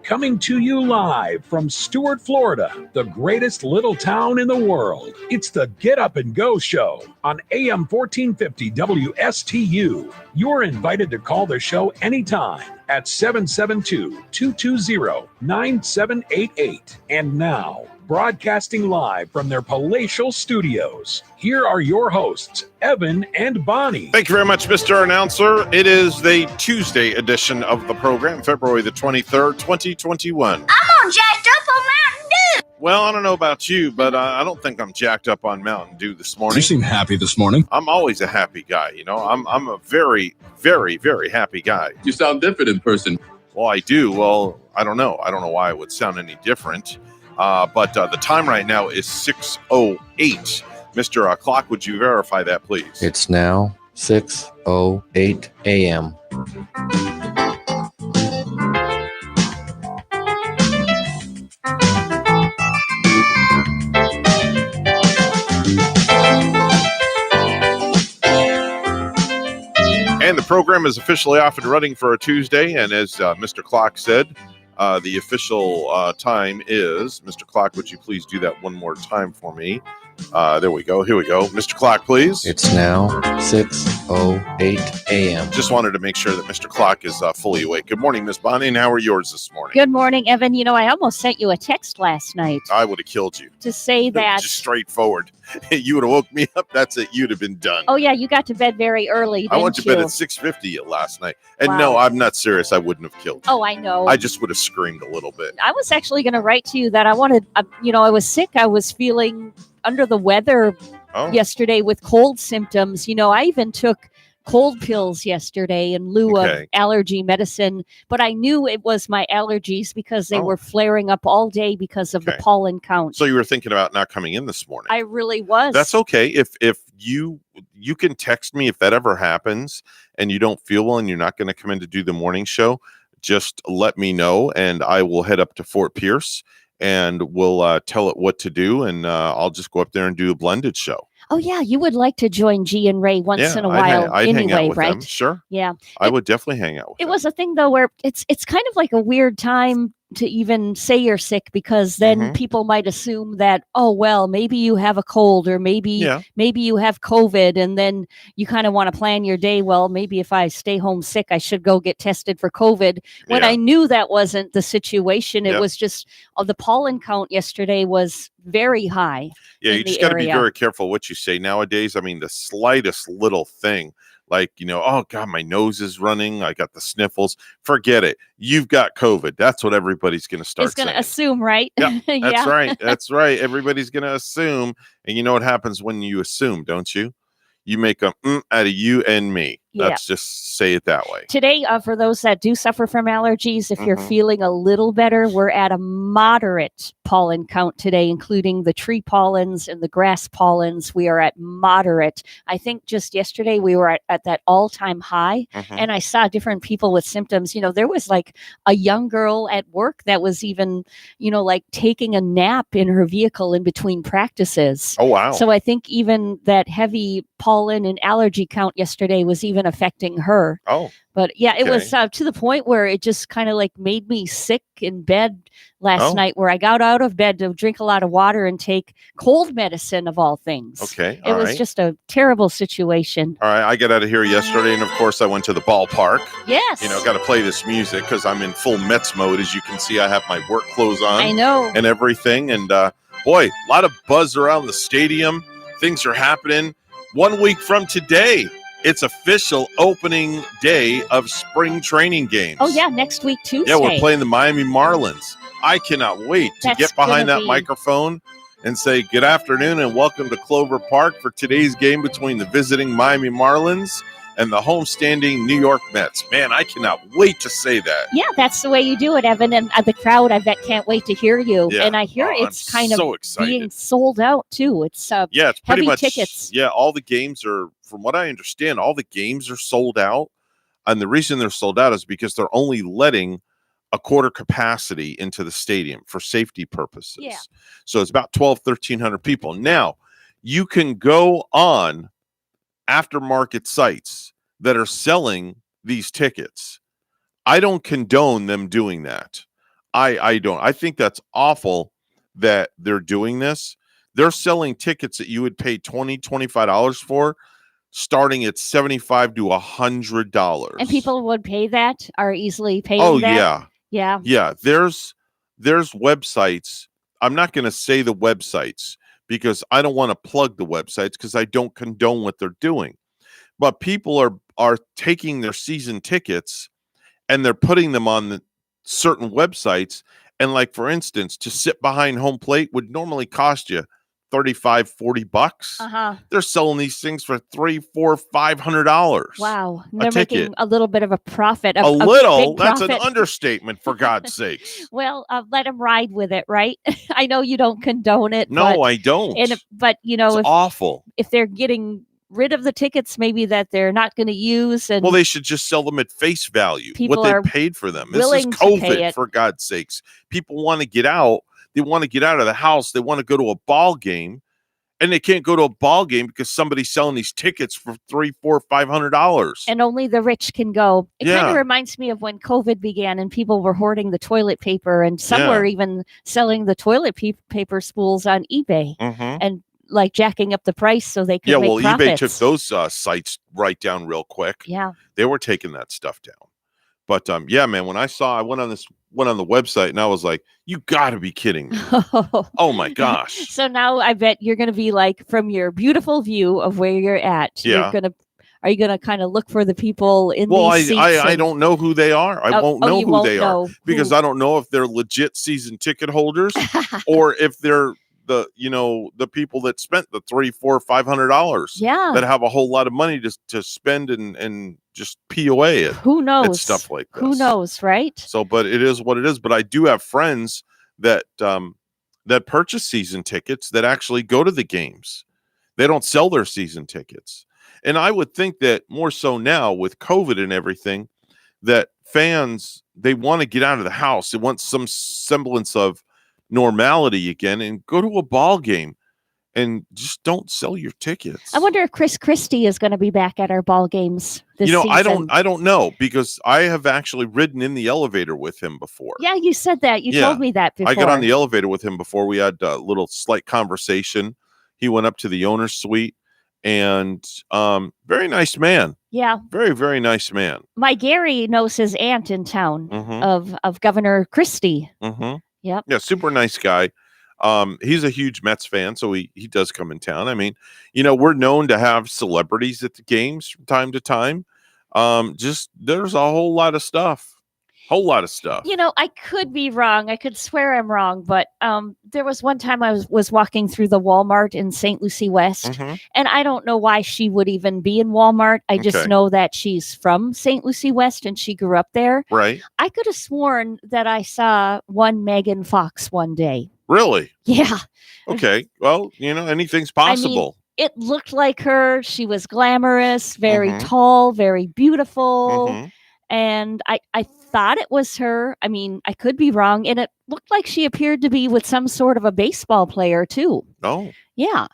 Coming to you live from Stuart, Florida, the greatest little town in the world. It's the Get Up and Go Show on AM 1450 WSTU. You're invited to call the show anytime at 772-220-9788. And now, broadcasting live from their palatial studios, here are your hosts, Evan and Bonnie. Thank you very much, Mr. Announcer. It is the Tuesday edition of the program, February the 23rd, 2021. I'm all jacked up on Mountain Dew. Well, I don't know about you, but I don't think I'm jacked up on Mountain Dew this morning. You seem happy this morning. I'm always a happy guy, you know. I'm a very, very, very happy guy. You sound different in person. Well, I do. Well, I don't know. I don't know why it would sound any different. But the time right now is 6:08. Mr. Clock, would you verify that, please? It's now 6:08 a.m. And the program is officially off and running for a Tuesday. And as Mr. Clock said, the official time is, Mr. Clock, would you please do that one more time for me? There we go. Here we go. Mr. Clock, please. It's now 6:08 a.m. Just wanted to make sure that Mr. Clock is fully awake. Good morning, Miss Bonnie, and how are yours this morning? Good morning, Evan. You know, I almost sent you a text last night I would have killed you. to say that. Just straightforward. You would have woke me up. That's it. You'd have been done. Oh, yeah, you got to bed very early, I went to didn't bed you? at 6:50 last night. And Wow. no, I'm not serious. I wouldn't have killed you. Oh, I know. I just would have screamed a little bit. I was actually going to write to you that I wanted, I was sick. I was feeling under the weather Oh, yesterday with cold symptoms. You know, I even took cold pills yesterday in lieu Okay. of allergy medicine, but I knew it was my allergies because they Oh. were flaring up all day because of the Okay. pollen count. so you were thinking about not coming in this morning. I really was. That's okay. If you can text me if that ever happens and you don't feel well and you're not going to come in to do the morning show, just let me know and I will head up to Fort Pierce and we'll tell it what to do, and I'll just go up there and do a blended show. Oh, yeah, you would like to join G and Ray once in a I'd while hang out anyway, with right? them. Sure, Yeah. I would definitely hang out with It them. was a thing though where it's kind of like a weird time to even say you're sick, because then Mhm. people might assume that, oh well, maybe you have a cold, or maybe Yeah. you have COVID, and then you kind of want to plan your day. Well, maybe if I stay home sick, I should go get tested for COVID. When Yeah. I knew that wasn't the situation, it Yep. was just the pollen count yesterday was very high. Yeah, in you the just got to be area. very careful what you say nowadays. I mean, the slightest little thing, like, oh God, my nose is running, I got the sniffles. Forget it. You've got COVID. That's what everybody's going to start It's going to saying. assume, right? Yeah, Yeah. That's right. That's right. Everybody's going to assume. And you know what happens when you assume, don't you? You make a out of you and me. Yeah. Let's just say it that way. Today, for those that do suffer from allergies, if you're Mhm. feeling a little better, we're at a moderate pollen count today, including the tree pollens and the grass pollens. We are at moderate. I think just yesterday we were at that all-time high, Mhm. and I saw different people with symptoms. You know, there was like a young girl at work that was even, like taking a nap in her vehicle in between practices. Oh, wow. So I think even that heavy pollen and allergy count yesterday was even affecting her. Oh, But yeah, it was Okay. to the point where it just kind of like made me sick in bed last Oh. night, where I got out of bed to drink a lot of water and take cold medicine of all things. okay. It All was right. just a terrible situation. All right. I got out of here yesterday. And of course, I went to the ballpark. Yes. Got to play this music because I'm in full Mets mode. As you can see, I have my work clothes on. I know. And everything. And boy, a lot of buzz around the stadium. Things are happening. 1 week from today, it's official opening day of spring training games. Oh yeah, next week Tuesday. Yeah, we're playing the Miami Marlins. I cannot wait to That's get behind gonna that be- microphone and say good afternoon and welcome to Clover Park for today's game between the visiting Miami Marlins and the homestanding New York Mets. Man, I cannot wait to say that. Yeah, that's the way you do it, Evan. And the crowd, I bet, can't wait to hear you. Yeah. And I hear Oh, it's I'm kind so of excited. being sold out too. It's Yeah, it's pretty heavy much tickets. Yeah, all the games are, from what I understand, all the games are sold out. And the reason they're sold out is because they're only letting a quarter capacity into the stadium for safety purposes. Yeah. So it's about 1,300 people. Now, you can go on aftermarket sites that are selling these tickets. I don't condone them doing that. I don't. I think that's awful that they're doing this. They're selling tickets that you would pay $25 for, starting at $75 to $100. And people would pay that, are easily paying Oh that. yeah. Yeah. Yeah, there's websites. I'm not going to say the websites because I don't want to plug the websites because I don't condone what they're doing. But people are taking their season tickets and they're putting them on the certain websites. And like, for instance, to sit behind home plate would normally cost you $35-$40. Uh-huh. They're selling these things for $300-$500. Wow. A They're making ticket. a little bit of a profit. A little? Big That's an profit. understatement, for God's sakes. Well, let them ride with it, right? I know you don't condone it. No, I don't. But you know, It's awful. if they're getting rid of the tickets, maybe that they're not going to use, and Well, they should just sell them at face value, People what are they paid for them. This is willing to pay COVID, it. for God's sakes. People want to get out. They want to get out of the house. They want to go to a ball game, and they can't go to a ball game because somebody's selling these tickets for $300, $400, $500. and only the rich can go. It kind Yeah. of reminds me of when COVID began and people were hoarding the toilet paper, and some Yeah. were even selling the toilet paper spools on eBay Mhm. and like jacking up the price so they could Yeah, make well, profits. eBay took those sites right down real quick. Yeah. They were taking that stuff down. But yeah, man, when I went on the website and I was like, you got to be kidding me. Oh my gosh. So now I bet you're going to be like, from your beautiful view of where you're at, Yeah. are you going to kind of look for the people in Well, these seats? I don't know who they are. I won't know you who won't they are know because who. I don't know if they're legit season ticket holders or if they're the people that spent the $300, $400, $500 Yeah. that have a whole lot of money to spend and just POA it Who knows? and stuff like this. Who knows, right? So, but it is what it is. But I do have friends that that purchase season tickets that actually go to the games. They don't sell their season tickets. And I would think that more so now with COVID and everything, that fans, they want to get out of the house. They want some semblance of normality again and go to a ball game and just don't sell your tickets. I wonder if Chris Christie is going to be back at our ball games this season. I don't know because I have actually ridden in the elevator with him before. Yeah, you said that. You told me that before. I got on the elevator with him before. We had a little slight conversation. He went up to the owner's suite and very nice man. Yeah. Very, very nice man. My Gary knows his aunt in town Mhm. of Governor Christie. Mhm. Yep. Yeah, super nice guy. He's a huge Mets fan, so he does come in town. I mean, we're known to have celebrities at the games from time to time. Just there's a whole lot of stuff. I could be wrong. I could swear I'm wrong, but there was one time I was walking through the Walmart in St. Lucie West, Mhm. and I don't know why she would even be in Walmart. I just Okay. know that she's from St. Lucie West and she grew up there. Right? I could have sworn that I saw one Megan Fox one day. Really? Yeah. Okay. Well, anything's possible. It looked like her. She was glamorous, very Mhm. tall, very beautiful. Mhm. And I thought it was her. I mean, I could be wrong. And it looked like she appeared to be with some sort of a baseball player too. Oh, Yeah.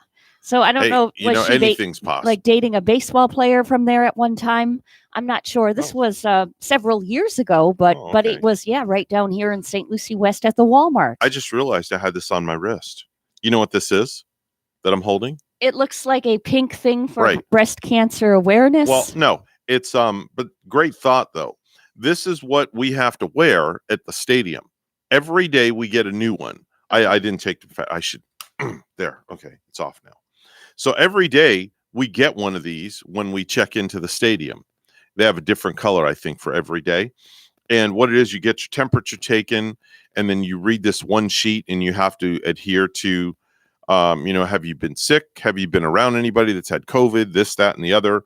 So I don't hey, know. Was she anything's possible. like dating a baseball player from there at one time? I'm not sure. This was several years ago, but Oh, but okay. it was right down here in St. Lucie West at the Walmart. I just realized I had this on my wrist. You know what this is that I'm holding? It looks like a pink thing for Right. breast cancer awareness. Well, no, it's but great thought though. This is what we have to wear at the stadium. Every day we get a new one. I didn't take I should there. Okay, it's off now. So every day we get one of these when we check into the stadium. They have a different color, I think, for every day. And what it is, you get your temperature taken, and then you read this one sheet, and you have to adhere to, have you been sick? Have you been around anybody that's had COVID? This, that, and the other.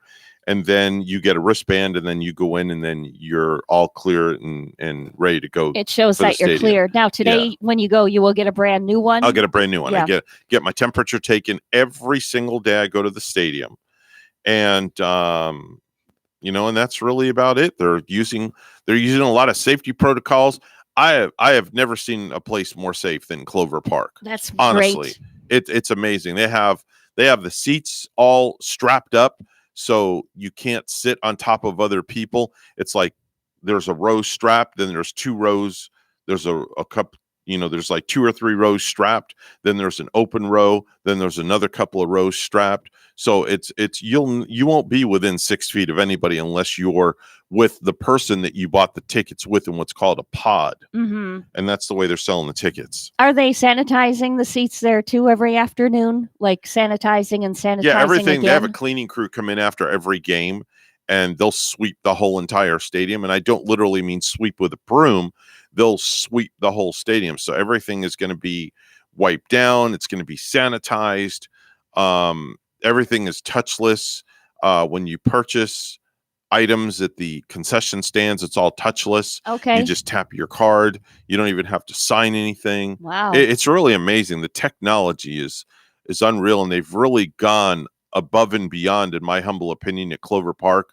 And then you get a wristband, and then you go in, and then you're all clear and ready to go. it shows for the that you're stadium. clear. Now today, when you go, you will get a brand new one. I'll get a brand new one. Yeah. I get my temperature taken every single day I go to the stadium. And and that's really about it. They're using a lot of safety protocols. I have never seen a place more safe than Clover Park. That's Honestly, great. it's amazing. They have the seats all strapped up so you can't sit on top of other people. It's like there's a row strap, then there's two rows There's a couple, there's like 2 or 3 rows strapped. Then there's an open row. Then there's another couple of rows strapped. So it's you won't be within 6 feet of anybody unless you're with the person that you bought the tickets with in what's called a pod. Mm-hmm. And that's the way they're selling the tickets. Are they sanitizing the seats there too every afternoon? Like sanitizing and sanitizing Yeah, everything. again? They have a cleaning crew come in after every game, and they'll sweep the whole entire stadium. And I don't literally mean sweep with a broom. They'll sweep the whole stadium. So everything is going to be wiped down. It's going to be sanitized. Everything is touchless. When you purchase items at the concession stands, it's all touchless. Okay. You just tap your card. You don't even have to sign anything. Wow. It's really amazing. The technology is unreal, and they've really gone above and beyond, in my humble opinion, at Clover Park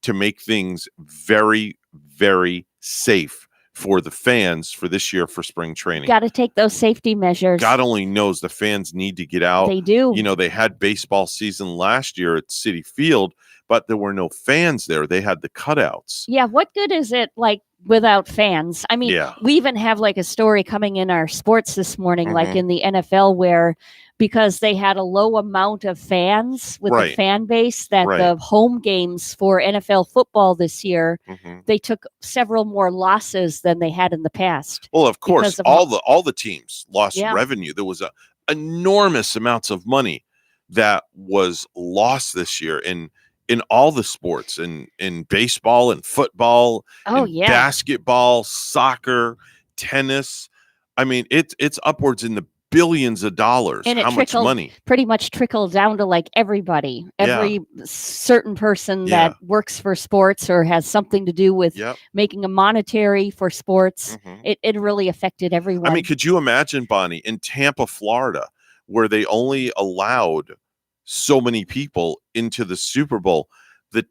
to make things very, very safe for the fans for this year for spring training. Got to take those safety measures. God only knows the fans need to get out. They do. They had baseball season last year at Citi Field, but there were no fans there. They had the cutouts. Yeah, what good is it like without fans? I mean, Yeah. we even have like a story coming in our sports this morning, like Mhm. in the NFL, where because they had a low amount of fans with the Right. fan base, that Right. the home games for NFL football this year, Mhm. they took several more losses than they had in the past. Well, of course, Because of all the teams lost Yeah. revenue. There was enormous amounts of money that was lost this year in all the sports, in baseball and football, Oh, in yeah. basketball, soccer, tennis. I mean, it's upwards in the billions of dollars. And it How much trickled- money? Pretty much trickled down to like everybody, Yeah. every certain person Yeah. that works for sports or has something to do with Yep. making a monetary for sports. Mhm. It really affected everyone. I mean, could you imagine, Bonnie, in Tampa, Florida, where they only allowed so many people into the Super Bowl, the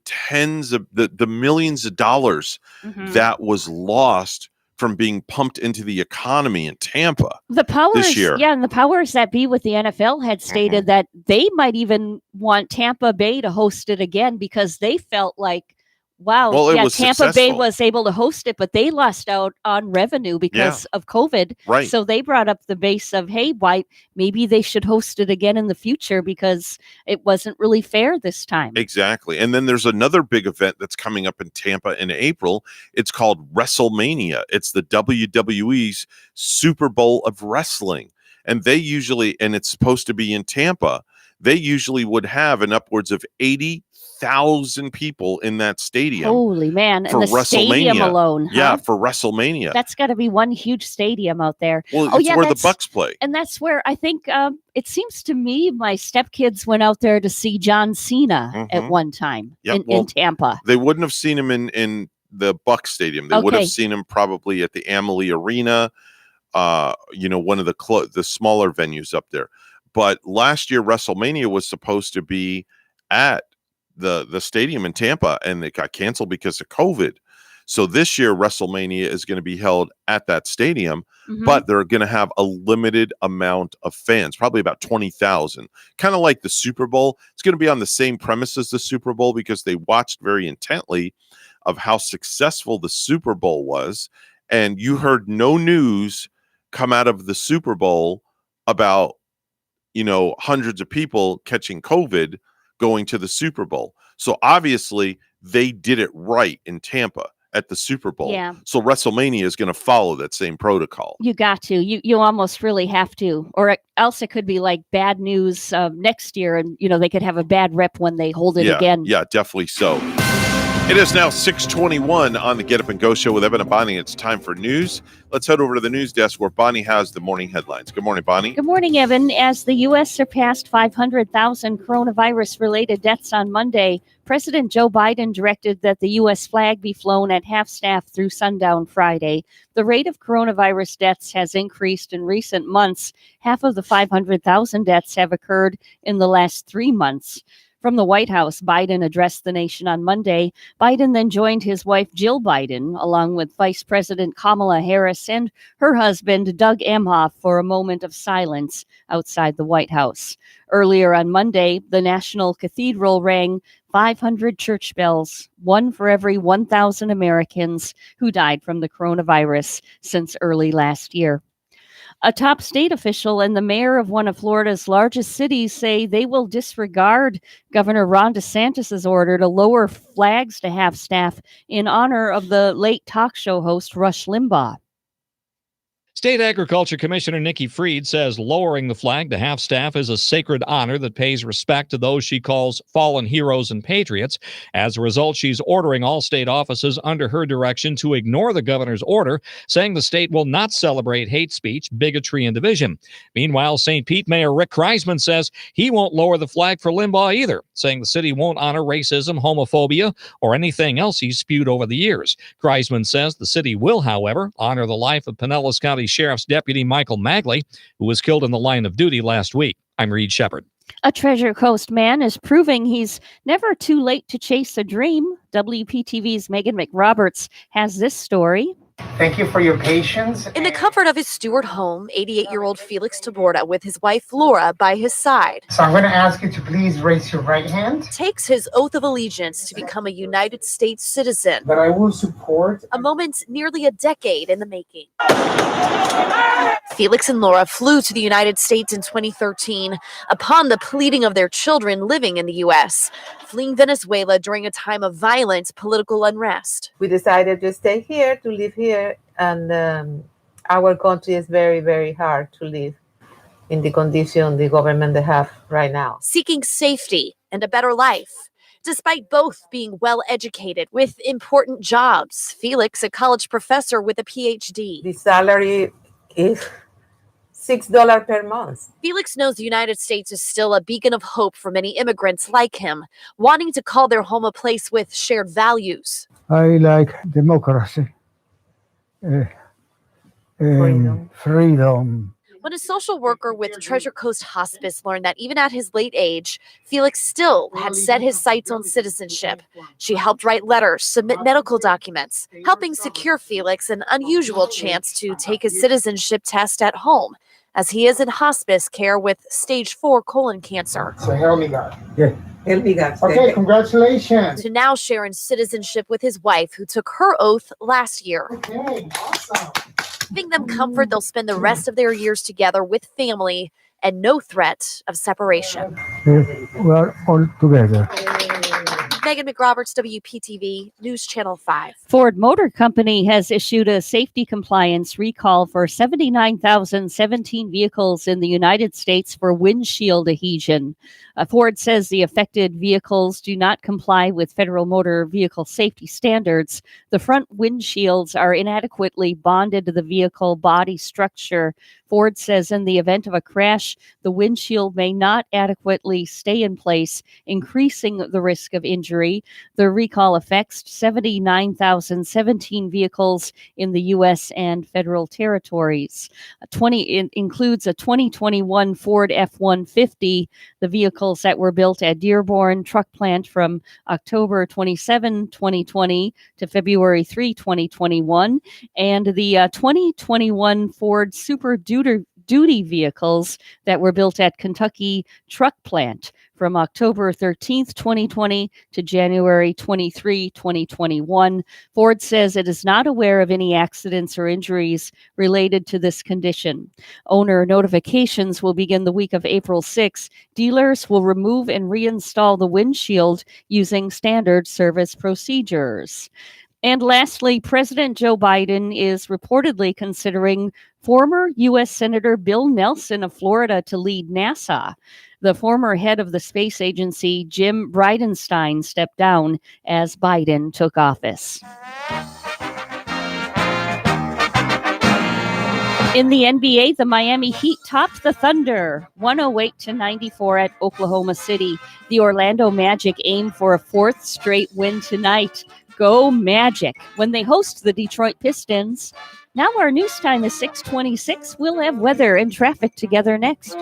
millions of dollars Mhm. that was lost from being pumped into the economy in Tampa. The powers, year. Mm-hmm. yeah, and the powers that be with the NFL had stated that they might even want Tampa Bay to host it again because they felt like, wow, Well, it was Tampa Bay successful. was able to host it, but they lost out on revenue because of COVID. Right. So they brought up the base of, hey, why maybe they should host it again in the future because it wasn't really fair this time. Exactly. And then there's another big event that's coming up in Tampa in April. It's called WrestleMania. It's the WWE's Super Bowl of wrestling. And it's supposed to be in Tampa. They usually would have an upwards of 80,000 people in that stadium. Holy man. for And the stadium WrestleMania. alone. Yeah, Huh? for WrestleMania. That's got to be one huge stadium out there. Well, Oh, it's yeah, where the that's- Bucks play. And that's where I think it seems to me my stepkids went out there to see John Cena at Mhm. one time Yep, in Tampa. They wouldn't have seen him in the Bucks Stadium. They would Okay. have seen him probably at the Amalie Arena, one of the smaller venues up there. But last year, WrestleMania was supposed to be at the stadium in Tampa, and it got canceled because of COVID. So this year, WrestleMania is going to be held at that stadium, Mhm. but they're going to have a limited amount of fans, probably about 20,000, kind of like the Super Bowl. It's going to be on the same premise as the Super Bowl because they watched very intently of how successful the Super Bowl was. And you heard no news come out of the Super Bowl about, hundreds of people catching COVID going to the Super Bowl. So obviously they did it right in Tampa at the Super Bowl. Yeah. So WrestleMania is going to follow that same protocol. You got to. You almost really have to, or else it could be like bad news next year, and they could have a bad rep when they hold it again. Yeah, definitely so. It is now 6:21 on the Get Up and Go show with Evan and Bonnie. It's time for news. Let's head over to the news desk where Bonnie has the morning headlines. Good morning, Bonnie. Good morning, Evan. As the U.S. surpassed 500,000 coronavirus-related deaths on Monday, President Joe Biden directed that the U.S. flag be flown at half-staff through sundown Friday. The rate of coronavirus deaths has increased in recent months. Half of the 500,000 deaths have occurred in the last 3 months. From the White House, Biden addressed the nation on Monday. Biden then joined his wife, Jill Biden, along with Vice President Kamala Harris and her husband, Doug Emhoff, for a moment of silence outside the White House. Earlier on Monday, the National Cathedral rang 500 church bells, one for every 1,000 Americans who died from the coronavirus since early last year. A top state official and the mayor of one of Florida's largest cities say they will disregard Governor Ron DeSantis' order to lower flags to half-staff in honor of the late talk show host Rush Limbaugh. State Agriculture Commissioner Nikki Fried says lowering the flag to half-staff is a sacred honor that pays respect to those she calls fallen heroes and patriots. As a result, she's ordering all state offices under her direction to ignore the governor's order, saying the state will not celebrate hate speech, bigotry, and division. Meanwhile, St. Pete Mayor Rick Kreisman says he won't lower the flag for Limbaugh either, saying the city won't honor racism, homophobia, or anything else he's spewed over the years. Kreisman says the city will, however, honor the life of Pinellas County Sheriff's Deputy Michael Magley, who was killed in the line of duty last week. I'm Reed Shepard. A Treasure Coast man is proving he's never too late to chase a dream. WPTV's Megan McRoberts has this story. Thank you for your patience. In the comfort of his Stewart home, 88-year-old Felix Taborda with his wife Laura by his side. So I'm going to ask you to please raise your right hand. Takes his oath of allegiance to become a United States citizen. That I will support. A moment nearly a decade in the making. Felix and Laura flew to the United States in 2013 upon the pleading of their children living in the U.S., fleeing Venezuela during a time of violent political unrest. We decided to stay here, to live here, and our country is very, very hard to live in the condition the government they have right now. Seeking safety and a better life. Despite both being well-educated with important jobs, Felix, a college professor with a PhD. The salary is $6 per month. Felix knows the United States is still a beacon of hope for many immigrants like him, wanting to call their home a place with shared values. I like democracy, freedom. When a social worker with Treasure Coast Hospice learned that even at his late age, Felix still had set his sights on citizenship. She helped write letters, submit medical documents, helping secure Felix an unusual chance to take his citizenship test at home, as he is in hospice care with stage 4 colon cancer. So help me God. Yeah. Help me God. Okay, congratulations. To now share in citizenship with his wife, who took her oath last year. Okay, awesome. Giving them comfort they'll spend the rest of their years together with family and no threat of separation. We're all together. Megan McRoberts, WPTV, News Channel 5. Ford Motor Company has issued a safety compliance recall for 79,017 vehicles in the United States for windshield adhesion. Ford says the affected vehicles do not comply with federal motor vehicle safety standards. The front windshields are inadequately bonded to the vehicle body structure. Ford says in the event of a crash, the windshield may not adequately stay in place, increasing the risk of injury. The recall affects 79,017 vehicles in the U.S. and federal territories. It includes a 2021 Ford F-150, the vehicles that were built at Dearborn Truck Plant from October 27, 2020 to February 3, 2021, and the 2021 Ford Super Duty vehicles that were built at Kentucky Truck Plant from October 13th, 2020 to January 23, 2021. Ford says it is not aware of any accidents or injuries related to this condition. Owner notifications will begin the week of April 6. Dealers will remove and reinstall the windshield using standard service procedures. And lastly, President Joe Biden is reportedly considering former U.S. Senator Bill Nelson of Florida to lead NASA. The former head of the space agency, Jim Bridenstine, stepped down as Biden took office. In the NBA, the Miami Heat topped the Thunder 108-94 at Oklahoma City. The Orlando Magic aim for a fourth straight win tonight. Go Magic when they host the Detroit Pistons. Now our news time is 6:26. We'll have weather and traffic together next.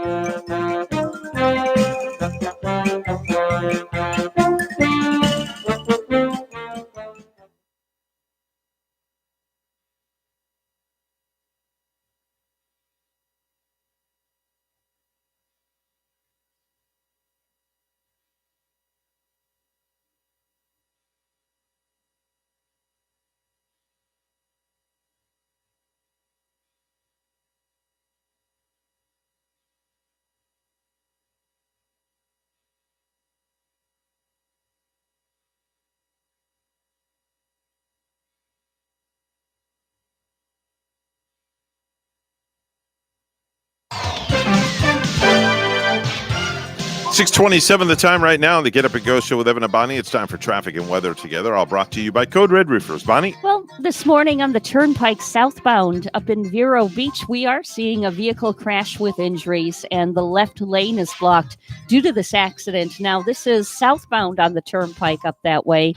6:27 the time right now. The Get Up and Go show with Evan and Bonnie. It's time for traffic and weather together. All brought to you by Code Red Roofers. Bonnie? Well, this morning on the Turnpike southbound up in Vero Beach, we are seeing a vehicle crash with injuries, and the left lane is blocked due to this accident. Now, this is southbound on the Turnpike up that way.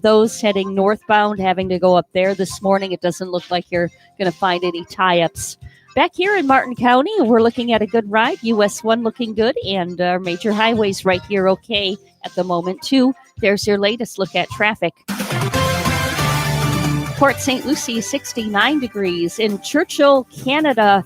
Those heading northbound having to go up there this morning. It doesn't look like you're going to find any tie-ups. Back here in Martin County, we're looking at a good ride. US 1 looking good, and our major highways right here okay at the moment, too. There's your latest look at traffic. Port St. Lucie, 69 degrees. In Churchill, Canada,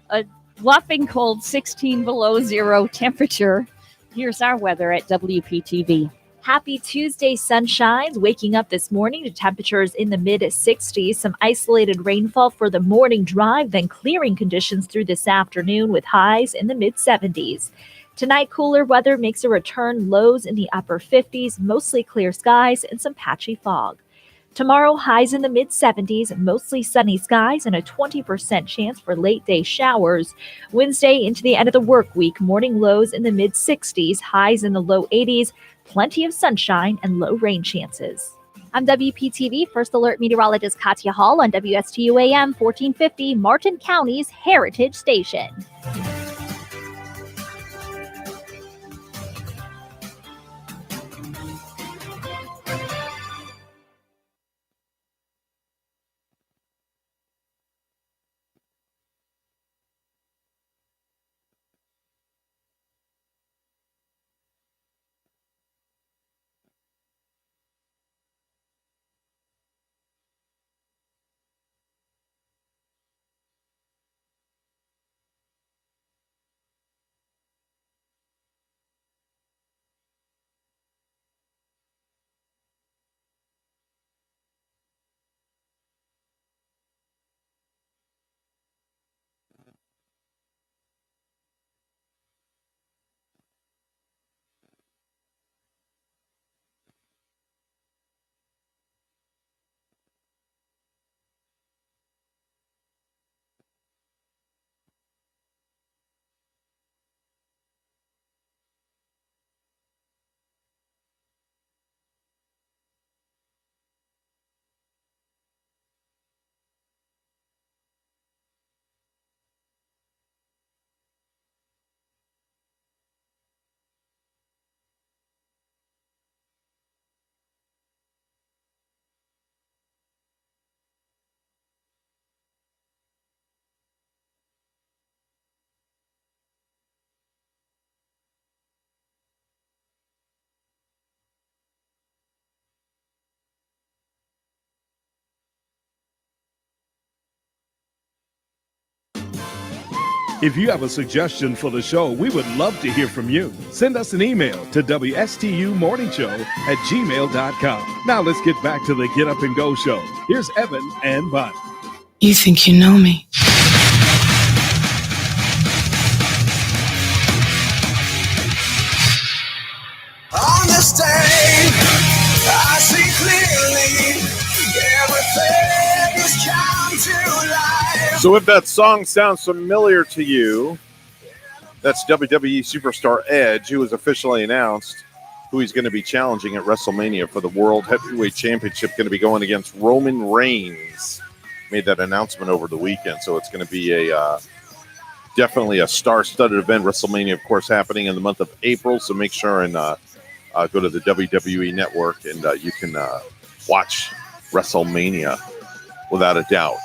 a whopping cold 16 below zero temperature. Here's our weather at WPTV. Happy Tuesday, sunshines. Waking up this morning to temperatures in the mid-60s. Some isolated rainfall for the morning drive, then clearing conditions through this afternoon with highs in the mid-70s. Tonight, cooler weather makes a return, lows in the upper 50s, mostly clear skies and some patchy fog. Tomorrow, highs in the mid-70s, mostly sunny skies, and a 20% chance for late-day showers. Wednesday into the end of the work week, morning lows in the mid-60s, highs in the low 80s, plenty of sunshine and low rain chances. I'm WPTV First Alert Meteorologist Katya Hall on WSTU AM 1450, Martin County's Heritage Station. If you have a suggestion for the show, we would love to hear from you. Send us an email to WSTUmorningshow@gmail.com. Now let's get back to the Get Up and Go show. Here's Evan and Bonnie. You think you know me? On this day, I see clearly everything is come to life. So if that song sounds familiar to you, that's WWE superstar Edge, who has officially announced who he's going to be challenging at WrestleMania for the World Heavyweight Championship, going to be going against Roman Reigns. Made that announcement over the weekend, so it's going to be a definitely a star-studded event. WrestleMania, of course, happening in the month of April, so make sure and go to the WWE Network and you can watch WrestleMania without a doubt.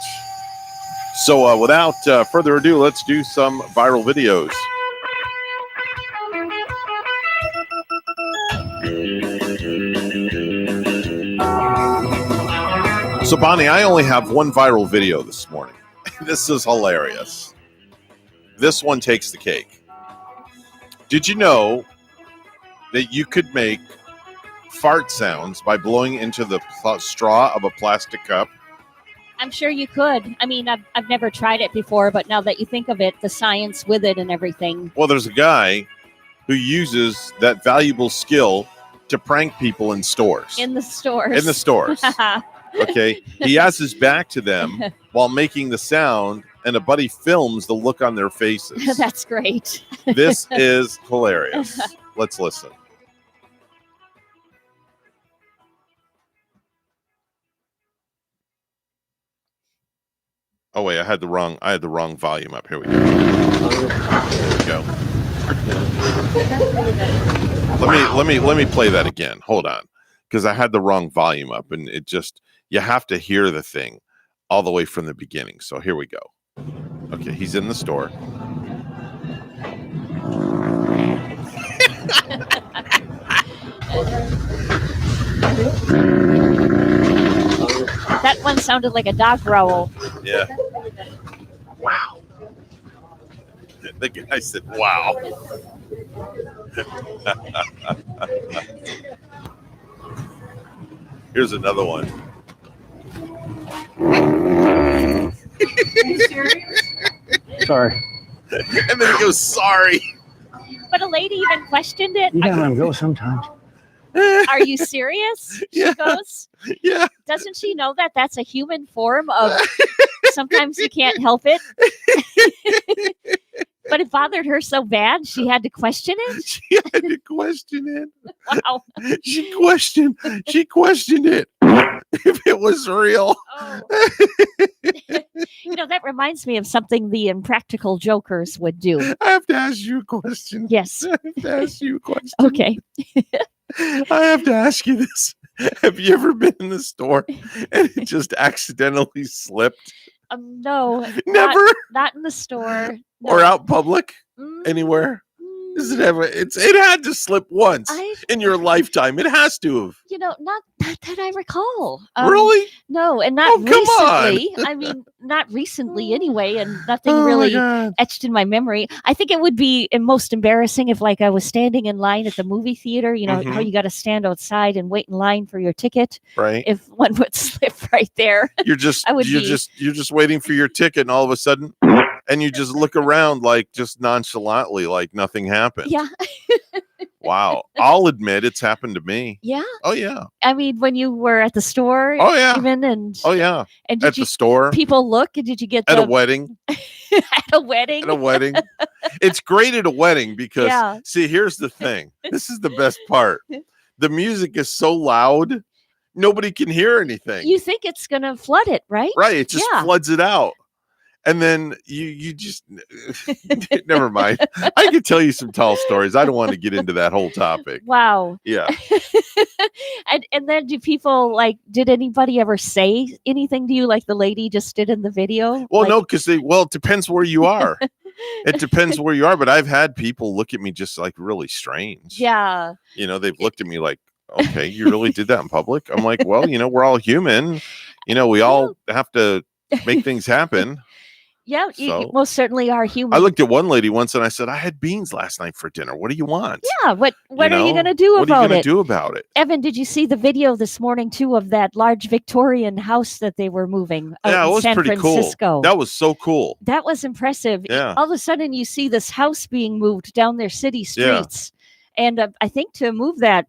So without further ado, let's do some viral videos. So Bonnie, I only have one viral video this morning. This is hilarious. This one takes the cake. Did you know that you could make fart sounds by blowing into the straw of a plastic cup? I'm sure you could. I mean, I've never tried it before, but now that you think of it, the science with it and everything. Well, there's a guy who uses that valuable skill to prank people in stores. In the stores. In the stores. Okay. He has his back to them while making the sound, and a buddy films the look on their faces. That's great. This is hilarious. Let's listen. Oh wait, I had the wrong volume up. Here we go. Here we go. Let me play that again. Hold on, because I had the wrong volume up, and it just, you have to hear the thing all the way from the beginning. So here we go. Okay, he's in the store. That one sounded like a dog growl. Yeah. Wow. The guy said, wow. Here's another one. Are you serious? Sorry. And then he goes, sorry. But a lady even questioned it. You gotta let him go sometimes. Are you serious? She goes. Yeah. Doesn't she know that that's a human form of sometimes you can't help it? But it bothered her so bad she had to question it. She had to question it. Wow. She questioned it if it was real. Oh. That reminds me of something the Impractical Jokers would do. I have to ask you a question. Yes. I have to ask you a question. Okay. I have to ask you this. Have you ever been in the store and it just accidentally slipped? No. Never? Not in the store. Or out public? Anywhere? Is it ever? It had to slip once in your lifetime. It has to have. Not that I recall. Really? No, and not come recently. I mean, not recently anyway, and nothing really etched in my memory. I think it would be most embarrassing if, like, I was standing in line at the movie theater. You know how you got to stand outside and wait in line for your ticket. Right. If one would slip right there, you're just waiting for your ticket, and all of a sudden. And you just look around like just nonchalantly, like nothing happened. Yeah. Wow. I'll admit it's happened to me. Yeah. Oh yeah. I mean, when you were at the store. Oh yeah. Even and. Oh yeah. And at the store. People look, and did you get at a wedding? At a wedding. At a wedding. It's great at a wedding because see, here's the thing. This is the best part. The music is so loud, nobody can hear anything. You think it's gonna flood it, right? Right. It just floods it out. And then you just never mind. I could tell you some tall stories. I don't want to get into that whole topic. Wow. Yeah. and then did anybody ever say anything to you like the lady just did in the video? Well, no, because it depends where you are. It depends where you are, but I've had people look at me just like really strange. Yeah. They've looked at me like, okay, you really did that in public? I'm like, well, we're all human. We all have to make things happen. Yeah, you most certainly are human. I looked at one lady once and I said, I had beans last night for dinner. What do you want? Yeah, what are you going to do about it? What are you going to do about it? Evan, did you see the video this morning, too, of that large Victorian house that they were moving out it in was San pretty Francisco? Cool. That was so cool. That was impressive. Yeah. All of a sudden, you see this house being moved down their city streets. Yeah. And I think to move that,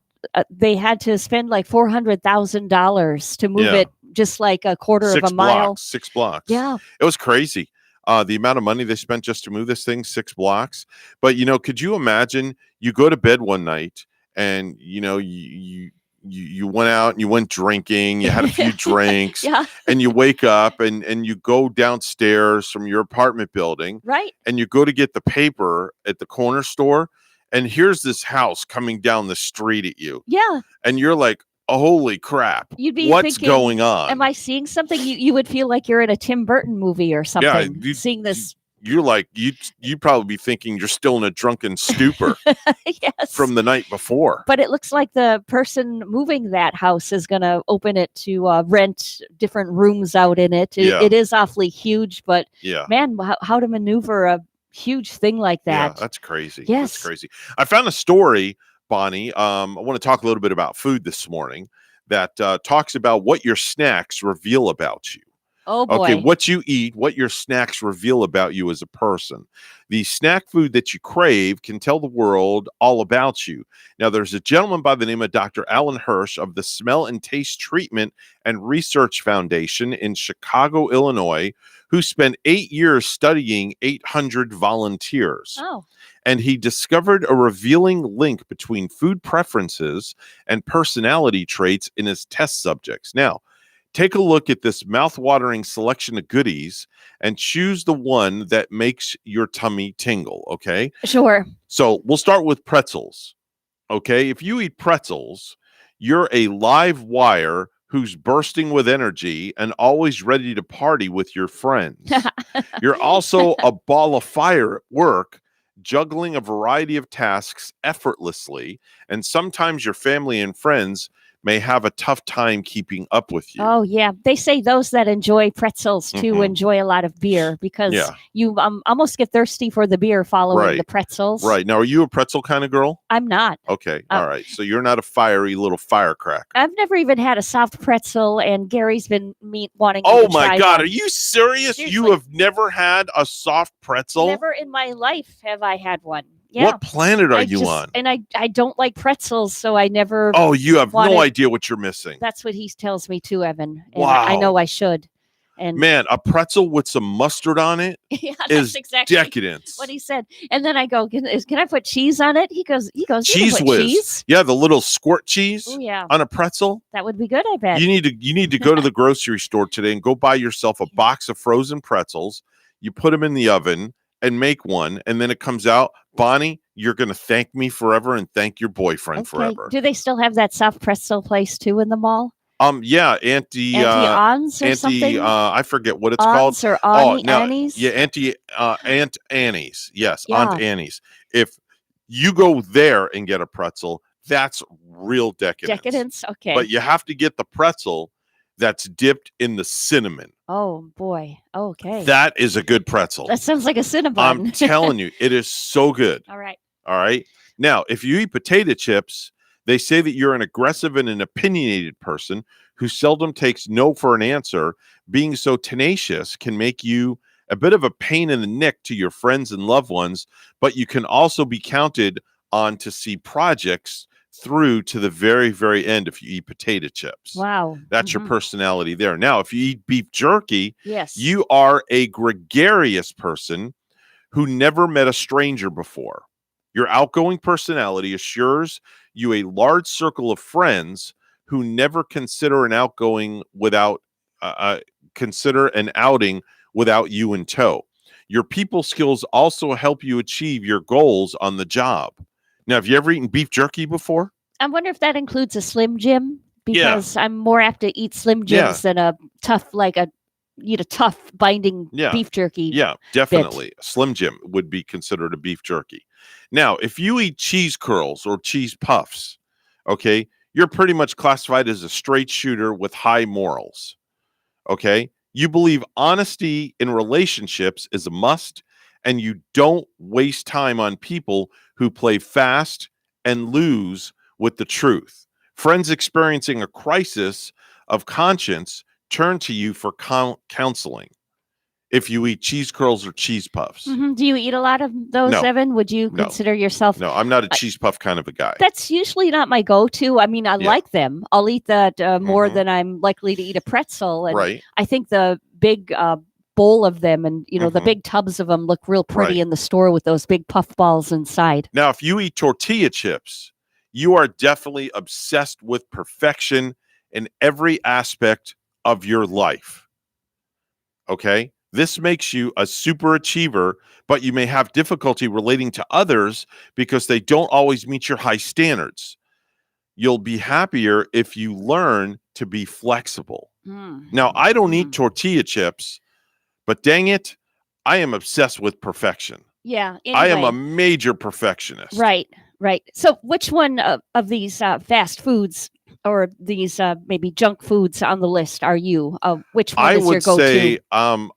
they had to spend like $400,000 to move it just like a quarter of a mile. 6 blocks. Yeah. It was crazy. The amount of money they spent just to move this thing 6 blocks. But, could you imagine you go to bed one night and, you went out and you went drinking, you had a few drinks and you wake up and you go downstairs from your apartment building. Right. And you go to get the paper at the corner store and here's this house coming down the street at you. Yeah. And you're like, oh, holy crap. You'd be what's thinking, going on? Am I seeing something? You would feel like you're in a Tim Burton movie or something. Yeah, seeing this. You're like, you'd probably be thinking you're still in a drunken stupor yes. from the night before. But it looks like the person moving that house is going to open it to rent different rooms out in it. It is awfully huge, but man, how to maneuver a huge thing like that. Yeah, that's crazy. Yes. That's crazy. I found a story, Bonnie. I want to talk a little bit about food this morning that talks about what your snacks reveal about you. Oh, boy. Okay, what you eat, what your snacks reveal about you as a person. The snack food that you crave can tell the world all about you. Now, there's a gentleman by the name of Dr. Alan Hirsch of the Smell and Taste Treatment and Research Foundation in Chicago, Illinois, who spent 8 years studying 800 volunteers. Oh. And he discovered a revealing link between food preferences and personality traits in his test subjects. Now, take a look at this mouth-watering selection of goodies and choose the one that makes your tummy tingle, okay? Sure. So we'll start with pretzels, okay? If you eat pretzels, you're a live wire who's bursting with energy and always ready to party with your friends. You're also a ball of fire at work, juggling a variety of tasks effortlessly, and sometimes your family and friends may have a tough time keeping up with you. Oh, yeah. They say those that enjoy pretzels too enjoy a lot of beer because you almost get thirsty for the beer following the pretzels. Right. Now, are you a pretzel kind of girl? I'm not. Okay. All right. So you're not a fiery little firecracker. I've never even had a soft pretzel, and Gary's been wanting me Oh to try my God. one. Are you serious? Seriously. You have never had a soft pretzel? Never in my life have I had one. Yeah. What planet are you on? And I don't like pretzels, so I never. Oh, you have wanted- no idea what you're missing. That's what he tells me too, Evan. And Wow. I know I should. And Man, a pretzel with some mustard on it yeah, is that's exactly decadence. what he said. And then I go, can I put cheese on it? He goes, you can Cheese put whiz. cheese. Yeah, the little squirt cheese Oh yeah, on a pretzel. that would be good. I bet. You need to go to the grocery store today and go buy yourself a box of frozen pretzels. You put them in the oven and make one, and then it comes out. Bonnie, you're going to thank me forever and thank your boyfriend forever. Do they still have that soft pretzel place too in the mall? Yeah, Auntie On's or something? I forget what it's On's called. or Annie's? Yeah, Aunt Annie's. Yes, Yeah. Aunt Annie's. If you go there and get a pretzel, that's real decadence. Decadence. Okay. But you have to get the pretzel that's dipped in the cinnamon. Oh boy. Okay. That is a good pretzel. That sounds like a Cinnabon. I'm telling you, it is so good. All right. All right. Now, if you eat potato chips, they say that you're an aggressive and an opinionated person who seldom takes no for an answer. Being so tenacious can make you a bit of a pain in the neck to your friends and loved ones, but you can also be counted on to see projects through to the very, very end if you eat potato chips. Wow. That's your personality there. Now, if you eat beef jerky, Yes. you are a gregarious person who never met a stranger before. Your outgoing personality assures you a large circle of friends who never consider an outing without you in tow. Your people skills also help you achieve your goals on the job. Now, have you ever eaten beef jerky before? I wonder if that includes a Slim Jim because I'm more apt to eat Slim Jims than a tough, tough binding beef jerky. Yeah, definitely. Slim Jim would be considered a beef jerky. Now, if you eat cheese curls or cheese puffs, okay, you're pretty much classified as a straight shooter with high morals. Okay, you believe honesty in relationships is a must, and you don't waste time on people who play fast and lose with the truth. Friends experiencing a crisis of conscience turn to you for counseling if you eat cheese curls or cheese puffs. Do you eat a lot of those, No. Evan? Would you consider yourself? No, I'm not a cheese puff kind of a guy. That's usually not my go-to. I mean, I like them. I'll eat that more than I'm likely to eat a pretzel. And Right. I think the big bowl of them and, the big tubs of them look real pretty Right. in the store with those big puff balls inside. Now, if you eat tortilla chips, you are definitely obsessed with perfection in every aspect of your life. Okay? This makes you a super achiever, but you may have difficulty relating to others because they don't always meet your high standards. You'll be happier if you learn to be flexible. Now, I don't eat tortilla chips, but dang it, I am obsessed with perfection. Yeah. I am anyway. a major perfectionist. Right. So which one of these fast foods or these maybe junk foods on the list are you? Which one is your go-to?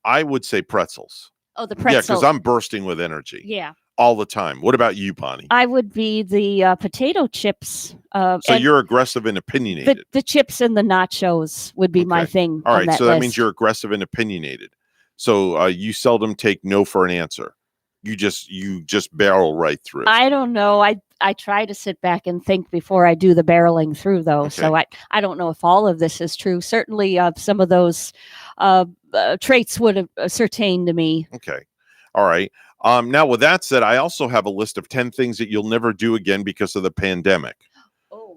I would say pretzels. Oh, the Yeah, pretzel. because I'm bursting with energy. Yeah. All the time. What about you, Bonnie? I would be the potato chips. So and you're aggressive and opinionated. the chips and the nachos would be my thing. All on right. that So that list. means you're aggressive and opinionated. So you seldom take no for an answer. You just barrel right through. I don't know. I try to sit back and think before I do the barreling through, though. So I don't know if all of this is true. Certainly, some of those traits would ascertain to me. Okay. All right. Now, with that said, I also have a list of 10 things that you'll never do again because of the pandemic.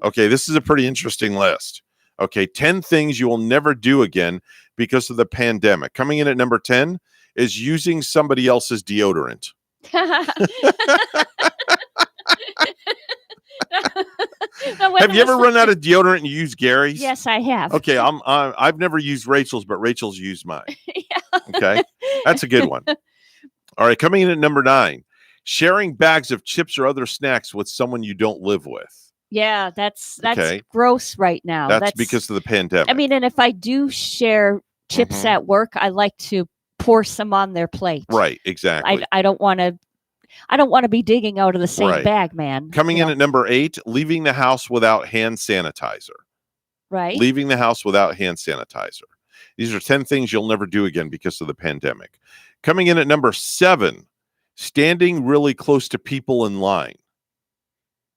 Okay, this is a pretty interesting list. Okay, 10 things you will never do again because of the pandemic. Coming in at number 10 is using somebody else's deodorant. Have you ever run out of deodorant and used Gary's? Yes, I have. Okay, I've never used Rachel's, but Rachel's used mine. Okay, that's a good one. All right, coming in at number 9, sharing bags of chips or other snacks with someone you don't live with. Yeah, that's Okay. gross right now. That's because of the pandemic. I mean, and if I do share chips at work, I like to pour some on their plate. Right, exactly. I don't want to be digging out of the same Right. bag, man. Coming in at number 8, leaving the house without hand sanitizer. Right. Leaving the house without hand sanitizer. These are 10 things you'll never do again because of the pandemic. Coming in at number 7, standing really close to people in line.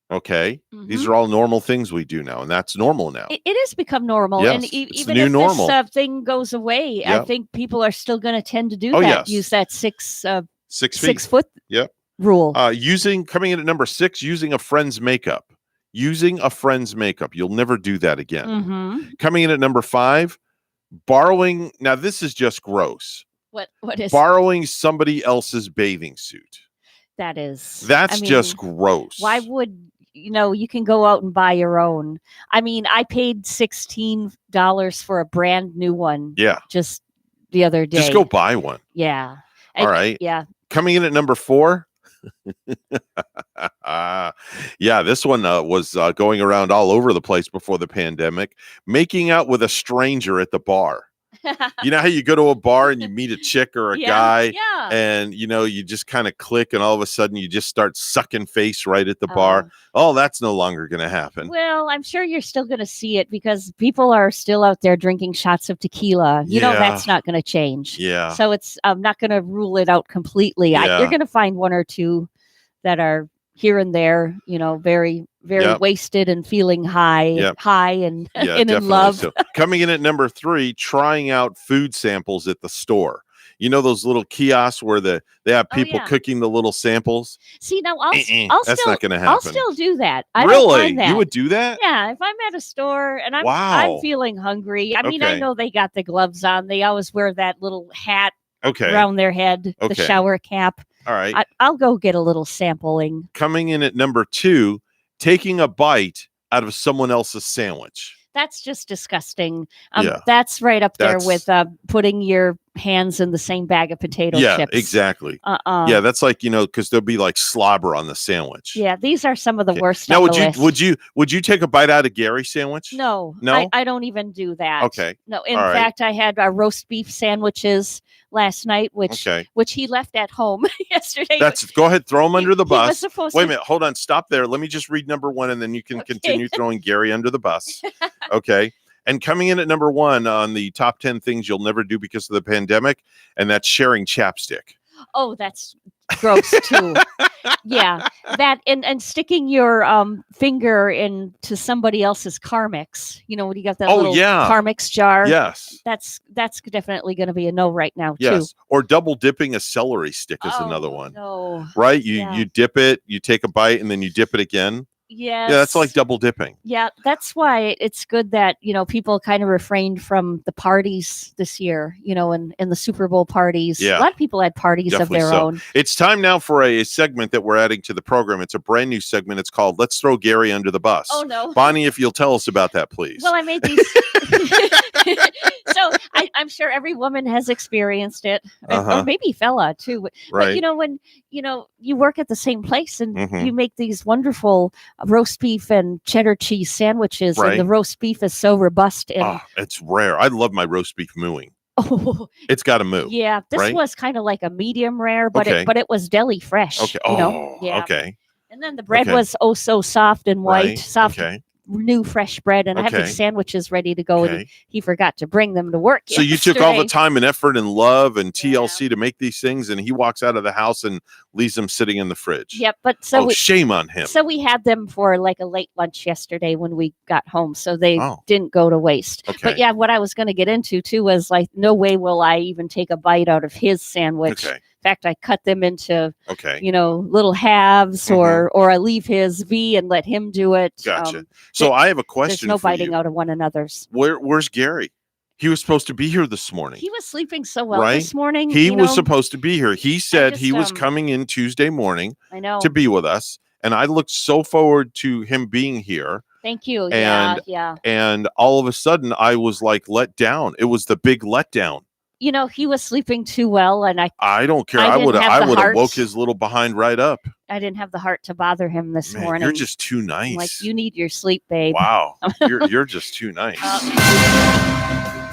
Okay. These are all normal things we do now, and that's normal now. It has become normal, Yes, and it's the even new if normal. this thing goes away, I Yep. think people are still going to tend to do Oh, that. yes. Use that 6 6 feet. 6 foot Yep. rule. Coming in at number 6, using a friend's makeup. Using a friend's makeup. You'll never do that again. Mhm. Coming in at number 5, borrowing. Now, this is just gross. What is Borrowing somebody else's bathing suit. that is? That's I mean, just gross. Why would you can go out and buy your own? I mean, I paid $16 for a brand new one. Yeah. Just the other day. Just go buy one. Yeah. All right. Yeah. Coming in at number 4. Yeah, this one was going around all over the place before the pandemic. Making out with a stranger at the bar. You know how you go to a bar and you meet a chick or a guy, and you just kind of click, and all of a sudden you just start sucking face right at the bar. Oh, that's no longer going to happen. Well, I'm sure you're still going to see it because people are still out there drinking shots of tequila. Yeah. That's not going to change. Yeah. So I'm not going to rule it out completely. Yeah. You're going to find one or two that are here and there, very, very Yep. wasted and feeling high Yep. and, Yeah, and in definitely. love. So, coming in at number 3, trying out food samples at the store. You know those little kiosks where they have people cooking the little samples? See, now I'll That's still, not gonna I'll happen. still do that. I don't Really? mind that. You would do that? Yeah, if I'm at a store and I'm Wow. feeling hungry. I mean, I Okay. know they got the gloves on. They always wear that little hat Okay. around their head, the Okay. shower cap. All right. I'll go get a little sampling. Coming in at number 2, taking a bite out of someone else's sandwich. That's just disgusting. Yeah. That's right up there That's- with putting your hands in the same bag of potato Yeah, chips. exactly. Uh-uh. Yeah, that's like, because there'll be like slobber on the sandwich. Yeah, these are some of the worst Now, on would the you list. would you take a bite out of Gary's sandwich? No, No? I don't even do that. Okay. No, in All right. fact, I had roast beef sandwiches last night, which Okay. he left at home yesterday. Go ahead, throw him under the he was bus. supposed Wait a to- minute, hold on, stop there. Let me just read number 1, and then you can continue throwing Gary under the bus. Okay. And coming in at number 1 on the top 10 things you'll never do because of the pandemic, and that's sharing chapstick. Oh, that's gross too. Yeah, that and sticking your finger into somebody else's Carmex. When you got that Oh, little yeah. Carmex jar. Yes. That's definitely going to be a no right now Yes. too. Or double dipping a celery stick is another one. No. Right? You Yeah. you dip it, you take a bite, and then you dip it again. Yes. Yeah, that's like double dipping. Yeah, that's why it's good that people kind of refrained from the parties this year. And the Super Bowl parties. Yeah. A lot of people had parties Definitely of their so. own. It's time now for a segment that we're adding to the program. It's a brand new segment. It's called Let's Throw Gary Under the Bus. Oh, no. Bonnie, if you'll tell us about that, please. Well, I made these. So I'm sure every woman has experienced it, Uh-huh. or maybe fella too. But Right. when you work at the same place and Mhm. you make these wonderful roast beef and cheddar cheese sandwiches, Right. and the roast beef is so robust and Oh, it's rare. I love my roast beef mooing. oh, It's got to moo. yeah, this right? was kind of like a medium rare, but Okay. it was deli fresh. Okay. You Oh, know? Yeah. okay. And then the bread Okay. was oh so soft and white, Right. soft Okay. new fresh bread, and I have Okay. these sandwiches ready to go, and Okay. he forgot to bring them to work. So you took all the yesterday. time and effort and love and TLC to make these things, and he walks out of the house and leaves them sitting in the fridge. Yep, but so shame on him. So we had them for like a late lunch yesterday when we got home, so they Oh. didn't go to waste. Okay. But yeah, what I was going to get into too was like, no way will I even take a bite out of his sandwich. Okay. In fact, I cut them into Okay. little halves, or I leave his V and let him do it. Gotcha. So I have a question There's no for biting you. out of one another's. Where's Gary? He was supposed to be here this morning. He was sleeping so well right? this morning. He you was know. supposed to be here. He said just, he was coming in Tuesday morning I know. to be with us. And I looked so forward to him being here. Thank you. And, yeah. And all of a sudden I was like let down. It was the big letdown. He was sleeping too well, and I don't care. I I didn't would have I the would have heart. woke his little behind right up. I didn't have the heart to bother him this Man, morning. you're just too I'm nice. like, you need your sleep, babe. Wow. You're just too nice.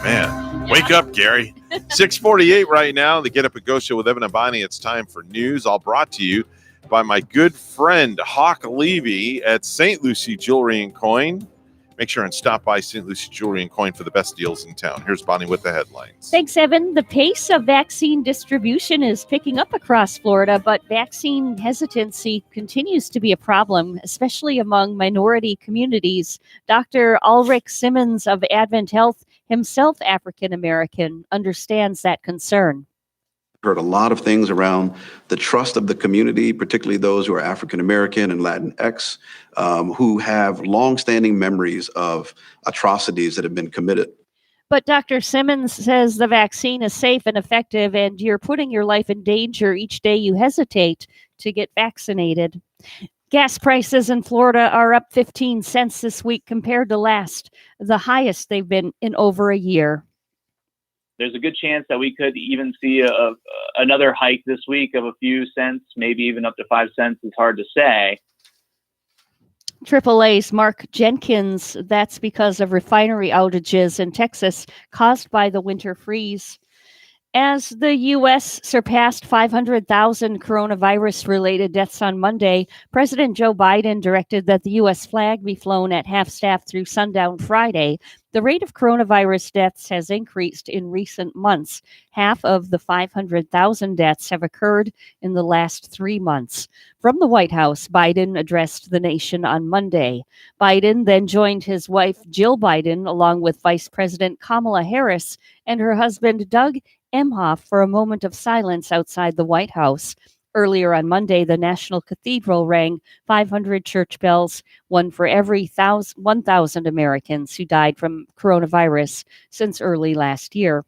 Man, wake up, Gary. 6:48 right now. The Get Up and Go Show with Evan and Bonnie. It's time for news. All brought to you by my good friend Hawk Levy at St. Lucie Jewelry and Coin. Make sure and stop by St. Lucie Jewelry and Coin for the best deals in town. Here's Bonnie with the headlines. Thanks, Evan. The pace of vaccine distribution is picking up across Florida, but vaccine hesitancy continues to be a problem, especially among minority communities. Dr. Ulrich Simmons of Advent Health, himself African American, understands that concern. Heard a lot of things around the trust of the community, particularly those who are African American and Latinx, who have longstanding memories of atrocities that have been committed. But Dr. Simmons says the vaccine is safe and effective, and you're putting your life in danger each day you hesitate to get vaccinated. Gas prices in Florida are up 15 cents this week compared to last, the highest they've been in over a year. There's a good chance that we could even see another hike this week of a few cents, maybe even up to 5 cents. It's hard to say. AAA's Mark Jenkins, that's because of refinery outages in Texas caused by the winter freeze. As the U.S. surpassed 500,000 coronavirus-related deaths on Monday, President Joe Biden directed that the U.S. flag be flown at half-staff through sundown Friday. The rate of coronavirus deaths has increased in recent months. Half of the 500,000 deaths have occurred in the last 3 months. From the White House, Biden addressed the nation on Monday. Biden then joined his wife, Jill Biden, along with Vice President Kamala Harris and her husband, Doug Emhoff, for a moment of silence outside the White House. Earlier on Monday, the National Cathedral rang 500 church bells, one for every 1,000 Americans who died from coronavirus since early last year.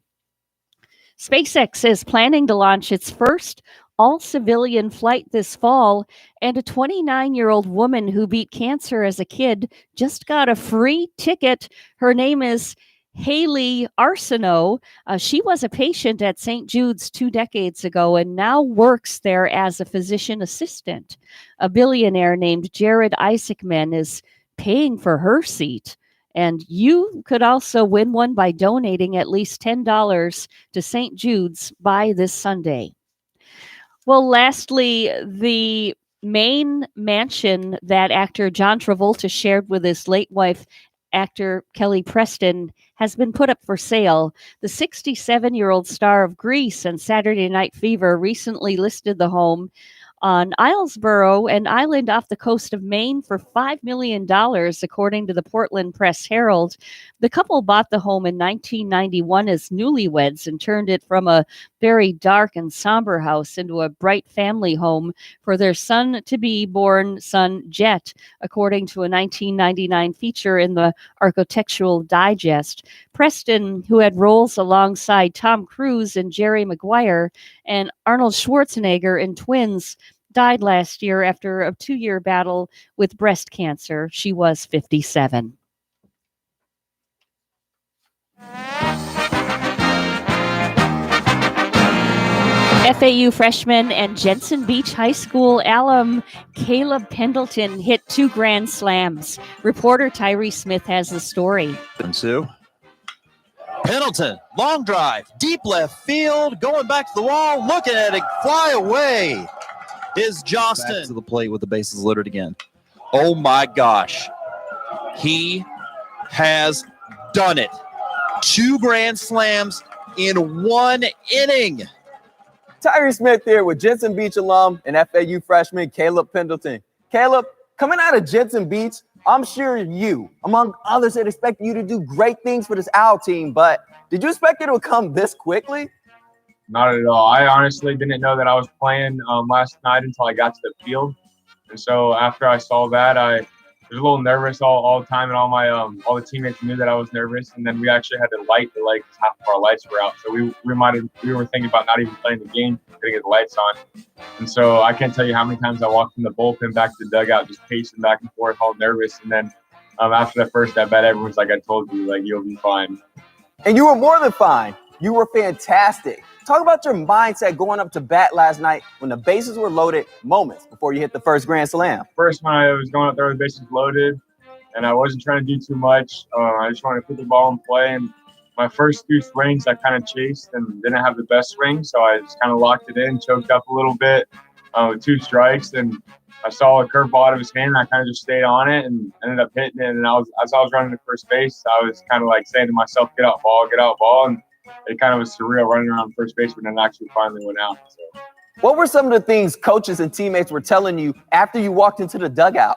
SpaceX is planning to launch its first all-civilian flight this fall, and a 29-year-old woman who beat cancer as a kid just got a free ticket. Her name is Haley Arsenault. She was a patient at St. Jude's 2 decades ago and now works there as a physician assistant. A billionaire named Jared Isaacman is paying for her seat. And you could also win one by donating at least $10 to St. Jude's by this Sunday. Well, lastly, the main mansion that actor John Travolta shared with his late wife, actor Kelly Preston, has been put up for sale. The 67-year-old star of Grease and Saturday Night Fever recently listed the home on Islesboro, an island off the coast of Maine, for $5 million, according to the Portland Press Herald. The couple bought the home in 1991 as newlyweds and turned it from a very dark and somber house into a bright family home for their soon-to-be-born son, Jet, according to a 1999 feature in the Architectural Digest. Preston, who had roles alongside Tom Cruise and Jerry Maguire and Arnold Schwarzenegger in Twins, died last year after a 2-year battle with breast cancer. She was 57. FAU freshman and Jensen Beach High School alum Caleb Pendleton hit 2 grand slams. Reporter Tyree Smith has the story. And Sue. Pendleton, long drive, deep left field, going back to the wall, looking at it, fly away. Is Jostin. Back to the plate with the bases littered again. Oh my gosh. He has done it. 2 grand slams in 1 inning. Tyree Smith here with Jensen Beach alum and FAU freshman Caleb Pendleton. Caleb, coming out of Jensen Beach, I'm sure you, among others, had expected you to do great things for this Owl team, but did you expect it to come this quickly? Not at all. I honestly didn't know that I was playing last night until I got to the field. And so after I saw that, I was a little nervous all the time, and all the teammates knew that I was nervous. And then we actually had to light the lights. Half of our lights were out, so we were thinking about not even playing the game, to get the lights on. And so I can't tell you how many times I walked from the bullpen back to the dugout, just pacing back and forth, all nervous. And then after the first at bat, everyone's like, "I told you, like you'll be fine." And you were more than fine. You were fantastic. Talk about your mindset going up to bat last night when the bases were loaded moments before you hit the first grand slam. First, when I was going up there with the bases loaded, and I wasn't trying to do too much. I just wanted to put the ball in play. And my first 2 swings, I kind of chased and didn't have the best swing, so I just kind of locked it in, choked up a little bit with 2 strikes, and I saw a curveball out of his hand, and I kind of just stayed on it and ended up hitting it. And as I was running to first base, I was kind of like saying to myself, get out ball, and it kind of was surreal running around first base, but then actually finally went out. So. What were some of the things coaches and teammates were telling you after you walked into the dugout?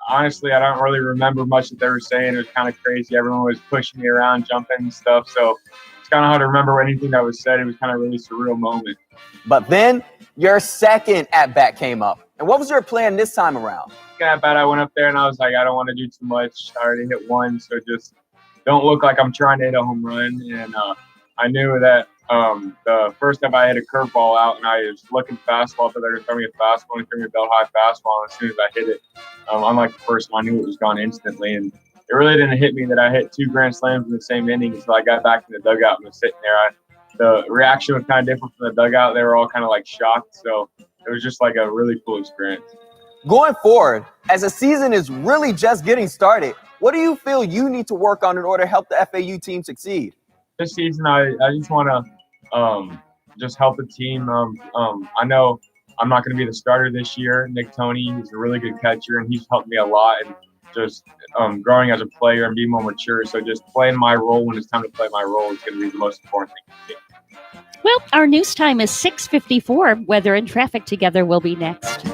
Honestly, I don't really remember much that they were saying. It was kind of crazy. Everyone was pushing me around, jumping and stuff. So it's kind of hard to remember anything that was said. It was kind of a really surreal moment. But then your second at-bat came up. And what was your plan this time around? At bat, I went up there and I was like, I don't want to do too much. I already hit 1, so just don't look like I'm trying to hit a home run. And I knew that the first time I hit a curveball out, and I was looking fastball, but they were throwing me a fastball and throwing me a belt high fastball. And as soon as I hit it, unlike the first one, I knew it was gone instantly. And it really didn't hit me that I hit 2 grand slams in the same inning until I got back in the dugout and was sitting there. The reaction was kind of different from the dugout. They were all kind of like shocked. So it was just like a really cool experience. Going forward, as the season is really just getting started, what do you feel you need to work on in order to help the FAU team succeed? This season, I just want to just help the team. I know I'm not going to be the starter this year. Nick Toney, he's a really good catcher, and he's helped me a lot. And just growing as a player and being more mature. So just playing my role when it's time to play my role is going to be the most important thing for me. Well, our news time is 6:54. Weather and traffic together will be next.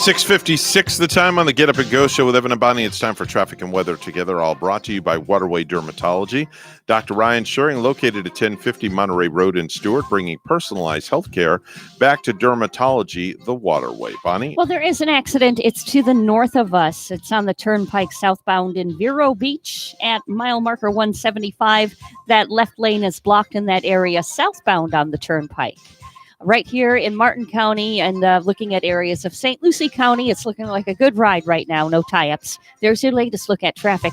.656 the time on the Get Up and Go show with Evan and Bonnie. It's time for traffic and weather together, all brought to you by Waterway Dermatology. Dr. Ryan Schuring, located at 1050 Monterey Road in Stewart, bringing personalized health care back to dermatology the Waterway. Bonnie? Well, there is an accident. It's to the north of us. It's on the Turnpike southbound in Vero Beach at mile marker 175. That left lane is blocked in that area southbound on the Turnpike. Right here in Martin County and looking at areas of St. Lucie County, it's looking like a good ride right now. No tie-ups. There's your latest look at traffic.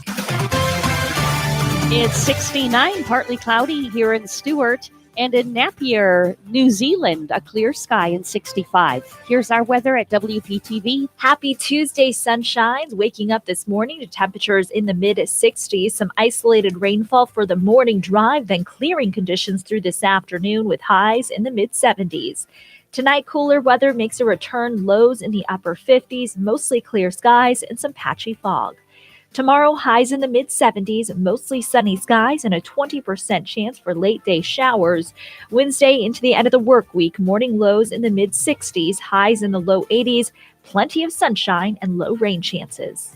It's 69, partly cloudy here in Stewart, and in Napier, New Zealand, a clear sky in 65. Here's our weather at WPTV. Happy Tuesday sunshines. Waking up this morning to temperatures in the mid-60s. Some isolated rainfall for the morning drive, then clearing conditions through this afternoon with highs in the mid-70s. Tonight, cooler weather makes a return, lows in the upper 50s, mostly clear skies and some patchy fog. Tomorrow, highs in the mid 70s, mostly sunny skies, and a 20% chance for late day showers. Wednesday into the end of the work week, morning lows in the mid 60s, highs in the low 80s, plenty of sunshine and low rain chances.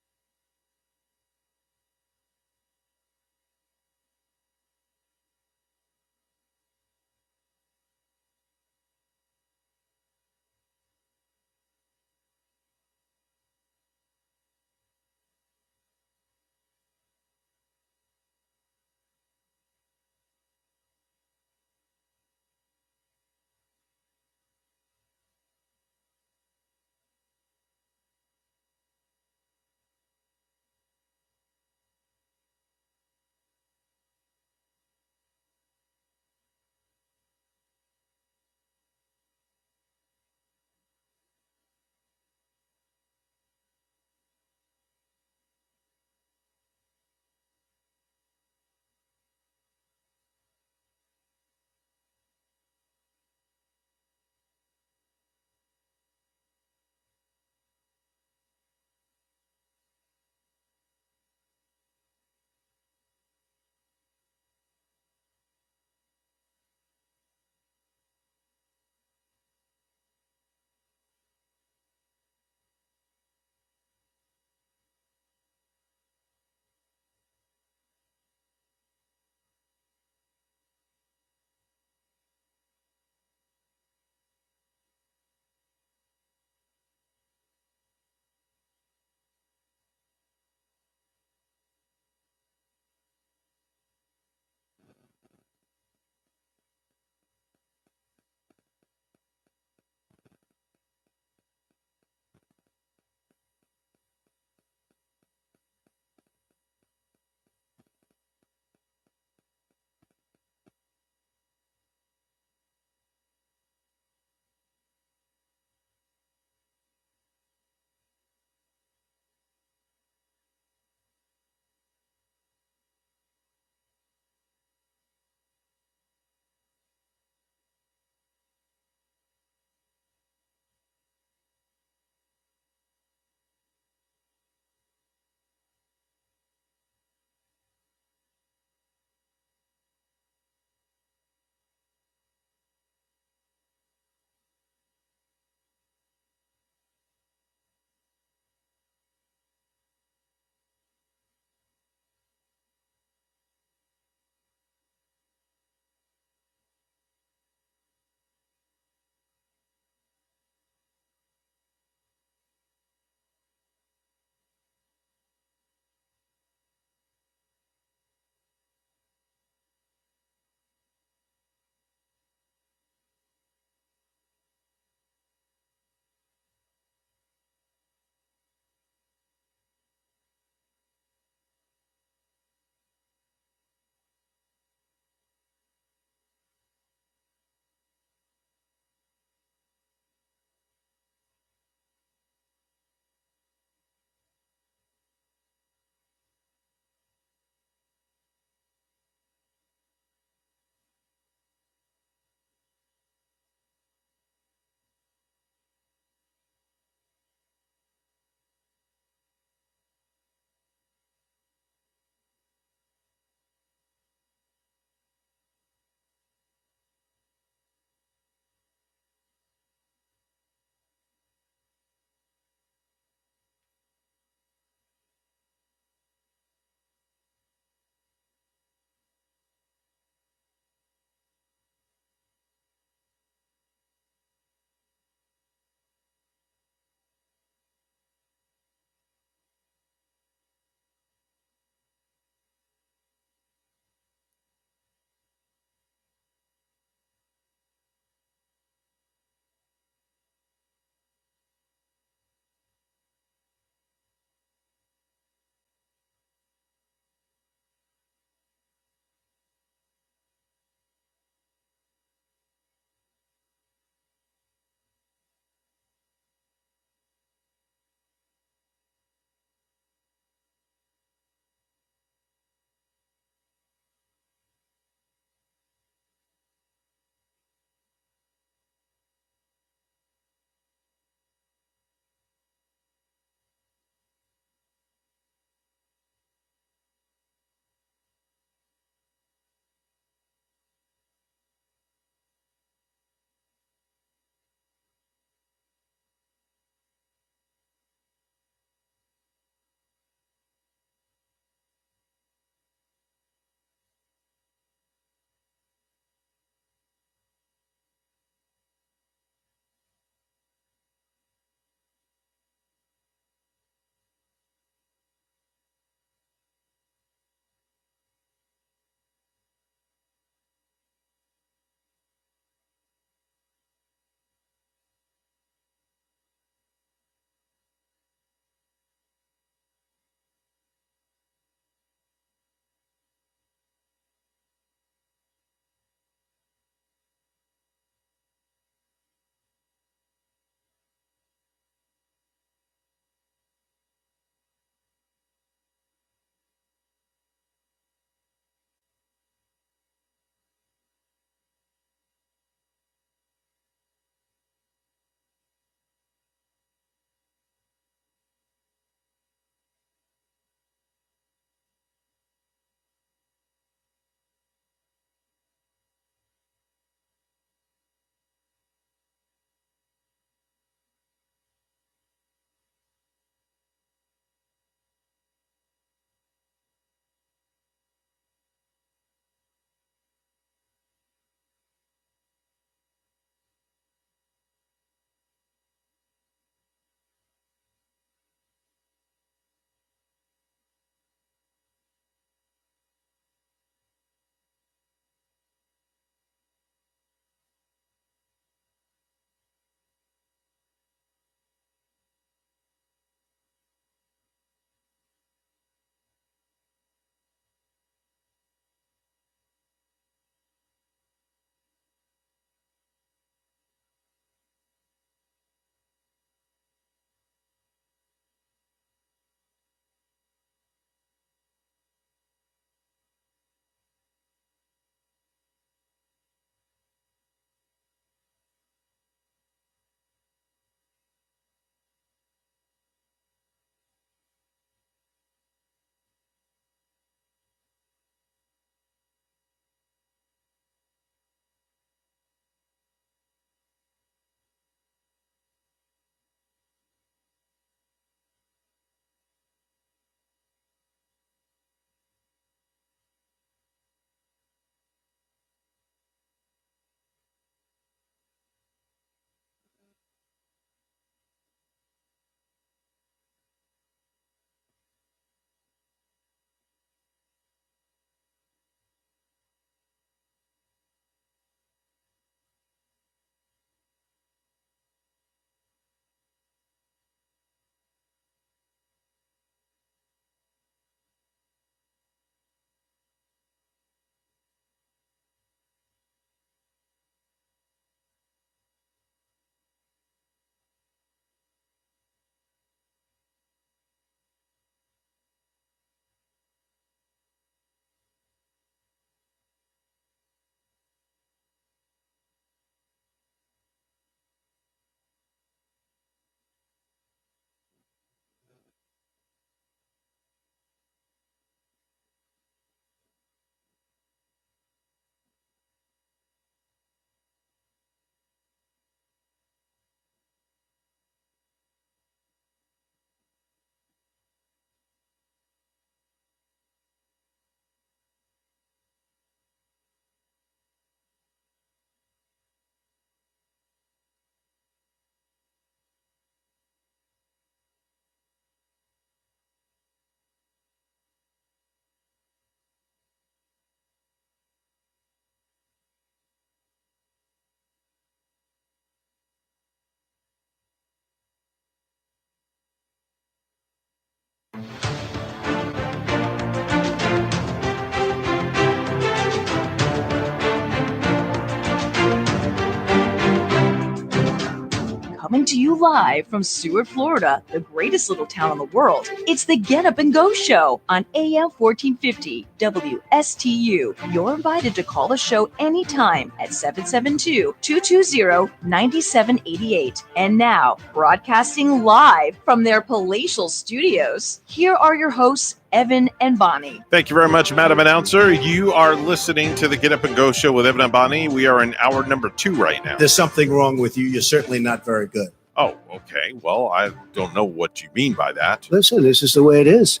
Coming to you live from Seward, Florida, the greatest little town in the world. It's the Get Up and Go Show on AM 1450 WSTU. You're invited to call the show anytime at 772-220-9788. And now, broadcasting live from their palatial studios, here are your hosts, Evan and Bonnie. Thank you very much, Madam Announcer. You are listening to the Get Up and Go Show with Evan and Bonnie. We are in hour number 2 right now. There's something wrong with you. You're certainly not very good. Oh, okay. Well, I don't know what you mean by that. Listen, this is the way it is.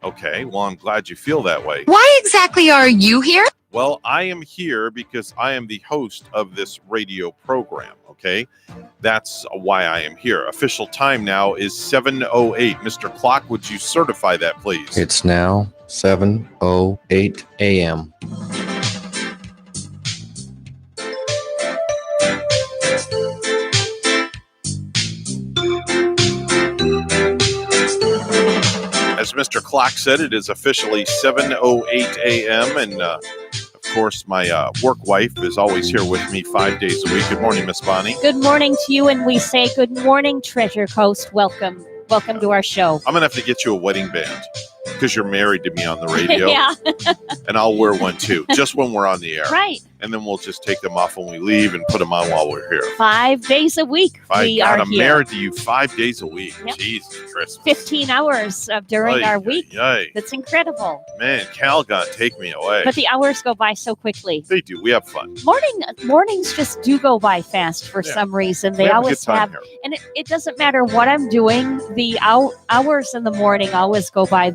Okay. Well, I'm glad you feel that way. Why exactly are you here? Well, I am here because I am the host of this radio program, okay? That's why I am here. Official time now is 7:08. Mr. Clock, would you certify that, please? It's now 7:08 a.m. As Mr. Clock said, it is officially 7:08 a.m. And, of course, my work wife is always here with me 5 days a week. Good morning, Miss Bonnie. Good morning to you, and we say good morning, Treasure Coast. Welcome to our show. I'm going to have to get you a wedding band because you're married to me on the radio. Yeah. And I'll wear one, too, just when we're on the air. Right. And then we'll just take them off when we leave and put them on while we're here. 5 days a week we are I'm here. married to you 5 days a week. Yep. Jesus Christmas. 15 hours during our week. Yay. That's incredible. Man, Calgon, take me away. But the hours go by so quickly. They do. We have fun. Mornings just do go by fast for some reason. They We have a always good time have. here. And it doesn't matter what I'm doing. The hours in the morning always go by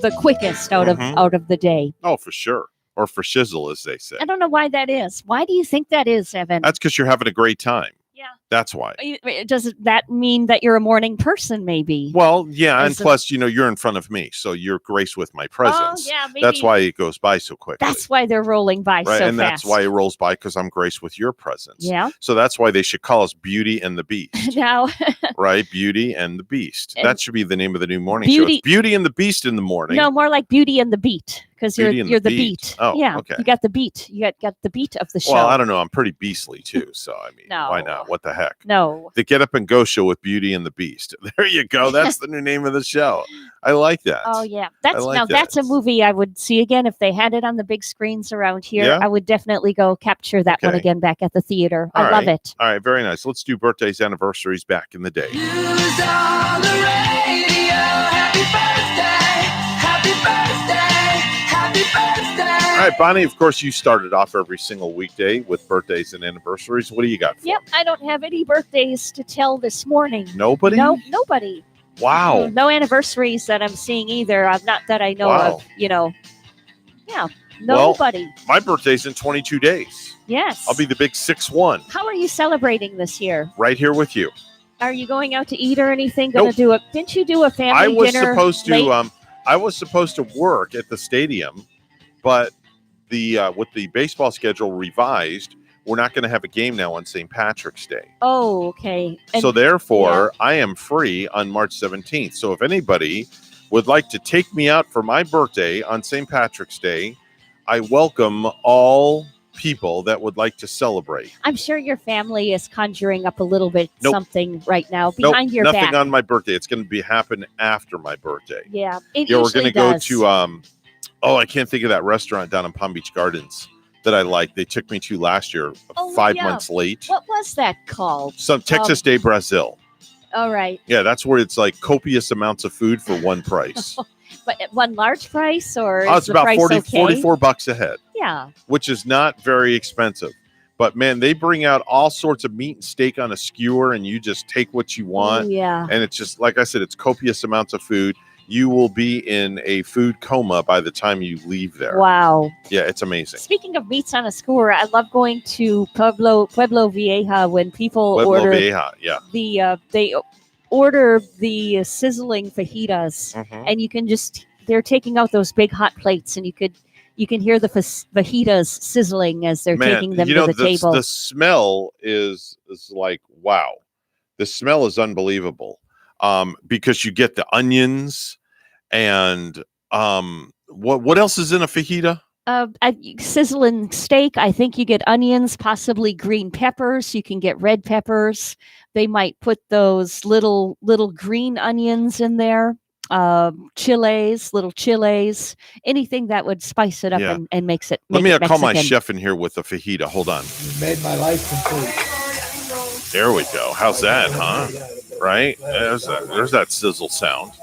the quickest out of the day. Oh, for sure. Or for shizzle, as they say. I don't know why that is. Why do you think that is, Evan? That's because you're having a great time. Yeah. That's why. Does that mean that you're a morning person, maybe? Well, yeah, and Is it- plus, you're in front of me, so you're graced with my presence. yeah, That's maybe. why it goes by so quickly. That's why they're rolling by right, so and fast. that's why it rolls by because I'm graced with your presence. Yeah. So that's why they should call us Beauty and the Beast, Now, right? Beauty and the Beast. And That should be the name of the new morning show. Beauty- It's Beauty and the Beast in the morning. no, more like Beauty and the Beat, because you're Beauty and the the beat. Beat. Oh, yeah. okay. You got the beat. You got the beat of the show. Well, I don't know. I'm pretty beastly too, so I mean, No. why not? What the heck? No. The Get Up and Go Show with Beauty and the Beast. There you go. That's the new name of the show. I like that. Oh yeah, that's like now that. that's a movie I would see again if they had it on the big screens around here. Yeah? I would definitely go capture that one Okay. again back at the theater. I All love right. it. All right, very nice. Let's do birthdays, anniversaries back in the day. All right, Bonnie, of course, you started off every single weekday with birthdays and anniversaries. What do you got? Yep, I don't have any birthdays to tell this morning. Nobody? No, nobody. Wow. No anniversaries that I'm seeing either. Not that I know Wow. of. Yeah, Well, nobody. my birthday's in 22 days. Yes. I'll be the big 6-1 How are you celebrating this year? right here with you. Are you going out to eat or anything? Going Nope. to do a? Didn't you do a family I was dinner? supposed to late? I was supposed to work at the stadium, but the with the baseball schedule revised, we're not going to have a game now on St. Patrick's Day. Oh, okay. And- So therefore, I am free on March 17th. So if anybody would like to take me out for my birthday on St. Patrick's Day, I welcome all people that would like to celebrate. I'm sure your family is conjuring up a little bit Nope. something right now Nope, behind your nothing back. on my birthday. It's going to be happen after my birthday. Yeah, it Yeah, we're usually going to go does. to I can't think of that restaurant down in Palm Beach Gardens that I like. They took me to last year, Oh, 5 yeah. months late. What was that called? Some Texas Day Brazil. All right, Yeah, that's where it's like copious amounts of food for one price. but at one large price or Oh, is it's the about price 40, okay? $44 a head, Yeah. which is not very expensive. But man, they bring out all sorts of meat and steak on a skewer, and you just take what you want. Oh, yeah. And it's just, like I said, it's copious amounts of food. You will be in a food coma by the time you leave there. Wow. Yeah, it's amazing. Speaking of meats on a skewer, I love going to Pueblo Vieja when people Pueblo order Vieja, yeah. they order the sizzling fajitas, Mhm. and you can they're taking out those big hot plates, and you can hear the fajitas sizzling as they're taking them to the table. The smell is like, wow. The smell is unbelievable. Because you get the onions and what else is in a fajita? Sizzling steak. I think you get onions, possibly green peppers. You can get red peppers. They might put those little green onions in there. Little chilies, anything that would spice it up Yeah. and makes it. Let make me it call my Mexican. chef in here with a fajita. Hold on. You made my life complete. There we go. How's that, huh? Right? There's that sizzle sound.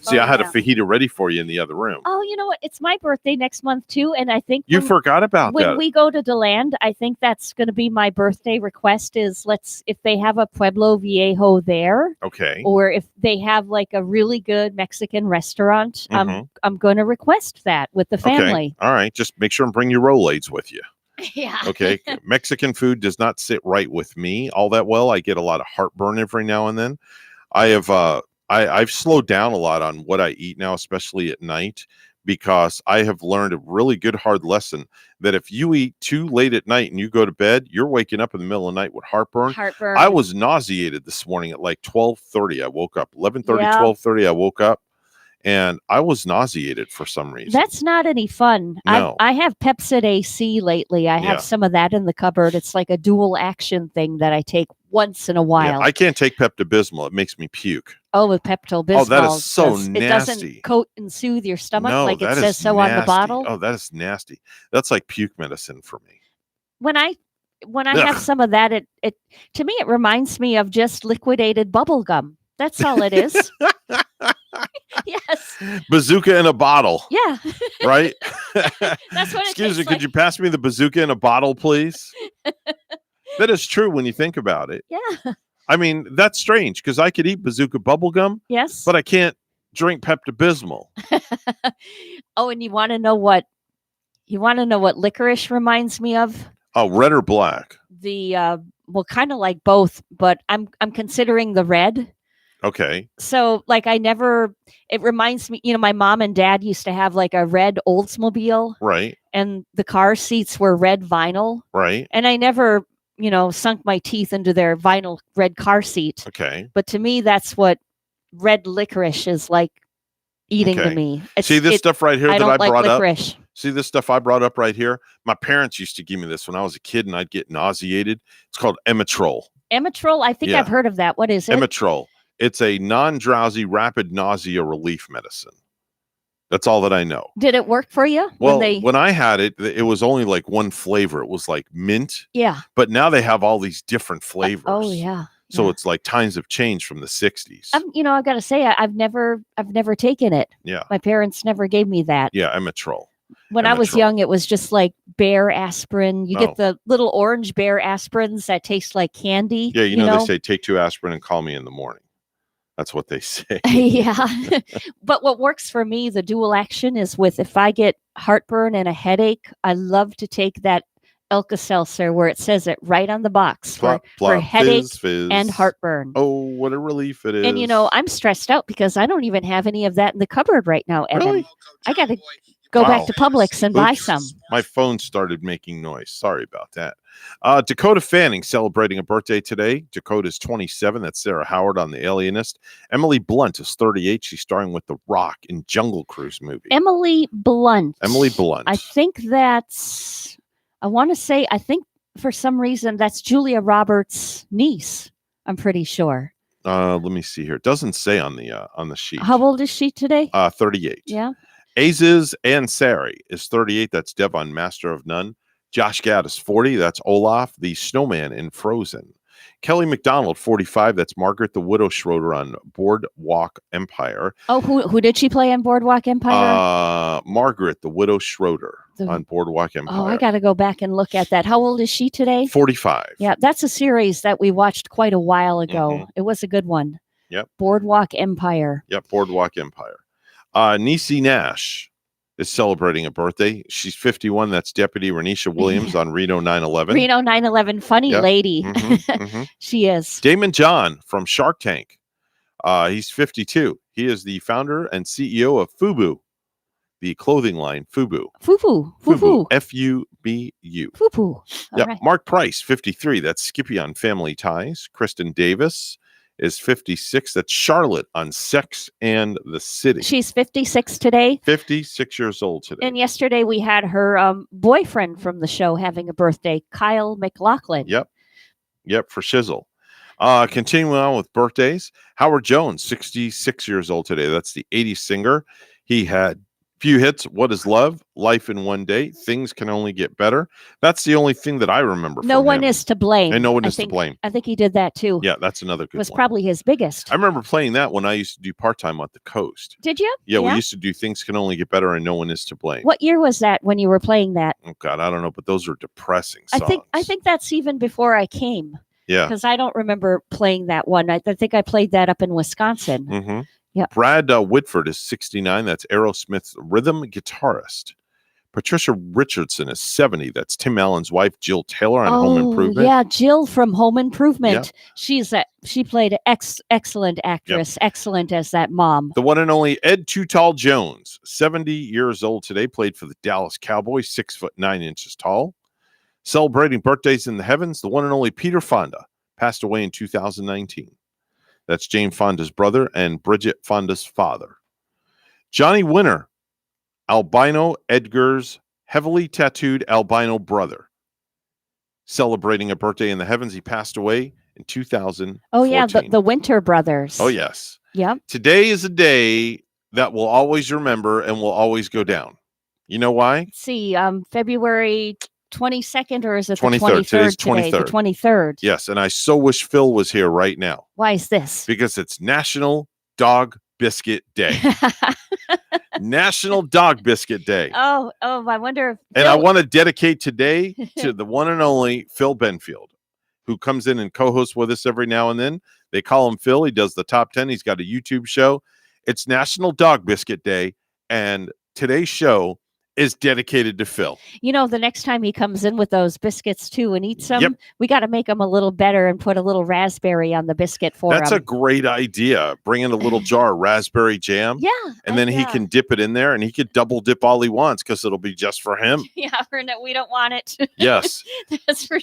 See, Oh, I had yeah. a fajita ready for you in the other room. Oh, you know what? It's my birthday next month too, and I think You forgot about when that. we go to DeLand, I think that's going to be my birthday request. Is if they have a Pueblo Viejo there, Okay. or if they have like a really good Mexican restaurant, Mhm. I'm going to request that with the family. Okay. All right. Just make sure and bring your Rolaids with you. Yeah. Okay. Mexican food does not sit right with me all that well. I get a lot of heartburn every now and then. I've slowed down a lot on what I eat now, especially at night, because I have learned a really good hard lesson that if you eat too late at night and you go to bed, you're waking up in the middle of the night with heartburn. Heartburn. I was nauseated this morning at like 12:30. I woke up 11:30, Yeah. 12:30. I woke up and I was nauseated for some reason. That's not any fun. No. I have Pepcid AC lately. I Yeah. have some of that in the cupboard. It's like a dual action thing that I take once in a while. Yeah, I can't take Pepto-Bismol. It makes me puke. With Pepto-Bismol. Oh, that is so It nasty. doesn't coat and soothe your stomach like it that says is so on the nasty. bottle. Oh, that is nasty. That's like puke medicine for me. When I Ugh. have some of that, it to me it reminds me of just liquidated bubble gum. That's all it is. Yes. Bazooka in a bottle. Yeah. Right? That's what it Excuse me, tastes could like. you pass me the bazooka in a bottle, please? That is true when you think about it. Yeah. I mean, that's strange because I could eat bazooka bubble gum, Yes. but I can't drink Pepto-Bismol. Oh, and you want to know what licorice reminds me of? Oh, red or black? The kind of like both, but I'm considering the red. Okay. So like it reminds me, my mom and dad used to have like a red Oldsmobile, Right. and the car seats were red vinyl. Right. And I never, sunk my teeth into their vinyl red car seat. Okay. But to me, that's what red licorice is like eating Okay. to me. See this stuff right here I that don't I like brought licorice. up? See this stuff I brought up right here? My parents used to give me this when I was a kid and I'd get nauseated. It's called Emitrol. Emitrol, I think Yeah. I've heard of that. What is it? Emitrol. It's a non-drowsy, rapid nausea relief medicine. That's all that I know. Did it work for you? Well, when I had it, it was only like one flavor. It was like mint. Yeah. But now they have all these different flavors. Oh yeah. So it's like times have changed from the 60s. I've got to say, I've never taken it. Yeah. My parents never gave me that. Yeah, Emitrol. When I was Emitrol. young, it was just like bear aspirin. You Oh. get the little orange bear aspirins that taste like candy. Yeah, you know, they say take 2 aspirin and call me in the morning. That's what they say. Yeah. But what works for me, the dual action, is if I get heartburn and a headache, I love to take that Alka-Seltzer where it says it right on the box Plop, for plop, headache fizz, fizz. and heartburn. Oh, what a relief it is. And I'm stressed out because I don't even have any of that in the cupboard right now, Evan. Really? I got to go Wow. back to Publix and buy Oops. some. My phone started making noise. Sorry about that. Dakota Fanning celebrating a birthday today. Dakota's 27. That's Sarah Howard on The Alienist. Emily Blunt is 38. She's starring with The Rock in Jungle Cruise movie. Emily Blunt. Emily Blunt. I think for some reason that's Julia Roberts' niece. I'm pretty sure. Let me see here. It doesn't say on the sheet. How old is she today? 38. Yeah. Aziz Ansari is 38. That's Devon, Master of None. Josh Gad is 40. That's Olaf, the snowman in Frozen. Kelly McDonald, 45. That's Margaret, the widow Schroeder on Boardwalk Empire. Oh, who did she play in Boardwalk Empire? Margaret, the widow Schroeder The- on Boardwalk Empire. Oh, I got to go back and look at that. How old is she today? 45. Yeah, that's a series that we watched quite a while ago. It was a good one. Yep. Boardwalk Empire. Yep. Boardwalk Empire. Niecy Nash is celebrating a birthday. She's 51. That's Deputy Renisha Williams on Reno 9/11. Reno 9/11, funny Yep. lady. Mhm, mhm. She is. Damon John from Shark Tank. He's 52. He is the founder and CEO of FUBU, the clothing line FUBU. Fufu. Fufu. FUBU. Fufu. Yeah. All right. Mark Price, 53. That's Skippy on Family Ties. Kristen Davis is 56. That's Charlotte on Sex and the City. She's 56 today. 56 years old today. And yesterday we had her boyfriend from the show having a birthday, Kyle McLaughlin. Yep, for Shizzle. Continuing on with birthdays, Howard Jones, 66 years old today. That's the 80s singer. He had few hits. What is Love? Life in One Day. Things Can Only Get Better. That's the only thing that I remember. No from One him. Is to Blame. And No One I Is think, to Blame. I think he did that too. Yeah, that's another good was one. Probably his biggest. I remember playing that when I used to do part-time at the Coast. Did you? Yeah, we used to do Things Can Only Get Better and No One Is to Blame. What year was that when you were playing that? Oh God, I don't know, but those are depressing songs. I think that's even before I came. Yeah. Because I don't remember playing that one. I think I played that up in Wisconsin. Mm-hmm. Yeah. Brad Whitford is 69. That's Aerosmith's rhythm guitarist. Patricia Richardson is 70. That's Tim Allen's wife, Jill Taylor, on Home Improvement. Yeah, Jill from Home Improvement. Yeah. She played an excellent actress, excellent as that mom. The one and only Ed Too Tall Jones, 70 years old today, played for the Dallas Cowboys, 6'9" tall. Celebrating birthdays in the heavens, the one and only Peter Fonda passed away in 2019. That's Jane Fonda's brother and Bridget Fonda's father. Johnny Winter, albino Edgar's heavily tattooed albino brother. Celebrating a birthday in the heavens, he passed away in 2014. Oh, yeah, the Winter brothers. Oh, yes. Yep. Today is a day that we'll always remember and will always go down. You know why? Let's see, February 22nd, or is it 23rd. the 23rd Today's today? 23rd. The 23rd. Yes, and I so wish Phil was here right now. Why is this? Because it's National Dog Biscuit Day. National Dog Biscuit Day. Oh, I wonder if And I want to dedicate today to the one and only Phil Benfield, who comes in and co-hosts with us every now and then. They call him Phil. He does the top 10. He's got a YouTube show. It's National Dog Biscuit Day, and today's show is dedicated to Phil. You know, the next time he comes in with those biscuits too and eats them, we got to make them a little better and put a little raspberry on the biscuit for him. That's a great idea. Bring in a little jar of raspberry jam. Yeah. And then he can dip it in there, and he could double dip all he wants because it'll be just for him. Yeah, we don't want it. Yes.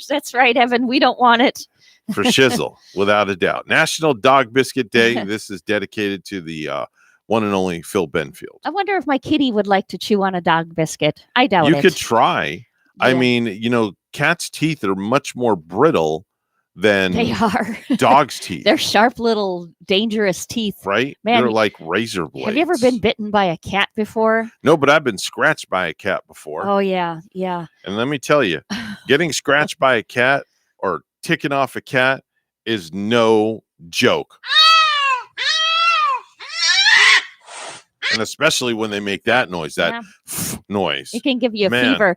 That's right, Evan. We don't want it. For Shizzle, without a doubt. National Dog Biscuit Day. This is dedicated to the one and only Phil Benfield. I wonder if my kitty would like to chew on a dog biscuit. I doubt You it. could try. I Yeah. mean, cats' teeth are much more brittle than They are. dogs' teeth. They're sharp little dangerous teeth. Right? Man, They're like razor blades. Have you ever been bitten by a cat before? No, but I've been scratched by a cat before. Oh yeah. And let me tell you, getting scratched by a cat or ticking off a cat is no joke. And especially when they make that noise, that noise. It can give you a Man. fever.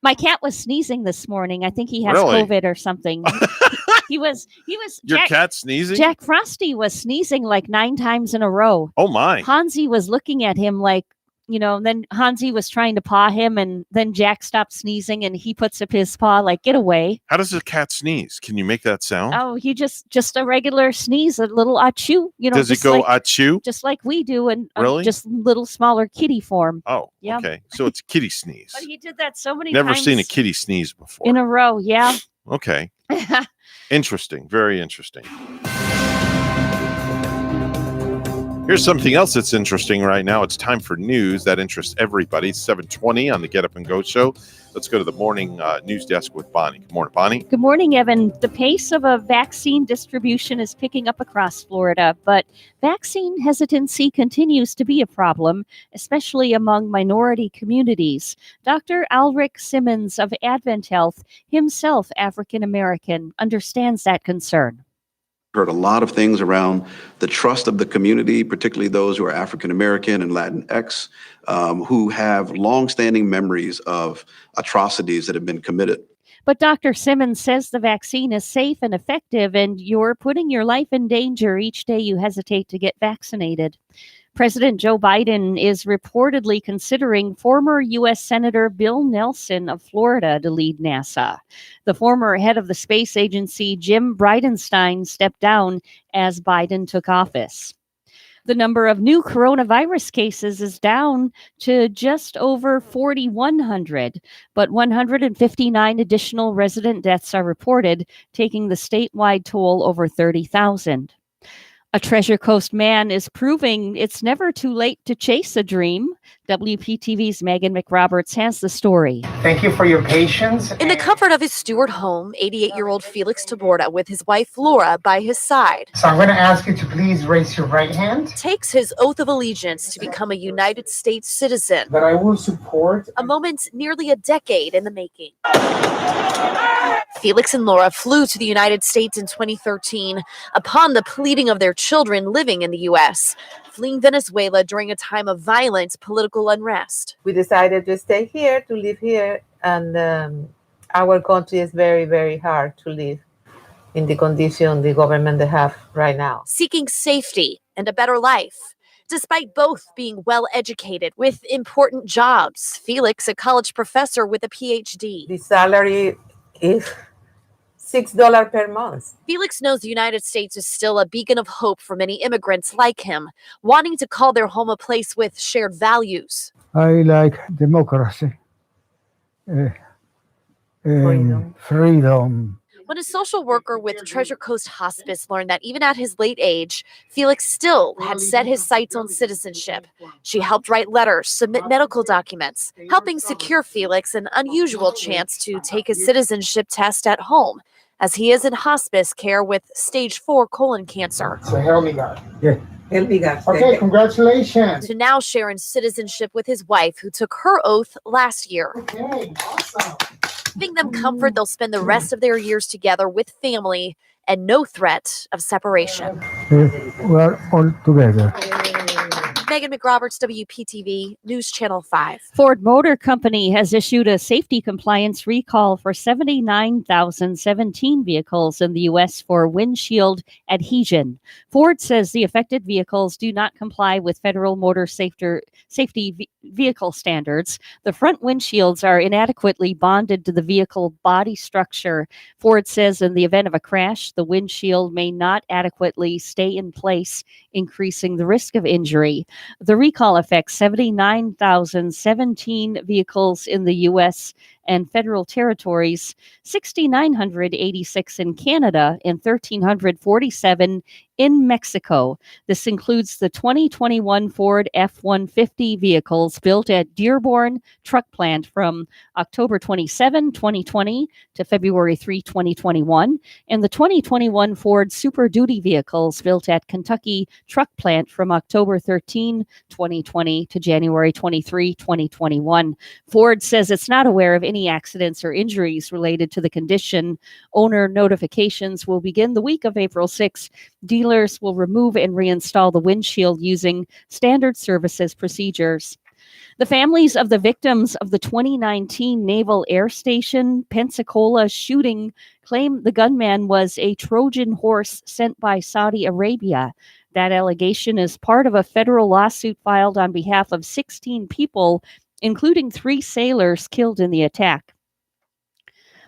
My cat was sneezing this morning. I think he has Really? COVID or something. he was Your cat sneezing? Jack Frosty was sneezing like 9 times in a row. Oh my. Hansi was looking at him like, and then Hansi was trying to paw him, and then Jack stopped sneezing and he puts up his paw like, get away. How does a cat sneeze? Can you make that sound? Oh, he just a regular sneeze, a little achoo, Does it just go like, achoo? just like we do, and Really? just little smaller kitty form. Oh, Yeah. okay. So it's kitty sneeze. But he did that so many Never times seen a kitty sneeze before. in a row. Yeah. Okay. Interesting. Very interesting. Here's something else that's interesting right now. It's time for news that interests everybody. It's 7:20 on the Get Up and Go show. Let's go to the morning news desk with Bonnie. Good morning, Bonnie. Good morning, Evan. The pace of a vaccine distribution is picking up across Florida, but vaccine hesitancy continues to be a problem, especially among minority communities. Dr. Alric Simmons of Advent Health, himself African American, understands that concern. Heard a lot of things around the trust of the community, particularly those who are African American and Latinx, who have longstanding memories of atrocities that have been committed. But Dr. Simmons says the vaccine is safe and effective, and you're putting your life in danger each day you hesitate to get vaccinated. President Joe Biden is reportedly considering former U.S. Senator Bill Nelson of Florida to lead NASA. The former head of the space agency, Jim Bridenstine, stepped down as Biden took office. The number of new coronavirus cases is down to just over 4,100, but 159 additional resident deaths are reported, taking the statewide toll over 30,000. A Treasure Coast man is proving it's never too late to chase a dream. WPTV's Megan McRoberts has the story. Thank you for your patience. In the comfort of his Stewart home, 88-year-old Felix Taborda with his wife Flora by his side. So I'm going to ask you to please raise your right hand. Takes his oath of allegiance to become a United States citizen. That I will support. A moment nearly a decade in the making. Felix and Laura flew to the United States in 2013 upon the pleading of their children living in the U.S., fleeing Venezuela during a time of violent political unrest. We decided to stay here, to live here, and our country is very, very hard to live in the condition the government they have right now. Seeking safety and a better life. Despite both being well educated with important jobs, Felix, a college professor with a PhD. The salary is $6 per month. Felix knows the United States is still a beacon of hope for many immigrants like him, wanting to call their home a place with shared values. I like democracy, freedom. When a social worker with Treasure Coast Hospice learned that even at his late age, Felix still had set his sights on citizenship, she helped write letters, submit medical documents, helping secure Felix an unusual chance to take his citizenship test at home, as he is in hospice care with stage 4 colon cancer. So help me God. Yeah. Help me God. Okay, congratulations. To now share in citizenship with his wife, who took her oath last year. Okay, awesome. Giving them comfort they'll spend the rest of their years together with family and no threat of separation. We are all together. Megan McRoberts, WPTV, News Channel 5. Ford Motor Company has issued a safety compliance recall for 79,017 vehicles in the U.S. for windshield adhesion. Ford says the affected vehicles do not comply with federal motor safety vehicle standards. The front windshields are inadequately bonded to the vehicle body structure. Ford says in the event of a crash, the windshield may not adequately stay in place, increasing the risk of injury. The recall affects 79,017 vehicles in the U.S. and federal territories, 6,986 in Canada, and 1,347 in Mexico. This includes the 2021 Ford F-150 vehicles built at Dearborn Truck Plant from October 27, 2020 to February 3, 2021, and the 2021 Ford Super Duty vehicles built at Kentucky Truck Plant from October 13, 2020 to January 23, 2021. Ford says it's not aware of any accidents or injuries related to the condition. Owner notifications will begin the week of April 6. Dealers will remove and reinstall the windshield using standard services procedures. The families of the victims of the 2019 Naval Air Station Pensacola shooting claim the gunman was a Trojan horse sent by Saudi Arabia. That allegation is part of a federal lawsuit filed on behalf of 16 people, including 3 sailors killed in the attack.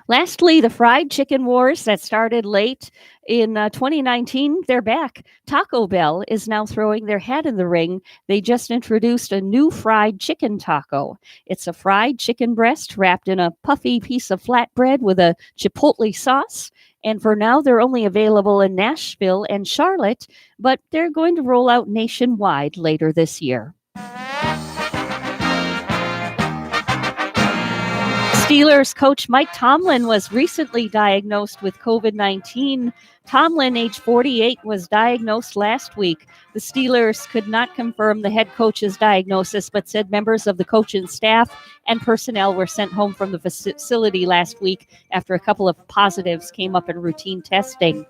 Lastly, the fried chicken wars that started late in 2019, they're back. Taco Bell is now throwing their hat in the ring. They just introduced a new fried chicken taco. It's a fried chicken breast wrapped in a puffy piece of flatbread with a chipotle sauce. And for now, they're only available in Nashville and Charlotte, but they're going to roll out nationwide later this year. Steelers coach Mike Tomlin was recently diagnosed with COVID-19. Tomlin, age 48, was diagnosed last week. The Steelers could not confirm the head coach's diagnosis, but said members of the coaching staff and personnel were sent home from the facility last week after a couple of positives came up in routine testing.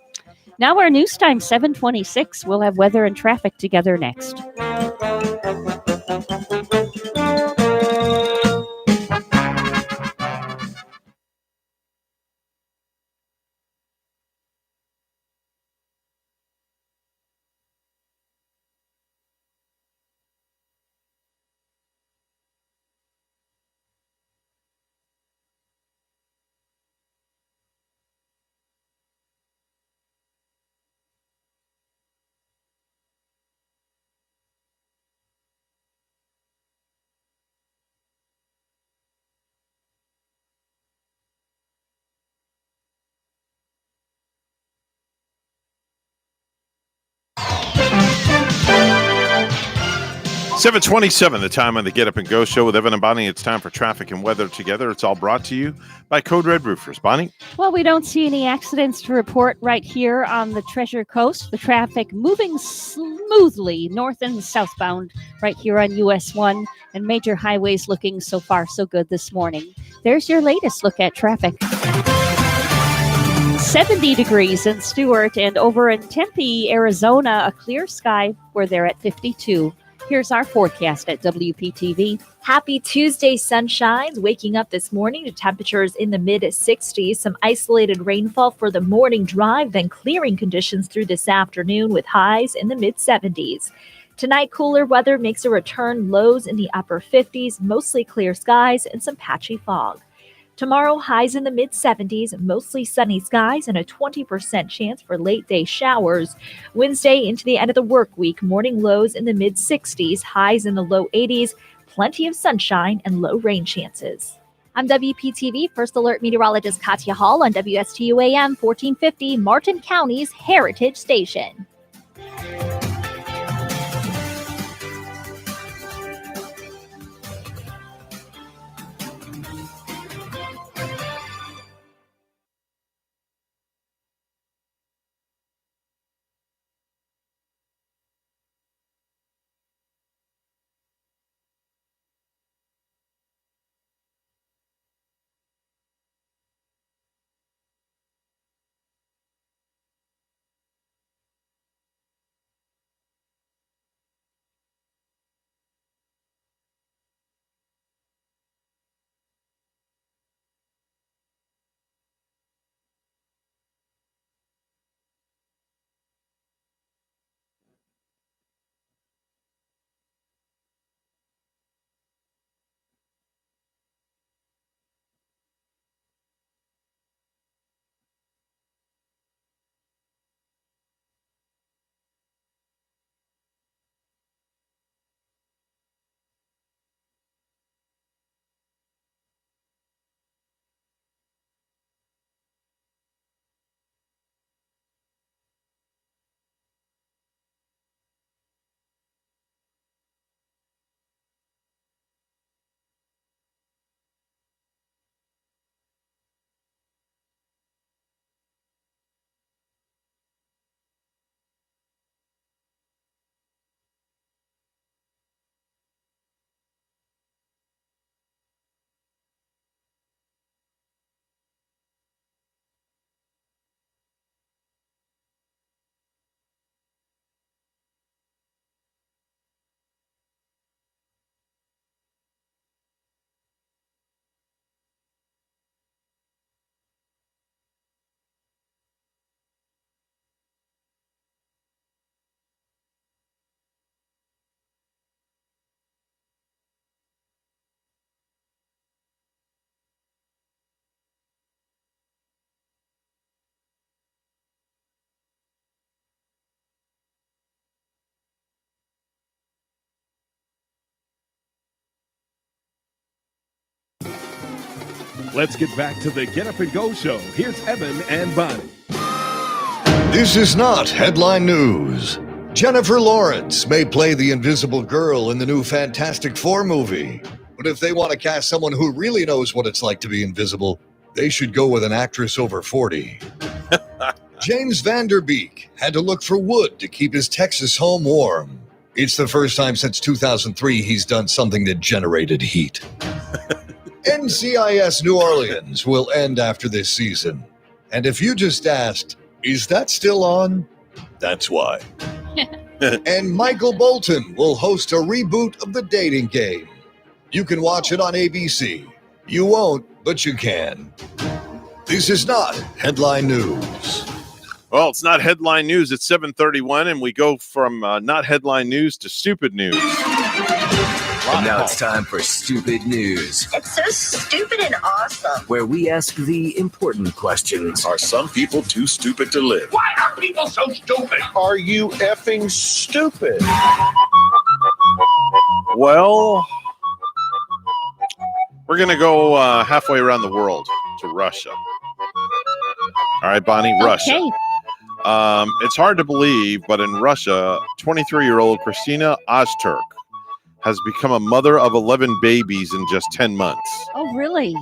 Now our news time, 7:26. We'll have weather and traffic together next. 7:27, the time on the Get Up and Go show with Evan and Bonnie. It's time for traffic and weather together. It's all brought to you by Code Red Roofers. Bonnie? Well, we don't see any accidents to report right here on the Treasure Coast. The traffic moving smoothly north and southbound right here on US 1, and major highways looking so far so good this morning. There's your latest look at traffic. 70 degrees in Stewart, and over in Tempe, Arizona, a clear sky. We're there at 52. Here's our forecast at WPTV. Happy Tuesday, sunshines. Waking up this morning to temperatures in the mid-60s. Some isolated rainfall for the morning drive, then clearing conditions through this afternoon with highs in the mid-70s. Tonight, cooler weather makes a return, lows in the upper 50s, mostly clear skies and some patchy fog. Tomorrow, highs in the mid-70s, mostly sunny skies, and a 20% chance for late-day showers. Wednesday into the end of the work week, morning lows in the mid-60s, highs in the low 80s, plenty of sunshine and low rain chances. I'm WPTV First Alert Meteorologist Katya Hall on WSTU AM 1450, Martin County's Heritage Station. Let's get back to the Get Up and Go show. Here's Evan and Bonnie. This is not headline news. Jennifer Lawrence may play the Invisible Girl in the new Fantastic Four movie. But if they want to cast someone who really knows what it's like to be invisible, they should go with an actress over 40. James Van Der Beek had to look for wood to keep his Texas home warm. It's the first time since 2003 he's done something that generated heat. NCIS New Orleans will end after this season. And if you just asked, is that still on? That's why. And Michael Bolton will host a reboot of The Dating Game. You can watch it on ABC. You won't, but you can. This is not headline news. Well, it's not headline news. It's 7:31, and we go from not headline news to stupid news. And now it's time for Stupid News, It's so stupid and awesome. where we ask the important questions. Are some people too stupid to live? Why are people so stupid? Are you effing stupid? Well, we're going to go halfway around the world to Russia. All right, Bonnie, Russia. Okay. It's hard to believe, but in Russia, 23-year-old Christina Ozturk has become a mother of 11 babies in just 10 months. Oh, really?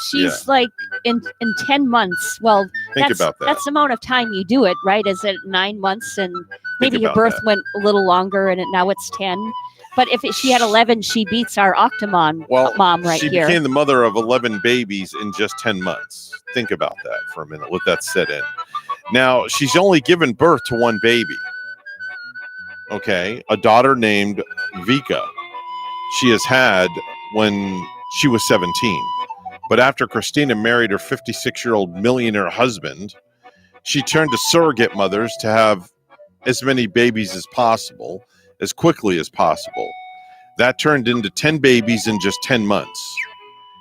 She's like in 10 months. Well, Think that's about that. that's the amount of time you do it, right? Is it 9 months? And maybe your about birth that. went a little longer, and now it's 10. But if she had 11, she beats our Octomom mom right she here. became the mother of 11 babies in just 10 months. Think about that for a minute. Let that sit in. Now, she's only given birth to one baby. Okay. A daughter named Vika. She has had when she was 17. But after Christina married her 56-year-old millionaire husband, she turned to surrogate mothers to have as many babies as possible, as quickly as possible. That turned into 10 babies in just 10 months.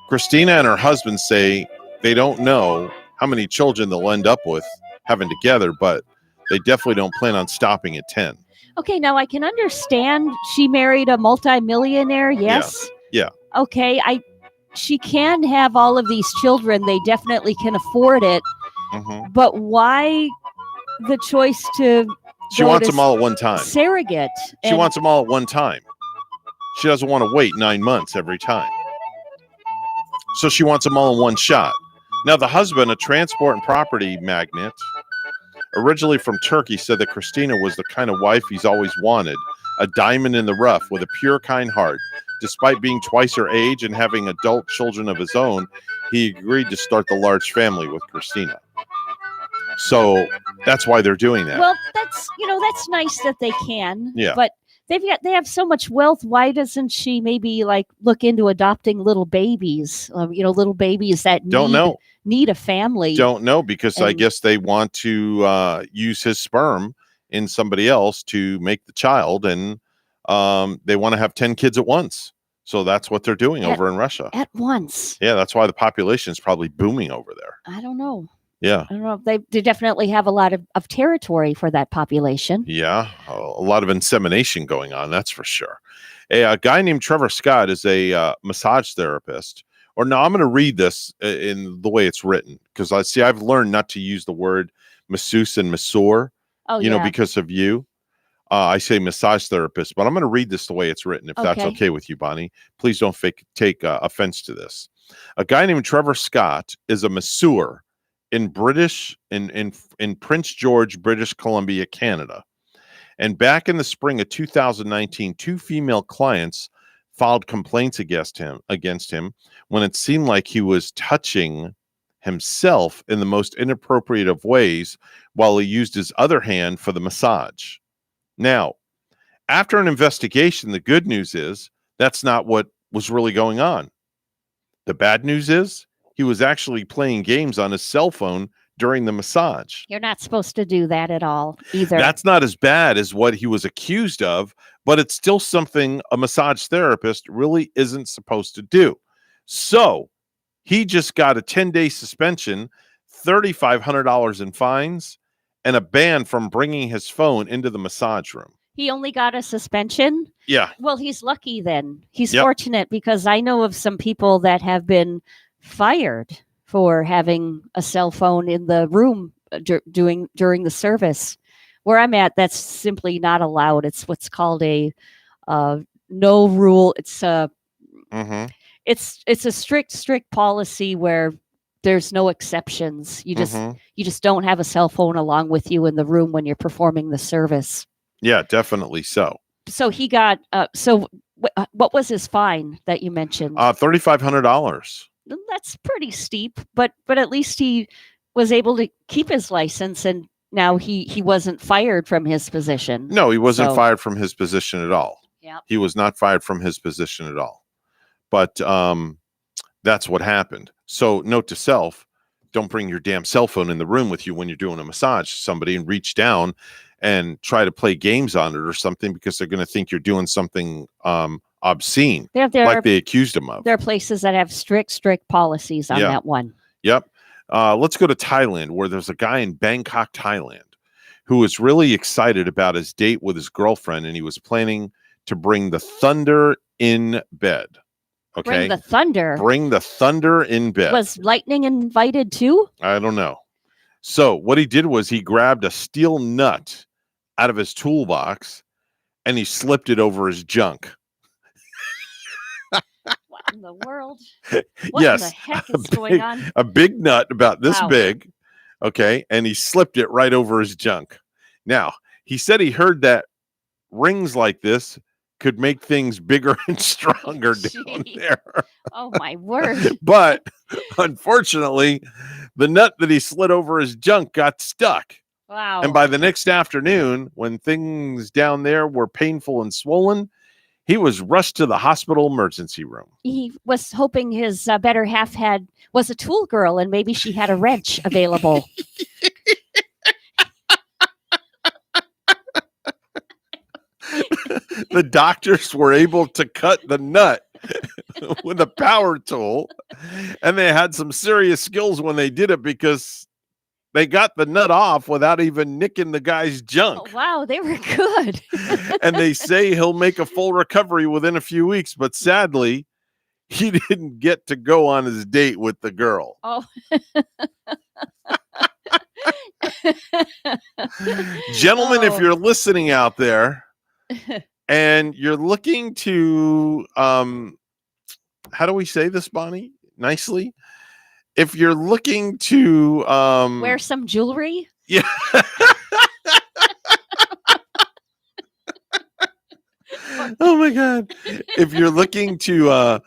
Christina and her husband say they don't know how many children they'll end up with having together, but they definitely don't plan on stopping at 10. Okay, now I can understand she married a multimillionaire. Yes. Yeah. Okay, she can have all of these children. They definitely can afford it. Mhm. But why the choice to She go wants to them all at one time. surrogate? She And- wants them all at one time. She doesn't want to wait 9 months every time. So she wants them all in one shot. Now, the husband, a transport and property magnate, originally from Turkey, said that Christina was the kind of wife he's always wanted, a diamond in the rough with a pure, kind heart. Despite being twice her age and having adult children of his own, he agreed to start the large family with Christina. So that's why they're doing that. Well, that's nice that they can. Yeah. But they have so much wealth. Why doesn't she maybe like look into adopting little babies? Little babies that Don't know. need a family. Don't know, because I And- guess they want to use his sperm in somebody else to make the child, and they want to have 10 kids at once. So that's what they're doing over in Russia. At once. Yeah, that's why the population is probably booming over there. I don't know. Yeah. I don't know. They definitely have a lot of territory for that population. Yeah, a lot of insemination going on, that's for sure. A guy named Trevor Scott is a massage therapist. Or no, I'm going to read this in the way it's written, because I've learned not to use the word masseuse and masseur, Oh, yeah. because of you. I say massage therapist, but I'm going to read this the way it's written, if that's Okay. okay with you, Bonnie. Please don't take offense to this. A guy named Trevor Scott is a masseur in Prince George, British Columbia, Canada. And back in the spring of 2019, 2 female clients filed complaints against him when it seemed like he was touching himself in the most inappropriate of ways while he used his other hand for the massage. Now, after an investigation, the good news is that's not what was really going on. The bad news is he was actually playing games on his cell phone during the massage. You're not supposed to do that at all either. That's not as bad as what he was accused of, but it's still something a massage therapist really isn't supposed to do. So he just got a 10-day suspension, $3,500 in fines, and a ban from bringing his phone into the massage room. He only got a suspension. Yeah. Well, he's lucky then. He's Yep. fortunate, because I know of some people that have been fired for having a cell phone in the room during the service. Where I'm at, that's simply not allowed. It's what's called a no rule. It's a strict policy where there's no exceptions. You just don't have a cell phone along with you in the room when you're performing the service. Yeah, definitely so. So he got what was his fine that you mentioned? $3,500. That's pretty steep, but at least he was able to keep his license, and now he wasn't fired from his position. No, he wasn't So- fired from his position at all. Yep. He was not fired from his position at all. But that's what happened. So note to self, don't bring your damn cell phone in the room with you when you're doing a massage to somebody and reach down and try to play games on it or something, because they're going to think you're doing something obscene, There like are- they accused him of. There are places that have strict policies on Yeah. that one. Yep. Let's go to Thailand, where there's a guy in Bangkok, Thailand, who was really excited about his date with his girlfriend, and he was planning to bring the thunder in bed. Okay. Bring the thunder. Bring the thunder in bed. Was Lightning invited too? I don't know. So what he did was he grabbed a steel nut out of his toolbox and he slipped it over his junk. in the world? What Yes. in the heck is going on? A big nut about this Wow. big. Okay. And he slipped it right over his junk. Now, he said he heard that rings like this could make things bigger and stronger down Gee. there. Oh my word. But unfortunately, the nut that he slid over his junk got stuck. Wow. And by the next afternoon, when things down there were painful and swollen, he was rushed to the hospital emergency room. He was hoping his better half was a tool girl and maybe she had a wrench available. The doctors were able to cut the nut with a power tool, and they had some serious skills when they did it because they got the nut off without even nicking the guy's junk. Oh, wow, they were good. And they say he'll make a full recovery within a few weeks, but sadly, he didn't get to go on his date with the girl. Oh. Gentlemen, if Oh. you're listening out there and you're looking to how do we say this, Bonnie, nicely? If you're looking to Wear some jewelry. yeah. Oh my god. If you're looking to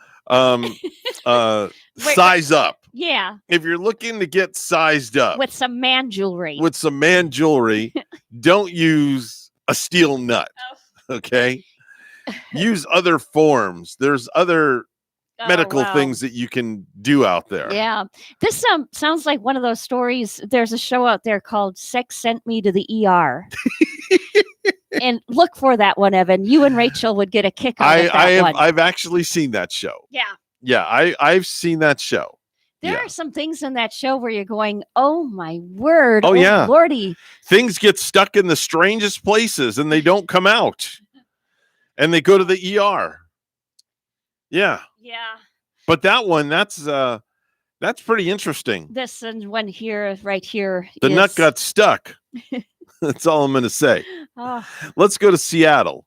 size up. Yeah, If you're looking to get sized up with some man jewelry. with some man jewelry, don't use a steel nut. Okay? Use other forms. There's other medical wow. things that you can do out there. Yeah. This sounds like one of those stories. There's a show out there called Sex Sent Me to the ER. And look for that one, Evan. You and Rachel would get a kick out of that one. I've actually seen that show. Yeah. Yeah, I've seen that show. There Yeah. are some things in that show where you're going, oh my word. Oh, yeah. Lordy. Things get stuck in the strangest places and they don't come out. And they go to the ER. Yeah. Yeah. But that one, that's pretty interesting. This and one here, right here. The nut is- got stuck. That's all I'm going to say. Oh, Let's go to Seattle,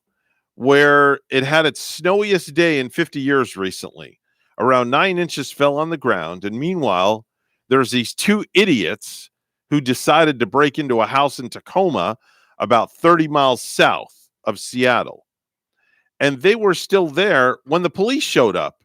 where it had its snowiest day in 50 years recently. Around 9 inches fell on the ground. And meanwhile, there's these two idiots who decided to break into a house in Tacoma, about 30 miles south of Seattle. And they were still there when the police showed up.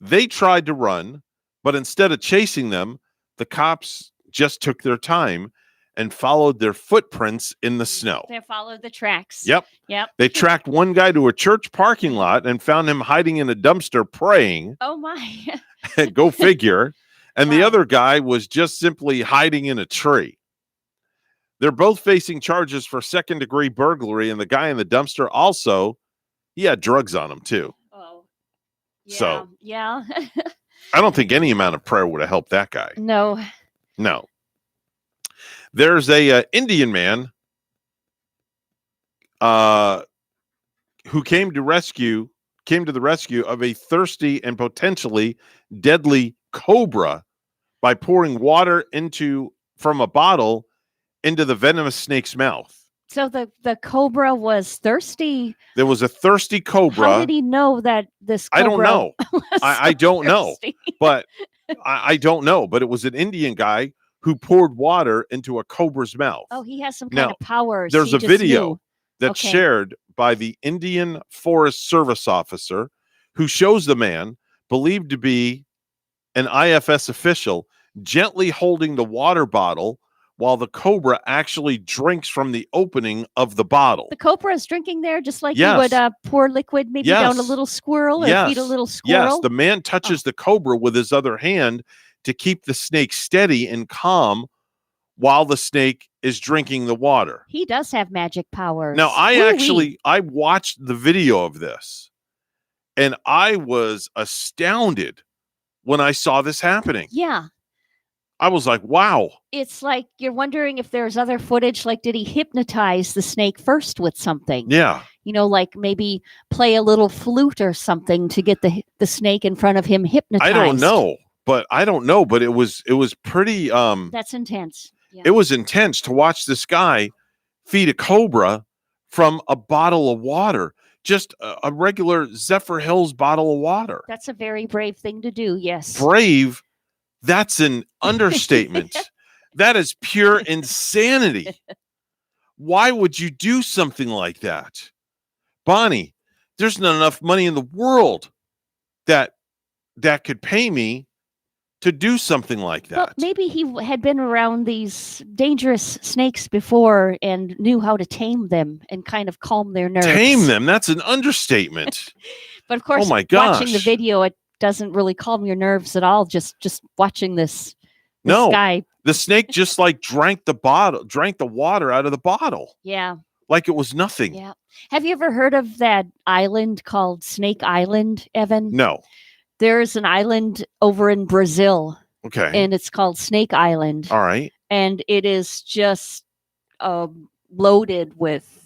They tried to run, but instead of chasing them, the cops just took their time and followed their footprints in the snow. they followed the tracks. Yep. Yep. They tracked one guy to a church parking lot and found him hiding in a dumpster praying. Oh my. Go figure. And the other guy was just simply hiding in a tree. They're both facing charges for second-degree burglary, and the guy in the dumpster also, he had drugs on him too. Oh. Yeah. So Yeah. I don't think any amount of prayer would have helped that guy. No. No. There's a Indian man who came to the rescue of a thirsty and potentially deadly cobra by pouring water from a bottle into the venomous snake's mouth. So the cobra was thirsty. There was a thirsty cobra. How did he know that this cobra I don't know. was I don't know. thirsty? But I don't know. But it was an Indian guy who poured water into a cobra's mouth. Oh, he has some kind Now, of powers. there's He a just video knew. that's Okay. shared by the Indian Forest Service officer who shows the man, believed to be an IFS official, gently holding the water bottle while the cobra actually drinks from the opening of the bottle. The cobra is drinking there just like Yes. you would pour liquid maybe down a Yes. little squirrel or Yes. feed a little Yes, squirrel. the man touches the cobra with his other hand to keep the snake steady and calm while the snake is drinking the water. He does have magic powers. Now, Woo-wee. I watched the video of this and I was astounded when I saw this happening. Yeah. I was like, wow. It's like you're wondering if there's other footage. Like, did he hypnotize the snake first with something? Yeah. You know, like maybe play a little flute or something to get the snake in front of him hypnotized. I don't know, but it was pretty That's intense. Yeah. it was intense to watch this guy feed a cobra from a bottle of water, just a regular Zephyr Hills bottle of water. That's a very brave thing to do. Yes. Brave? That's an understatement. That is pure insanity. Why would you do something like that? Bonnie, there's not enough money in the world that could pay me to do something like that. Well, maybe he had been around these dangerous snakes before and knew how to tame them and kind of calm their nerves. Tame them? That's an understatement. But of course, oh my gosh. watching the video, it doesn't really calm your nerves at all. Just watching this guy. The snake just like drank the water out of the bottle. Yeah. Like it was nothing. Yeah. Have you ever heard of that island called Snake Island, Evan? No. There's an island over in Brazil. Okay. And it's called Snake Island. All right. And it is just loaded with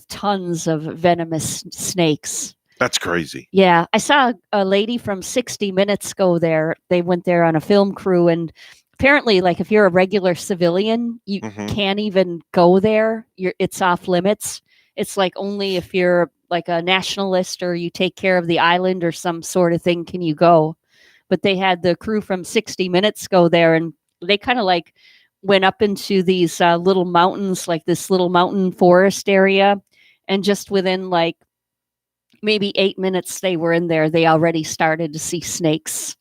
tons of venomous snakes. That's crazy. Yeah. I saw a lady from 60 Minutes go there. They went there on a film crew, and apparently, like, if you're a regular civilian, you can't even go there. It's off limits. It's like only if you're like a nationalist or you take care of the island or some sort of thing can you go. But they had the crew from 60 Minutes go there, and they kind of like went up into these little mountains, like this little mountain forest area. And just within like maybe 8 minutes they were in there, they already started to see snakes.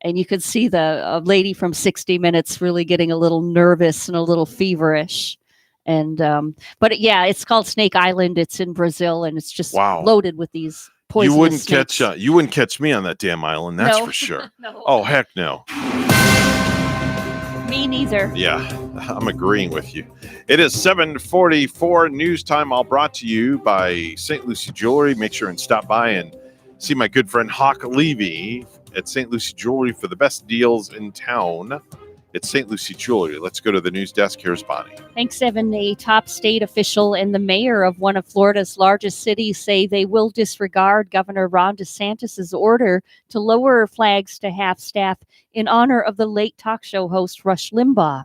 And you could see the lady from 60 Minutes really getting a little nervous and a little feverish. And but yeah, it's called Snake Island. It's in Brazil, and it's just loaded with these poisonous snakes. You wouldn't catch me on that damn island, that's for sure. No. Oh, heck no. Me neither. Yeah, I'm agreeing with you. It is 7:44 news time, all brought to you by St. Lucie Jewelry. Make sure and stop by and see my good friend Hawk Levy at St. Lucie Jewelry for the best deals in town. It's St. Lucie Jewelry. Let's go to the news desk. Here's Bonnie. Thanks, Evan. A top state official and the mayor of one of Florida's largest cities say they will disregard Governor Ron DeSantis' order to lower flags to half-staff in honor of the late talk show host Rush Limbaugh.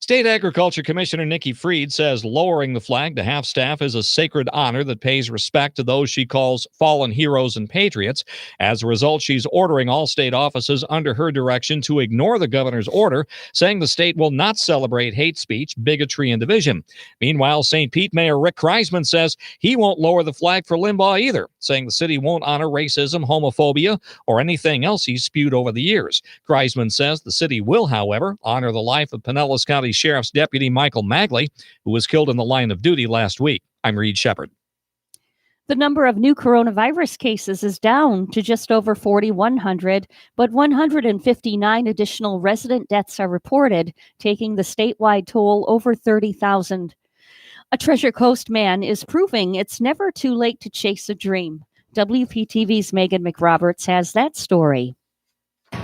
State Agriculture Commissioner Nikki Fried says lowering the flag to half-staff is a sacred honor that pays respect to those she calls fallen heroes and patriots. As a result, she's ordering all state offices under her direction to ignore the governor's order, saying the state will not celebrate hate speech, bigotry, and division. Meanwhile, St. Pete Mayor Rick Kreisman says he won't lower the flag for Limbaugh either, saying the city won't honor racism, homophobia, or anything else he's spewed over the years. Kreisman says the city will, however, honor the life of Pinellas County Sheriff's Deputy Michael Magley, who was killed in the line of duty last week. I'm Reed Shepard. The number of new coronavirus cases is down to just over 4,100, but 159 additional resident deaths are reported, taking the statewide toll over 30,000. A Treasure Coast man is proving it's never too late to chase a dream. WPTV's Megan McRoberts has that story.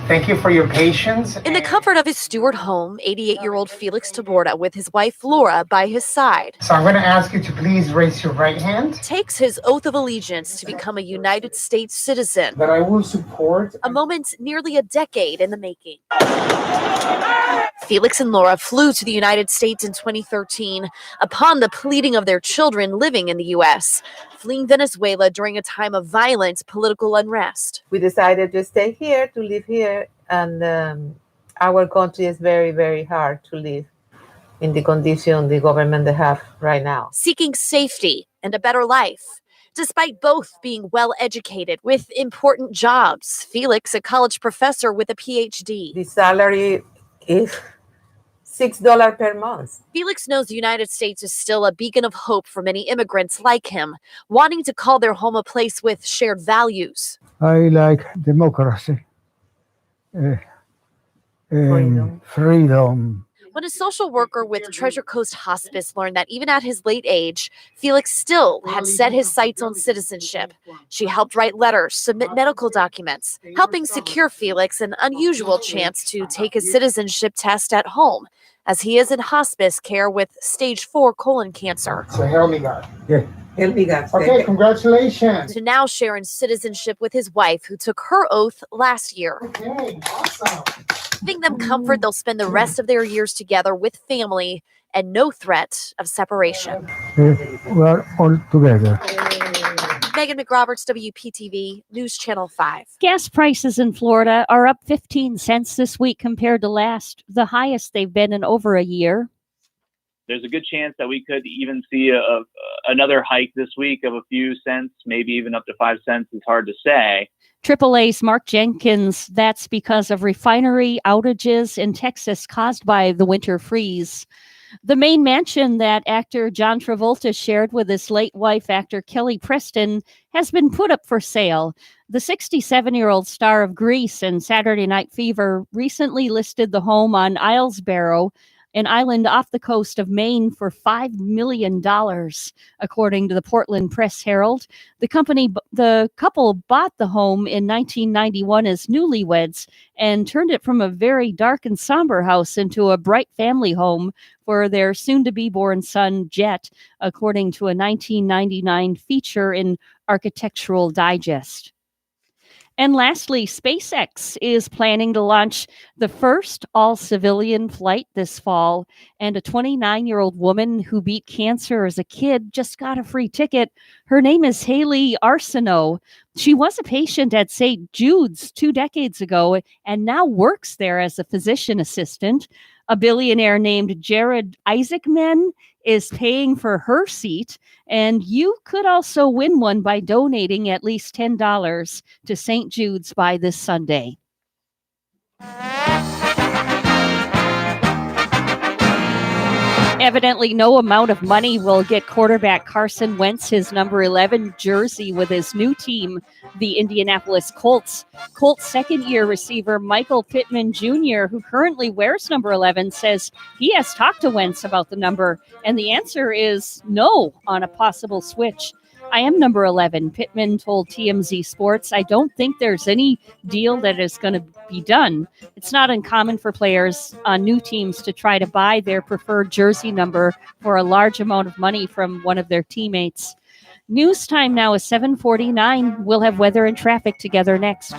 Thank you for your patience. In the comfort of his Stewart home, 88-year-old Felix Taborda with his wife Laura by his side. So I'm going to ask you to please raise your right hand. Takes his oath of allegiance to become a United States citizen. That I will support. A moment nearly a decade in the making. Felix and Laura flew to the United States in 2013 upon the pleading of their children living in the U.S., fleeing Venezuela during a time of violent political unrest. We decided to stay here, to live here, and our country is very, very hard to live in the condition the government they have right now. Seeking safety and a better life. Despite both being well-educated with important jobs, Felix, a college professor with a PhD. The salary is $6 per month. Felix knows the United States is still a beacon of hope for many immigrants like him, wanting to call their home a place with shared values. I like democracy, freedom. When a social worker with Treasure Coast Hospice learned that even at his late age, Felix still had set his sights on citizenship, she helped write letters, submit medical documents, helping secure Felix an unusual chance to take his citizenship test at home, as he is in hospice care with stage 4 colon cancer. So help me God. Yeah, help me God. Okay, congratulations. To now share in citizenship with his wife, who took her oath last year. Okay, awesome. giving them comfort they'll spend the rest of their years together with family and no threat of separation. We are all together. Megan McRoberts, WPTV, News Channel 5. Gas prices in Florida are up 15 cents this week compared to last, the highest they've been in over a year. There's a good chance that we could even see another hike this week of a few cents, maybe even up to 5 cents. It's hard to say. AAA's Mark Jenkins, that's because of refinery outages in Texas caused by the winter freeze. The main mansion that actor John Travolta shared with his late wife, actor Kelly Preston, has been put up for sale. The 67-year-old star of Grease and Saturday Night Fever recently listed the home on Islesboro, an island off the coast of Maine, for $5 million, according to the Portland Press Herald. The couple bought the home in 1991 as newlyweds and turned it from a very dark and somber house into a bright family home for their soon-to-be-born son, Jet, according to a 1999 feature in Architectural Digest. And lastly, SpaceX is planning to launch the first all-civilian flight this fall, and a 29-year-old woman who beat cancer as a kid just got a free ticket. Her name is Haley Arsenault. She was a patient at St. Jude's 2 decades ago and now works there as a physician assistant. A billionaire named Jared Isaacman is paying for her seat, and you could also win one by donating at least $10 to St. Jude's by this Sunday. Evidently, no amount of money will get quarterback Carson Wentz his number 11 jersey with his new team, the Indianapolis Colts. Colts second-year receiver Michael Pittman Jr., who currently wears number 11, says he has talked to Wentz about the number, and the answer is no on a possible switch. I am number 11, Pittman told TMZ Sports. I don't think there's any deal that is going to be done. It's not uncommon for players on new teams to try to buy their preferred jersey number for a large amount of money from one of their teammates. News time now is 7:49. We'll have weather and traffic together next.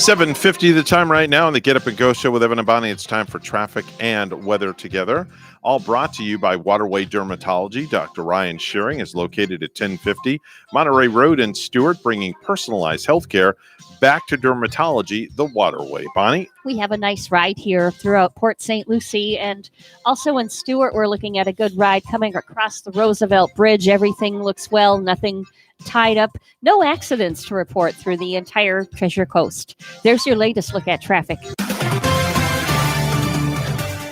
$7:50 the time right now on the Get Up and Go show with Evan and Bonnie. It's time for traffic and weather together. All brought to you by Waterway Dermatology. Dr. Ryan Shearing is located at 1050 Monterey Road in Stewart, bringing personalized healthcare back to dermatology the Waterway. Bonnie? We have a nice ride here throughout Port St. Lucie, and also in Stewart, we're looking at a good ride coming across the Roosevelt Bridge. Everything looks well, nothing tied up, no accidents to report through the entire Treasure Coast. There's your latest look at traffic.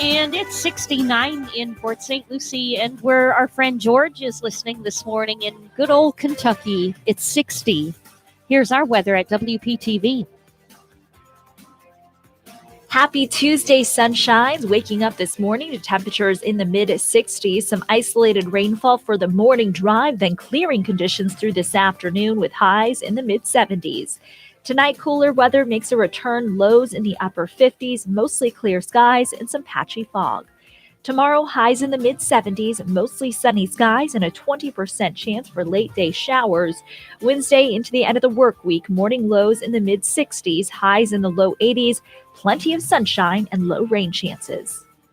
And it's 69 in Port St. Lucie, and where our friend George is listening this morning in good old Kentucky, it's 60. Here's our weather at WPTV. Happy Tuesday, sunshines. Waking up this morning to temperatures in the mid-60s. Some isolated rainfall for the morning drive, then clearing conditions through this afternoon with highs in the mid-70s. Tonight, cooler weather makes a return, lows in the upper 50s, mostly clear skies and some patchy fog. Tomorrow, highs in the mid-70s, mostly sunny skies, and a 20% chance for late-day showers. Wednesday into the end of the work week, morning lows in the mid-60s, highs in the low 80s, plenty of sunshine and low rain chances.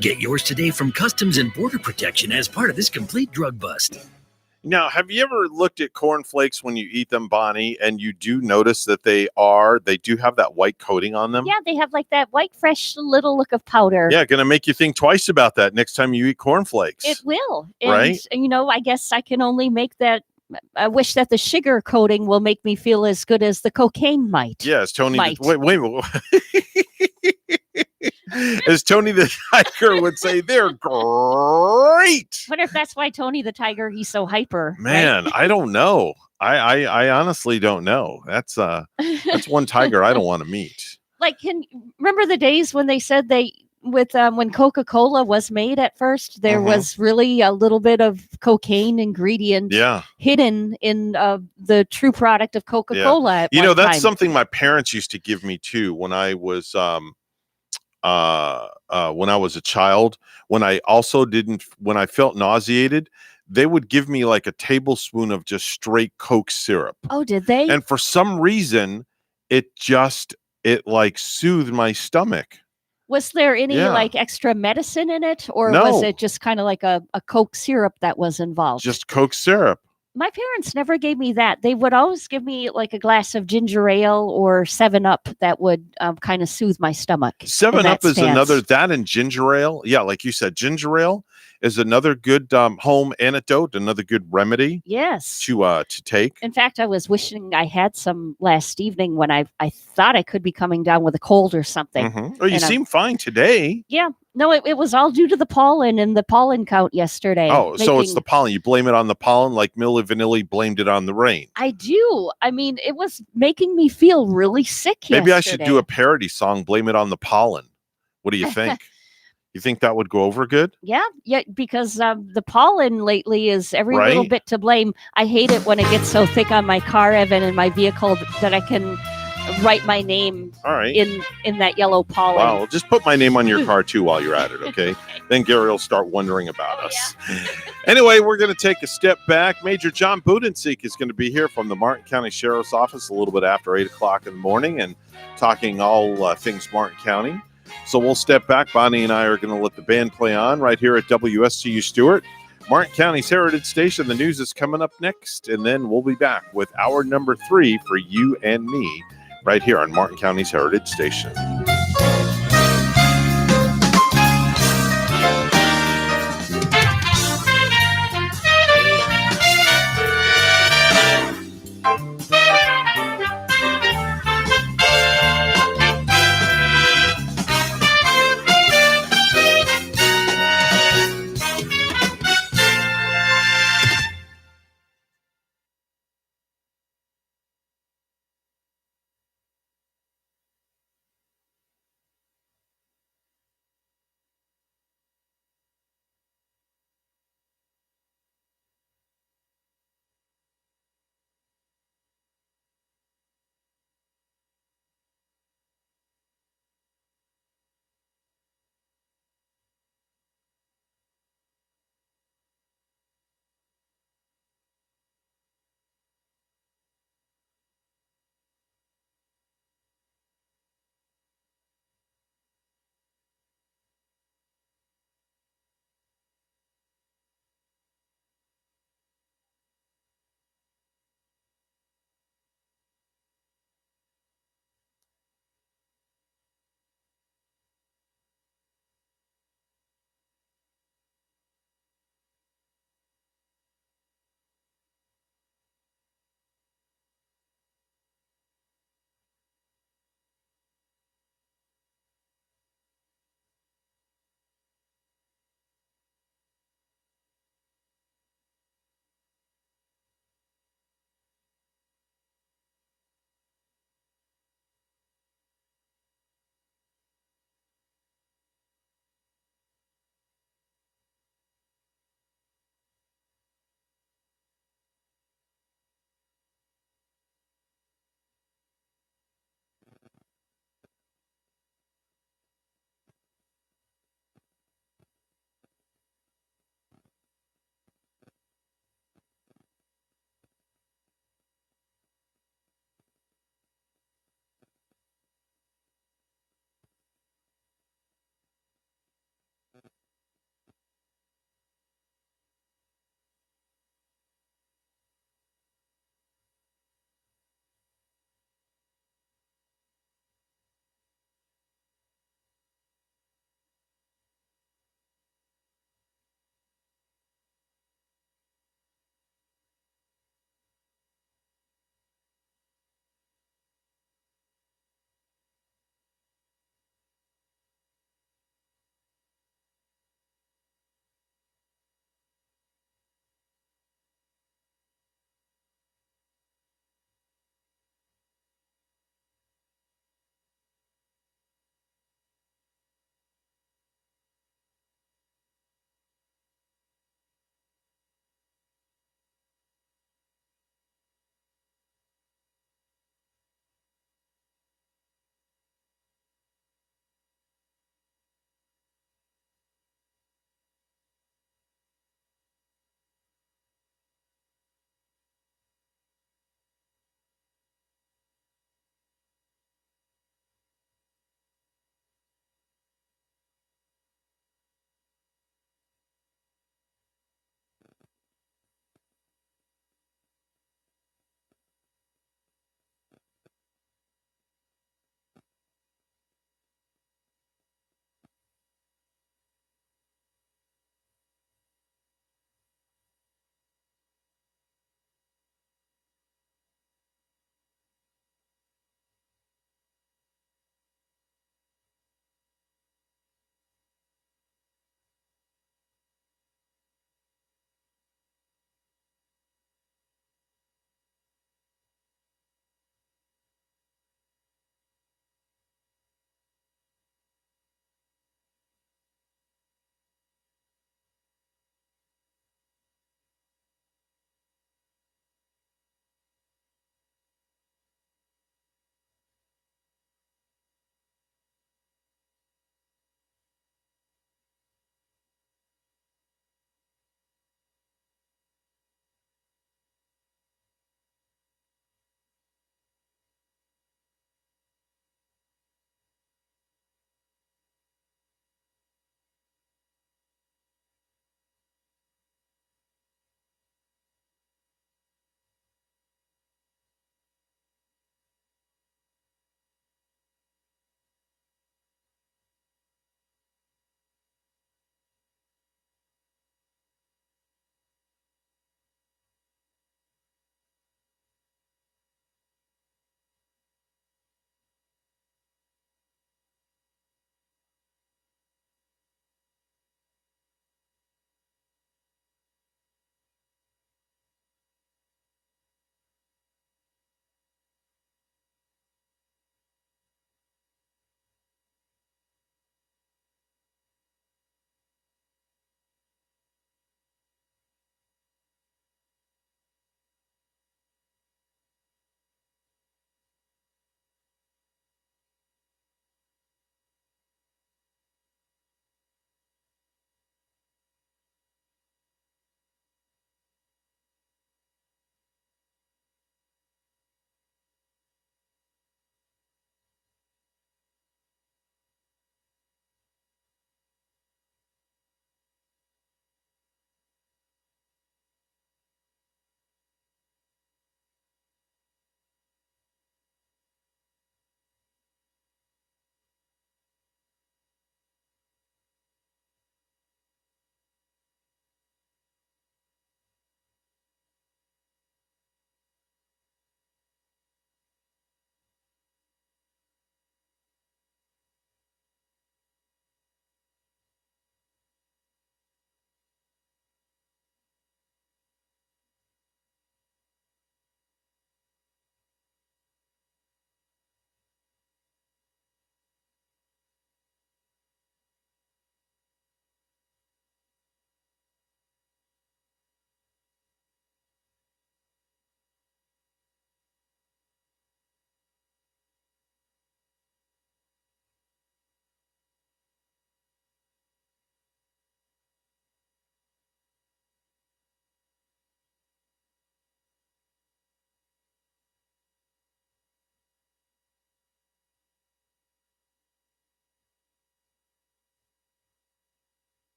Get yours today from Customs and Border Protection as part of this complete drug bust. Now, have you ever looked at cornflakes when you eat them, Bonnie, and you do notice that they do have that white coating on them? Yeah, they have like that white, fresh little look of powder. Yeah, going to make you think twice about that next time you eat cornflakes. It will. And, Right? I guess I can only make that. I wish that the sugar coating will make me feel as good as the cocaine might. Yes, Tony. Might. Wait. As Tony the Tiger would say, they're great. Wonder if that's why Tony the Tiger, he's so hyper. Man, right? I don't know. I honestly don't know. That's one tiger I don't want to meet. Like, remember the days when they said when Coca-Cola was made at first, there was really a little bit of cocaine ingredient hidden in the true product of Coca-Cola. At You know, one that's time. something my parents used to give me too when I was a child. When I felt nauseated, they would give me like a tablespoon of just straight Coke syrup. Oh, did they? And for some reason, it like soothed my stomach. Was there any Yeah. like extra medicine in it, or No. was it just kind of like a Coke syrup that was involved? Just Coke syrup. My parents never gave me that. They would always give me like a glass of ginger ale or 7-Up that would kind of soothe my stomach. 7-Up is another, that and ginger ale. Yeah, like you said, ginger ale is another good home antidote, another good remedy. Yes. To take. In fact, I was wishing I had some last evening when I thought I could be coming down with a cold or something. Oh, you And seem fine today. Yeah. No, it was all due to the pollen and the pollen count yesterday. Oh, so it's the pollen. You blame it on the pollen like Milli Vanilli blamed it on the rain. I do. I mean, it was making me feel really sick Maybe I should do yesterday. a parody song, Blame It on the Pollen. What do you think? You think that would go over good? Yeah, because the pollen lately is every little Right? bit to blame. I hate it when it gets so thick on my car, Evan, and my vehicle that I can write my name All right. in that yellow pollen. Wow, just put my name on your car too while you're at it, okay? Then Gary will start wondering about us. Anyway, we're going to take a step back. Major John Budenseek is going to be here from the Martin County Sheriff's Office a little bit after 8 o'clock in the morning and talking all things Martin County. So we'll step back. Bonnie and I are going to let the band play on right here at WSTU Stewart, Martin County's Heritage Station. The news is coming up next, and then we'll be back with hour number 3 for you and me right here on Martin County's Heritage Station.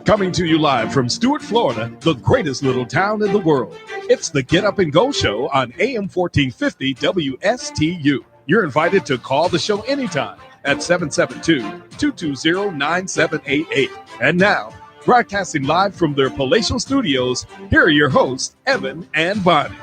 Coming to you live from Stuart, Florida, the greatest little town in the world. It's the Get Up and Go Show on AM 1450 WSTU. You're invited to call the show anytime at 772-220-9788. And now, broadcasting live from their palatial studios, here are your hosts, Evan and Bonnie.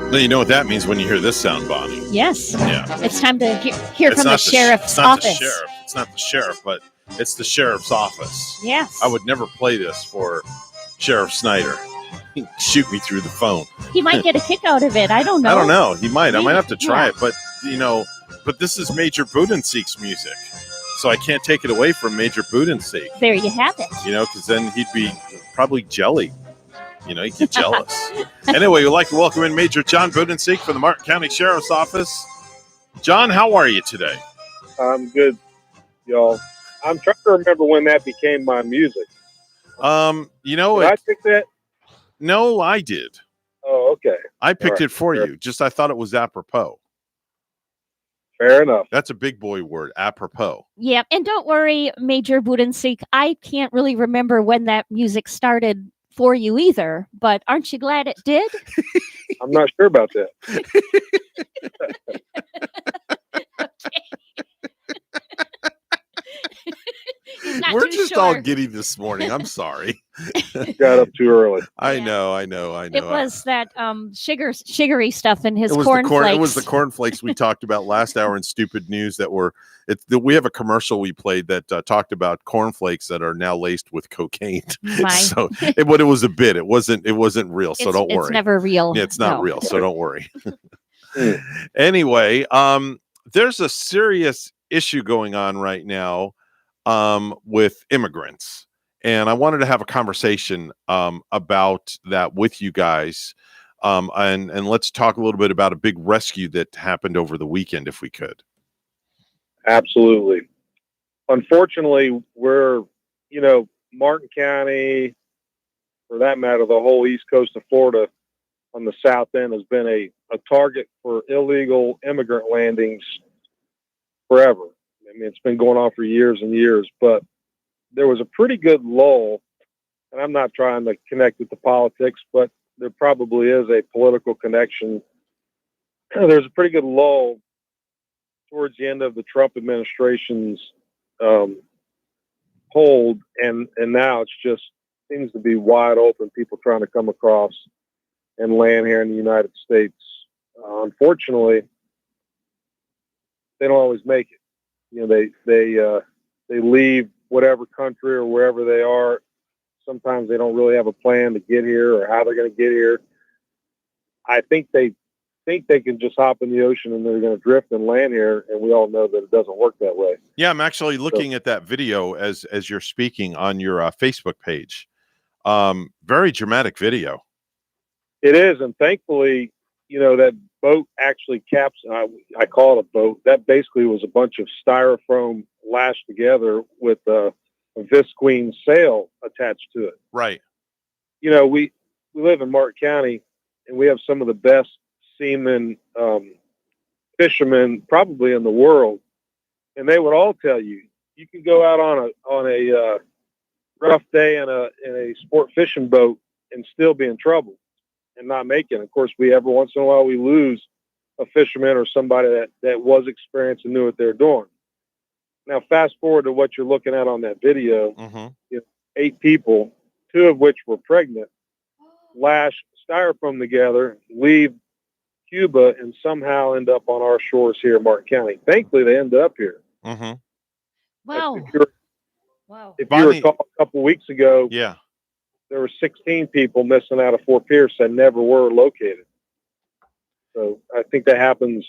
Well, you know what that means when you hear this sound, Bonnie. Yes. Yeah. It's time to hear It's from the not sheriff's it's not office. The sheriff. It's not the sheriff, but it's the sheriff's office. Yes. I would never play this for Sheriff Snyder. He'd shoot me through the phone. He might get a kick out of it. I don't know. I don't know. He might. I might have to try Yeah. it. But, but this is Major Budenseek's music. So I can't take it away from Major Budenseek. There you have it. Because then he'd be probably jelly. He'd get jealous. Anyway, we'd like to welcome in Major John Budenseek from the Martin County Sheriff's Office. John, how are you today? I'm good, y'all. I'm trying to remember when that became my music. Did I pick that? No, I did. Oh, okay. I picked All right. it for you. Just I thought it was apropos. Fair enough. That's a big boy word, apropos. Yeah, and don't worry, Major Budenseek. I can't really remember when that music started for you either, but aren't you glad it did? I'm not sure about that. We're just all giddy this morning. I'm sorry. Got up too early. I know. It was that sugary stuff in his It cornflakes. was the cornflakes we talked about last hour in Stupid News we have a commercial we played that talked about cornflakes that are now laced with cocaine. So it was a bit. It wasn't real. So don't worry. It's never real. Yeah, it's not real. So don't worry. Anyway, there's a serious issue going on right now with immigrants. And I wanted to have a conversation about that with you guys. And let's talk a little bit about a big rescue that happened over the weekend, if we could. Absolutely. Unfortunately, we're, Martin County, for that matter, the whole east coast of Florida on the south end has been a target for illegal immigrant landings forever. I mean, it's been going on for years and years, but there was a pretty good lull, and I'm not trying to connect it to politics, but there probably is a political connection. There's a pretty good lull towards the end of the Trump administration's hold, and now it's just seems to be wide open, people trying to come across and land here in the United States. Unfortunately, they don't always make it. They leave whatever country or wherever they are. Sometimes they don't really have a plan to get here or how they're going to get here. I think they can just hop in the ocean and they're going to drift and land here, and we all know that it doesn't work that way. Yeah, I'm actually looking at that video as you're speaking on your Facebook page. Very dramatic video. It is, and thankfully, that boat actually I call it a boat. That basically was a bunch of styrofoam lashed together with a visqueen sail attached to it. Right. We live in Martin County, and we have some of the best seamen, fishermen probably in the world, and they would all tell you can go out on a rough day in a sport fishing boat and still be in trouble and not make it. Of course, every once in a while we lose a fisherman or somebody that was experienced and knew what they're doing. Now, fast forward to what you're looking at on that video. 8 people, 2 of which were pregnant, lash styrofoam together, leave Cuba, and somehow end up on our shores here in Martin County. Thankfully, they ended up here. Wow. If you recall, a couple weeks ago, yeah, there were 16 people missing out of Fort Pierce that never were located. So I think that happens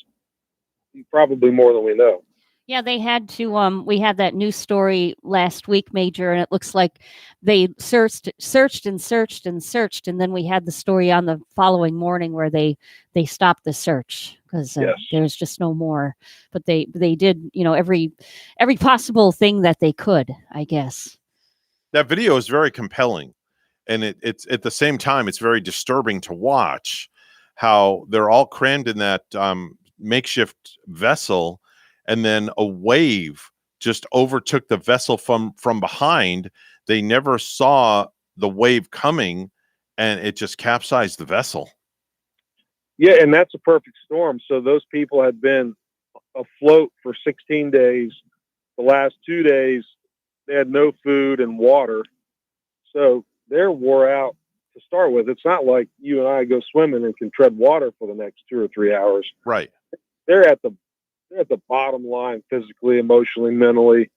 probably more than we know. Yeah, they had to. We had that news story last week, Major, and it looks like they searched, and then we had the story on the following morning where they stopped the search because there's just no more. But they did, every possible thing that they could, I guess. That video is very compelling, and it's at the same time it's very disturbing to watch how they're all crammed in that makeshift vessel, and then a wave just overtook the vessel from behind. They never saw the wave coming, and it just capsized the vessel. Yeah, and that's a perfect storm. So those people had been afloat for 16 days. The last 2 days, they had no food and water. So they're wore out to start with. It's not like you and I go swimming and can tread water for the next 2 or 3 hours. Right. They're at the bottom line physically, emotionally, mentally.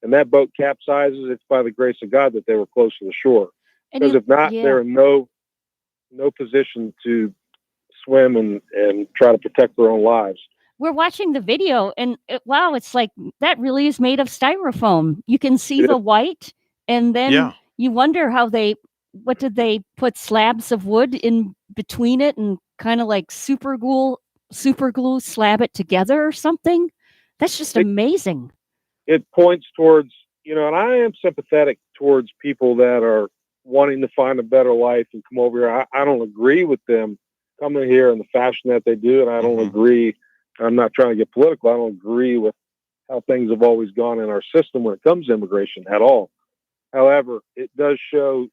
And that boat capsizes. It's by the grace of God that they were close to the shore. Because if not, they're in no position to swim and try to protect their own lives. We're watching the video, and wow, it's like that really is made of styrofoam. You can see the white, and then you wonder what did they put slabs of wood in between it and kind of like super glue slab it together or something? That's just amazing. It points towards, and I am sympathetic towards people that are wanting to find a better life and come over here. I don't agree with them coming here in the fashion that they do, and I don't agree. I'm not trying to get political. I don't agree with how things have always gone in our system when it comes to immigration at all. However, it does show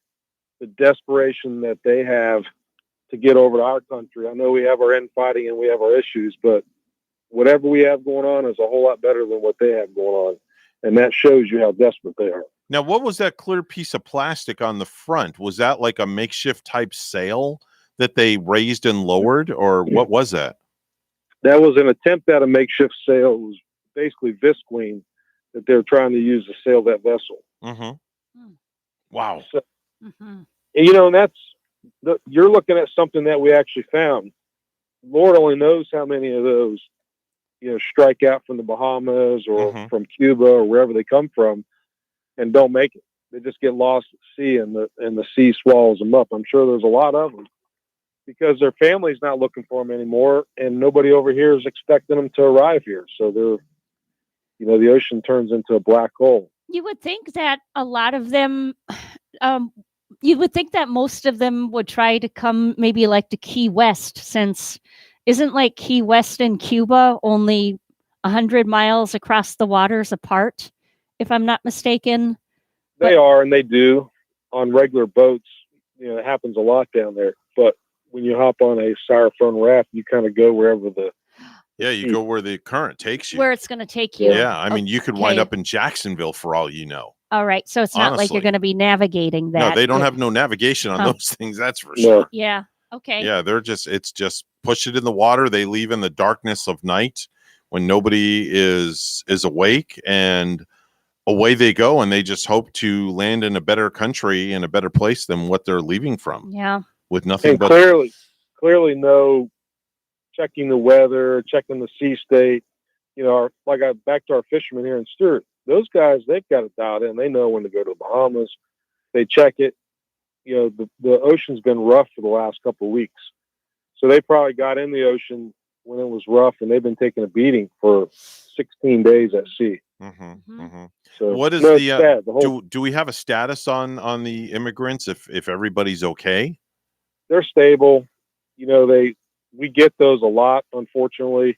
the desperation that they have to get over to our country. I know we have our infighting and we have our issues, but whatever we have going on is a whole lot better than what they have going on. And that shows you how desperate they are. Now, what was that clear piece of plastic on the front? Was that like a makeshift type sail that they raised and lowered, or what was that? That was an attempt at a makeshift sail. It was basically Visqueen that they were trying to use to sail that vessel. Mm-hmm. Wow. So, and, you're looking at something that we actually found. Lord only knows how many of those, strike out from the Bahamas or from Cuba or wherever they come from and don't make it. They just get lost at sea and the sea swallows them up. I'm sure there's a lot of them because their family's not looking for them anymore, and nobody over here is expecting them to arrive here. So they're, the ocean turns into a black hole. You would think that a lot of them, you would think that most of them would try to come maybe like to Key West, since isn't like Key West and Cuba only 100 miles across the waters apart, if I'm not mistaken? They are, and they do on regular boats. It happens a lot down there. But when you hop on a styrofoam raft, you kind of go wherever you go where the current takes you. Where it's going to take you. Yeah, I mean, you could wind up in Jacksonville for all you know. All right, so it's not like you're going to be navigating that. No, they don't have no navigation on those things, that's for sure. Yeah, okay. Yeah, it's just push it in the water. They leave in the darkness of night when nobody is awake, and away they go, and they just hope to land in a better country, in a better place than what they're leaving from. Yeah. With nothing and but clearly no checking the weather, checking the sea state. Back to our fishermen here in Stewart. Those guys, they've got it dialed in. They know when to go to the Bahamas. They check it. The ocean's been rough for the last couple of weeks. So they probably got in the ocean when it was rough, and they've been taking a beating for 16 days at sea. So what is do we have a status on the immigrants if everybody's okay? They're stable. We get those a lot, unfortunately,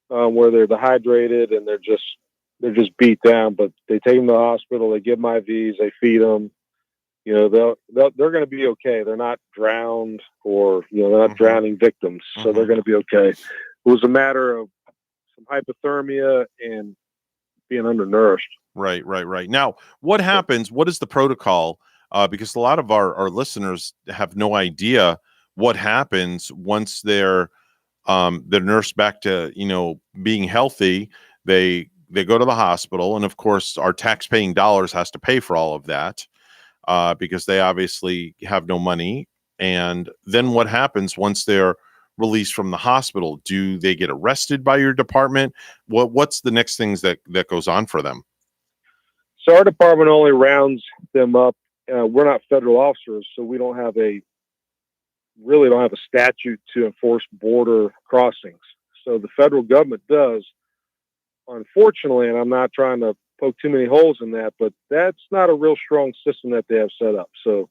where they're dehydrated and they're just beat down. But they take them to the hospital. They give them IVs. They feed them. They're going to be okay. They're not drowned or they're not drowning victims, so they're going to be okay. It was a matter of some hypothermia and being undernourished. Right. Now, what happens? What is the protocol? Because a lot of our listeners have no idea what happens once they're nursed back to being healthy. They go to the hospital, and of course, our tax-paying dollars has to pay for all of that because they obviously have no money. And then what happens once they're released from the hospital? Do they get arrested by your department? What's the next things that goes on for them? So our department only rounds them up. We're not federal officers, so we don't have a statute to enforce border crossings. So the federal government does, unfortunately, and I'm not trying to poke too many holes in that, but that's not a real strong system that they have set up. So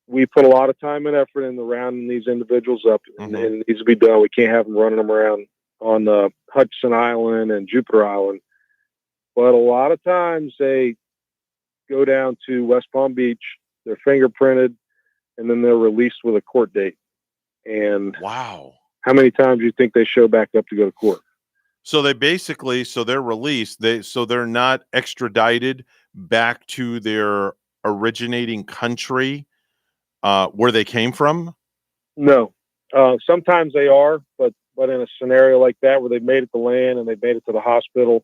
we put a lot of time and effort into rounding these individuals up, and it needs to be done. We can't have them running them around on Hudson Island and Jupiter Island. But a lot of times they go down to West Palm Beach, they're fingerprinted, and then they're released with a court date. And wow, how many times do you think they show back up to go to court? So they basically, they're released. They're not extradited back to their originating country where they came from. No, sometimes they are, but in a scenario like that where they've made it to land and they've made it to the hospital,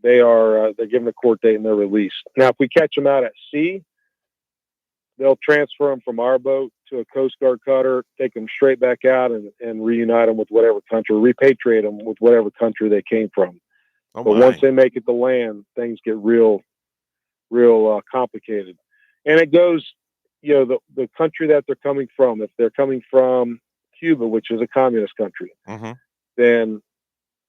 they're given a court date and they're released. Now, if we catch them out at sea, they'll transfer them from our boat to a Coast Guard cutter, take them straight back out and reunite them with whatever country, repatriate them with whatever country they came from. But once they make it to land, things get real complicated. And it goes, the country that they're coming from. If they're coming from Cuba, which is a communist country, then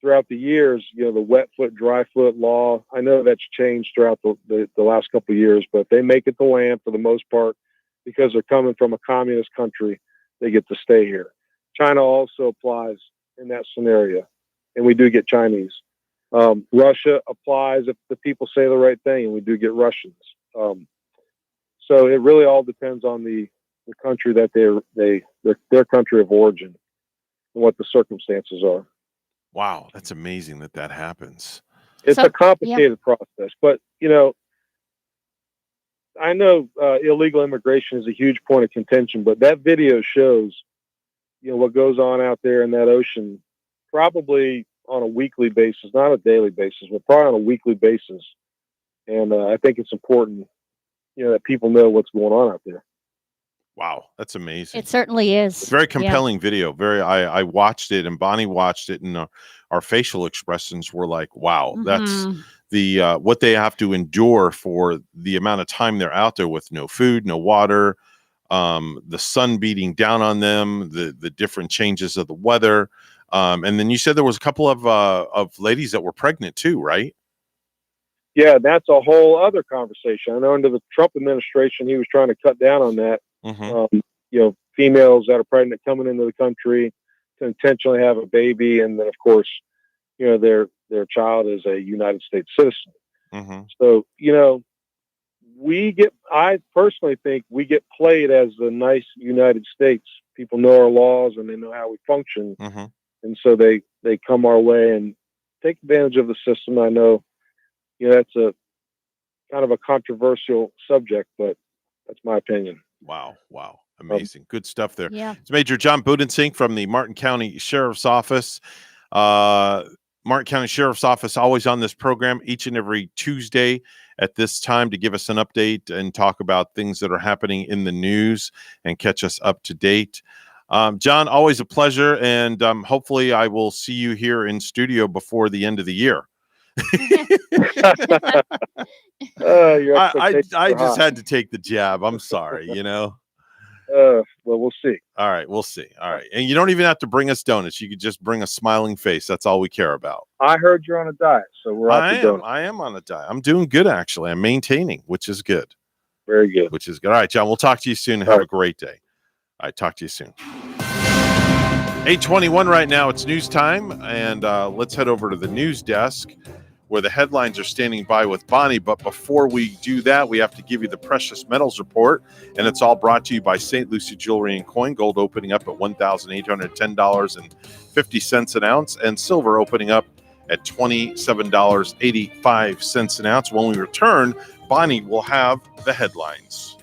throughout the years, the wet foot, dry foot law, I know that's changed throughout the last couple of years, but they make it to land for the most part because they're coming from a communist country. They get to stay here. China also applies in that scenario, and we do get Chinese. Russia applies if the people say the right thing, and we do get Russians. So it really all depends on the country that their country of origin and what the circumstances are. Wow, that's amazing that happens. It's a complicated process, but I know illegal immigration is a huge point of contention, but that video shows, what goes on out there in that ocean, probably on a weekly basis, not a daily basis, but probably on a weekly basis. And I think it's important, that people know what's going on out there. Wow, that's amazing. It certainly is. It's a very compelling video. I watched it and Bonnie watched it, and our facial expressions were like, wow, that's the what they have to endure for the amount of time they're out there with no food, no water, the sun beating down on them, the different changes of the weather. And then you said there was a couple of ladies that were pregnant too, right? Yeah, that's a whole other conversation. I know under the Trump administration, he was trying to cut down on that. Females that are pregnant coming into the country to intentionally have a baby, and then of course, their child is a United States citizen. So I personally think we get played as the nice United States. People know our laws and they know how we function, and so they come our way and take advantage of the system. I know, that's a kind of a controversial subject, but that's my opinion. Wow. Amazing. Good stuff there. Yeah. It's Major John Budensink from the Martin County Sheriff's Office. Martin County Sheriff's Office always on this program each and every Tuesday at this time to give us an update and talk about things that are happening in the news and catch us up to date. John, always a pleasure, and hopefully I will see you here in studio before the end of the year. I just had to take the jab. I'm sorry, Well, we'll see. All right, we'll see. All right, and you don't even have to bring us donuts. You could just bring a smiling face. That's all we care about. I heard you're on a diet, so we're off the donuts. I am on a diet. I'm doing good, actually. I'm maintaining, which is good. Very good. Which is good. All right, John, we'll talk to you soon. Have a great day. All right, talk to you soon. 8:21 right now. It's news time, and let's head over to the news desk where the headlines are standing by with Bonnie. But before we do that, we have to give you the precious metals report, and it's all brought to you by St. Lucie Jewelry and Coin. Gold opening up at $1,810.50 an ounce, and silver opening up at $27.85 an ounce. When we return, Bonnie will have the headlines.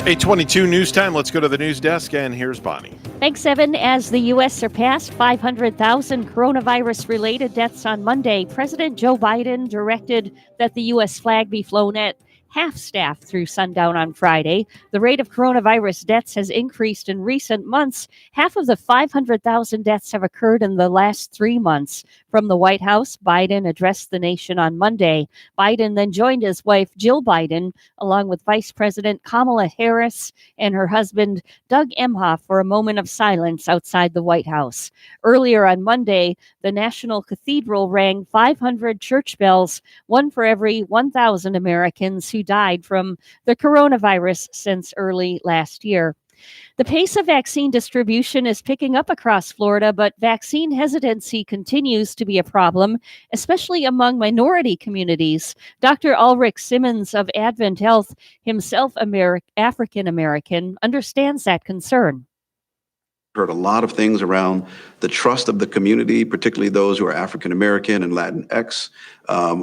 8:22 news time. Let's go to the news desk, and here's Bonnie. Thanks, Evan. As the U.S. surpassed 500,000 coronavirus-related deaths on Monday, President Joe Biden directed that the U.S. flag be flown at half-staff through sundown on Friday. The rate of coronavirus deaths has increased in recent months. Half of the 500,000 deaths have occurred in the last 3 months. From the White House, Biden addressed the nation on Monday. Biden then joined his wife, Jill Biden, along with Vice President Kamala Harris and her husband, Doug Emhoff, for a moment of silence outside the White House. Earlier on Monday, the National Cathedral rang 500 church bells, one for every 1,000 Americans who died from the coronavirus since early last year. The pace of vaccine distribution is picking up across Florida, but vaccine hesitancy continues to be a problem, especially among minority communities. Dr. Ulrich Simmons of Advent Health, himself African American, understands that concern. Heard a lot of things around the trust of the community, particularly those who are African American and Latinx,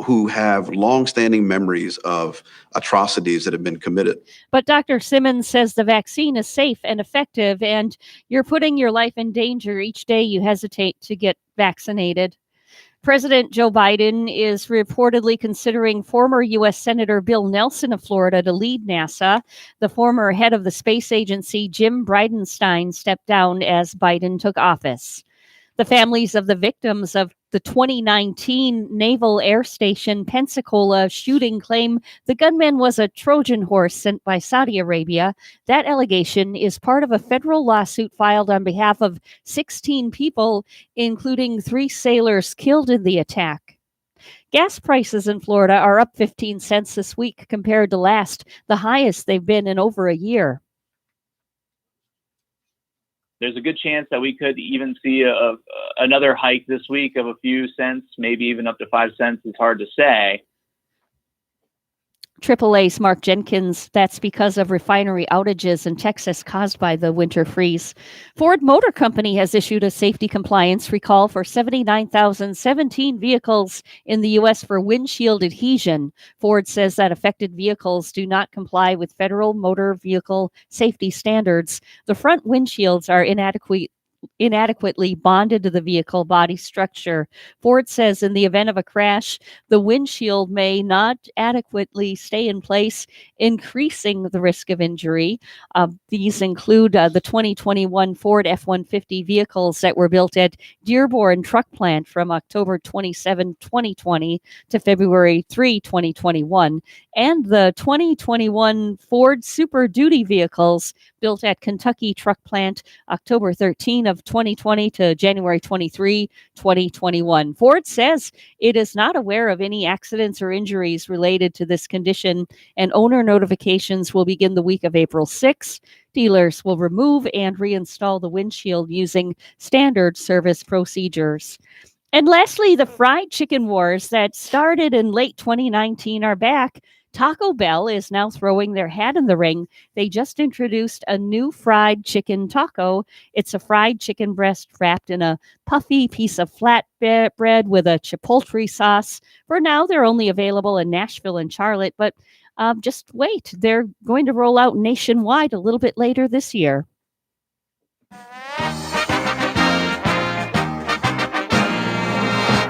who have longstanding memories of atrocities that have been committed. But Dr. Simmons says the vaccine is safe and effective, and you're putting your life in danger each day you hesitate to get vaccinated. President Joe Biden is reportedly considering former U.S. Senator Bill Nelson of Florida to lead NASA. The former head of the space agency, Jim Bridenstine, stepped down as Biden took office. The families of the victims of the 2019 Naval Air Station Pensacola shooting claim the gunman was a Trojan horse sent by Saudi Arabia. That allegation is part of a federal lawsuit filed on behalf of 16 people, including 3 sailors killed in the attack. Gas prices in Florida are up 15 cents this week compared to last, the highest they've been in over a year. There's a good chance that we could even see another hike this week of a few cents, maybe even up to 5 cents. It's hard to say. AAA's Mark Jenkins, that's because of refinery outages in Texas caused by the winter freeze. Ford Motor Company has issued a safety compliance recall for 79,017 vehicles in the U.S. for windshield adhesion. Ford says that affected vehicles do not comply with federal motor vehicle safety standards. The front windshields are inadequately bonded to the vehicle body structure. Ford says in the event of a crash, the windshield may not adequately stay in place, increasing the risk of injury. These include the 2021 Ford F-150 vehicles that were built at Dearborn Truck Plant from October 27, 2020 to February 3, 2021, and the 2021 Ford Super Duty vehicles built at Kentucky Truck Plant October 13 of 2020 to January 23, 2021. Ford says it is not aware of any accidents or injuries related to this condition, and owner notifications will begin the week of April 6. Dealers will remove and reinstall the windshield using standard service procedures. And lastly, the fried chicken wars that started in late 2019 are back. Taco Bell is now throwing their hat in the ring. They just introduced a new fried chicken taco. It's a fried chicken breast wrapped in a puffy piece of flat bread with a chipotle sauce. For now, they're only available in Nashville and Charlotte, but just wait. They're going to roll out nationwide a little bit later this year.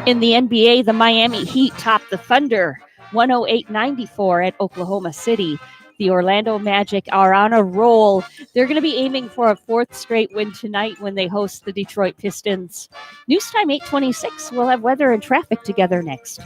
In the NBA, the Miami Heat topped the Thunder 108-94 at Oklahoma City. The Orlando Magic are on a roll. They're going to be aiming for a 4th straight win tonight when they host the Detroit Pistons. News time 8:26. We'll have weather and traffic together next.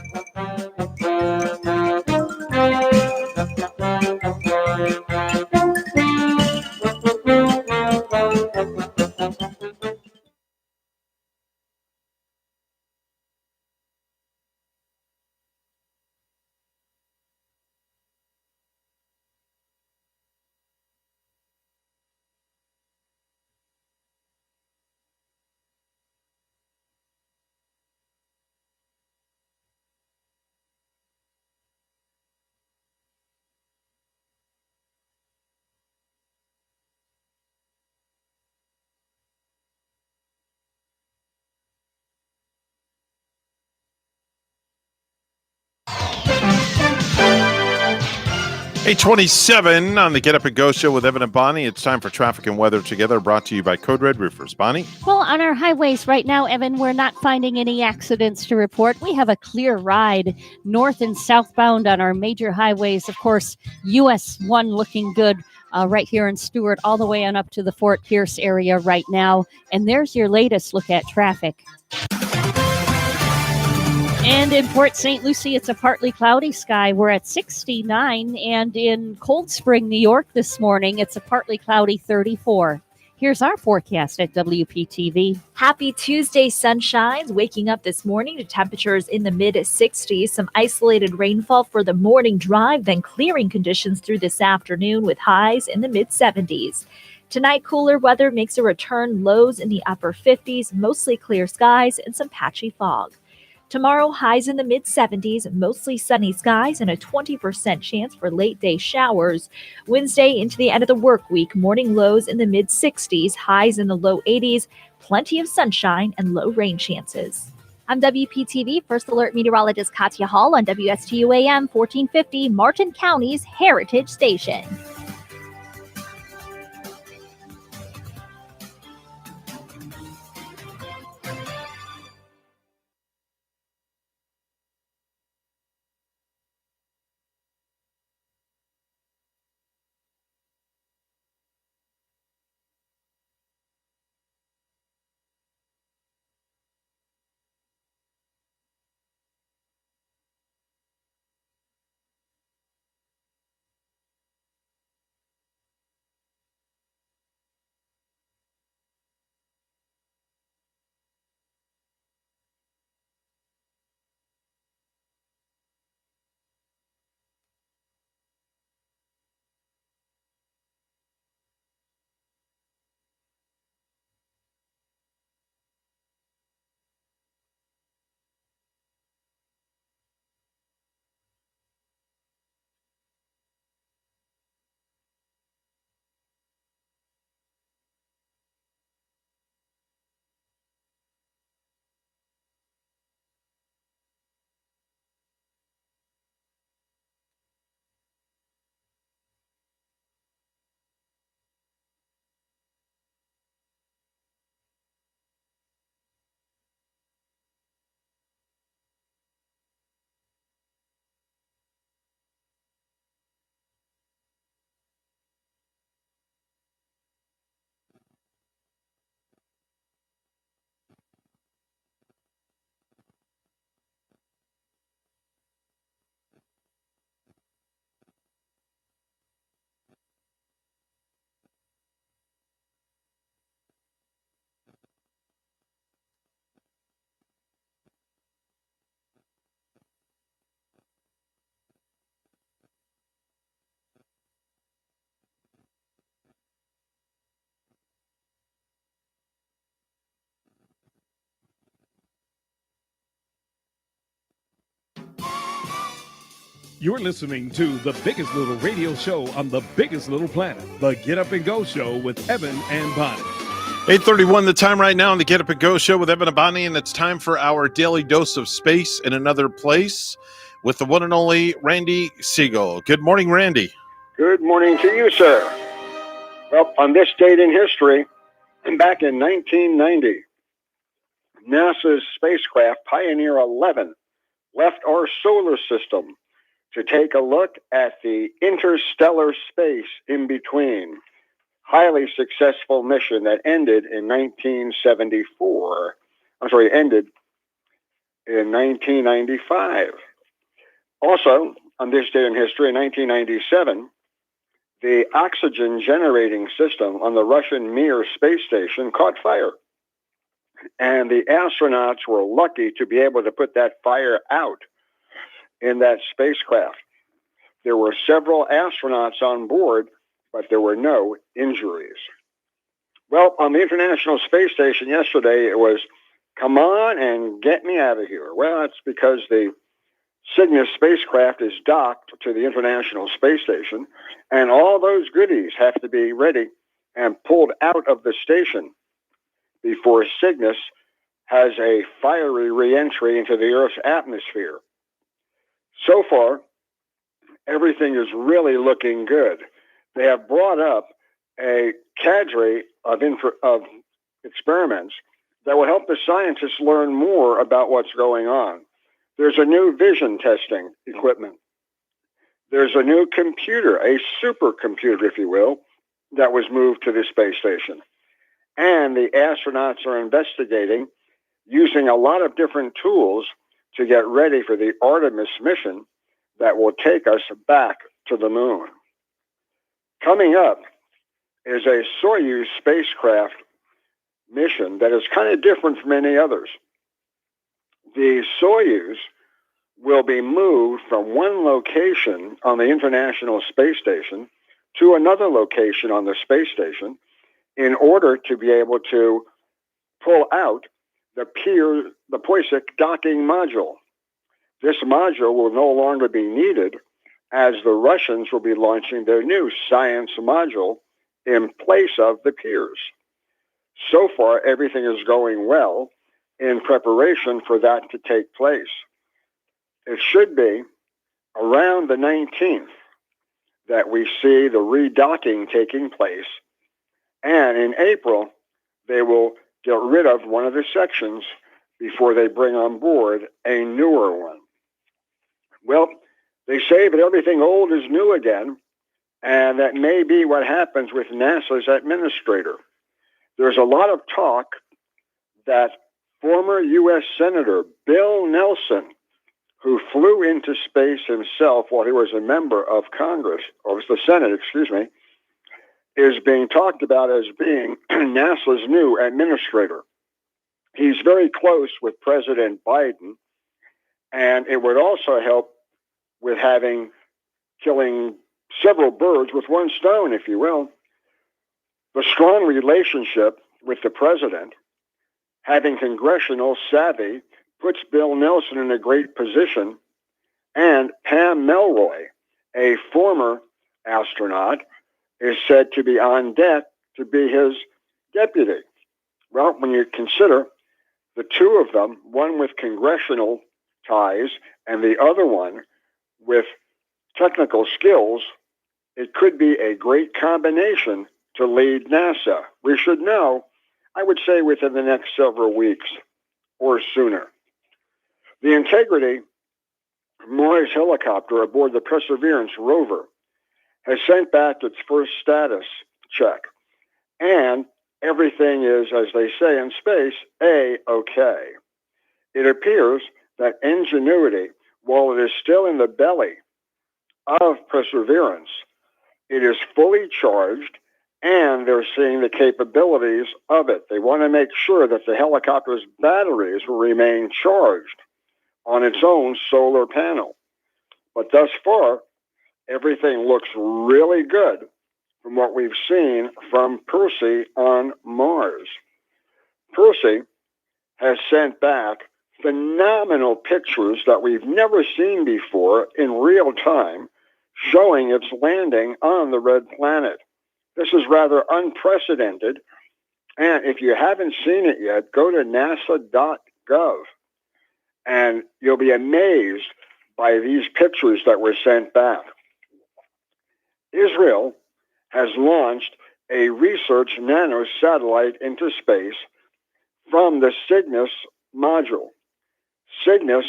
8:27 on the Get Up and Go show with Evan and Bonnie. It's time for traffic and weather together, brought to you by Code Red Roofers. Bonnie? Well, on our highways right now, Evan, we're not finding any accidents to report. We have a clear ride north and southbound on our major highways. Of course, US 1 looking good right here in Stewart, all the way on up to the Fort Pierce area right now. And there's your latest look at traffic. And in Port St. Lucie, it's a partly cloudy sky. We're at 69. And in Cold Spring, New York this morning, it's a partly cloudy 34. Here's our forecast at WPTV. Happy Tuesday sunshines. Waking up this morning to temperatures in the mid-60s. Some isolated rainfall for the morning drive, then clearing conditions through this afternoon with highs in the mid-70s. Tonight, cooler weather makes a return, lows in the upper 50s, mostly clear skies and some patchy fog. Tomorrow, highs in the mid-70s, mostly sunny skies, and a 20% chance for late-day showers. Wednesday into the end of the work week, morning lows in the mid-60s, highs in the low 80s, plenty of sunshine and low rain chances. I'm WPTV First Alert Meteorologist Katya Hall on WSTU AM 1450, Martin County's Heritage Station. You're listening to the biggest little radio show on the biggest little planet, the Get Up and Go Show with Evan and Bonnie. 8:31 the time right now on the Get Up and Go show with Evan and Bonnie, and it's time for our daily dose of space in another place with the one and only Randy Siegel. Good morning, Randy. Good morning to you, sir. Well, on this date in history, back in 1990, NASA's spacecraft Pioneer 11 left our solar system to take a look at the interstellar space in between. Highly successful mission that ended in 1974. Ended in 1995. Also, on this day in history, in 1997, the oxygen generating system on the Russian Mir space station caught fire. And the astronauts were lucky to be able to put that fire out in that spacecraft. There were several astronauts on board, but there were no injuries. Well, on the International Space Station yesterday, it was, come on and get me out of here. Well, that's because the Cygnus spacecraft is docked to the International Space Station, and all those goodies have to be ready and pulled out of the station before Cygnus has a fiery re-entry into the Earth's atmosphere. So far, everything is really looking good. They have brought up a cadre of experiments that will help the scientists learn more about what's going on. There's a new vision testing equipment. There's a new computer, a supercomputer, if you will, that was moved to the space station. And the astronauts are investigating using a lot of different tools to get ready for the Artemis mission that will take us back to the moon. Coming up is a Soyuz spacecraft mission that is kind of different from any others. The Soyuz will be moved from one location on the International Space Station to another location on the space station in order to be able to pull out the Poisek docking module. This module will no longer be needed as the Russians will be launching their new science module in place of the Pirs. So far, everything is going well in preparation for that to take place. It should be around the 19th that we see the redocking taking place. And in April, they will get rid of one of the sections before they bring on board a newer one. Well, they say that everything old is new again, and that may be what happens with NASA's administrator. There's a lot of talk that former U.S. Senator Bill Nelson, who flew into space himself while he was a member of Congress, or was the Senate, is being talked about as being NASA's new administrator. He's very close with President Biden, and it would also help with killing several birds with one stone, if you will. The strong relationship with the president, having congressional savvy, puts Bill Nelson in a great position, and Pam Melroy, a former astronaut, is said to be on deck to be his deputy. Well, when you consider the two of them, one with congressional ties and the other one with technical skills, it could be a great combination to lead NASA. We should know, I would say, within the next several weeks or sooner. The Integrity Mars helicopter aboard the Perseverance rover has sent back its first status check. And everything is, as they say in space, A-OK. It appears that Ingenuity, while it is still in the belly of Perseverance, it is fully charged, and they're seeing the capabilities of it. They want to make sure that the helicopter's batteries will remain charged on its own solar panel. But thus far, everything looks really good from what we've seen from Percy on Mars. Percy has sent back phenomenal pictures that we've never seen before in real time, showing its landing on the red planet. This is rather unprecedented, and if you haven't seen it yet, go to nasa.gov, and you'll be amazed by these pictures that were sent back. Israel has launched a research nano satellite into space from the Cygnus module. Cygnus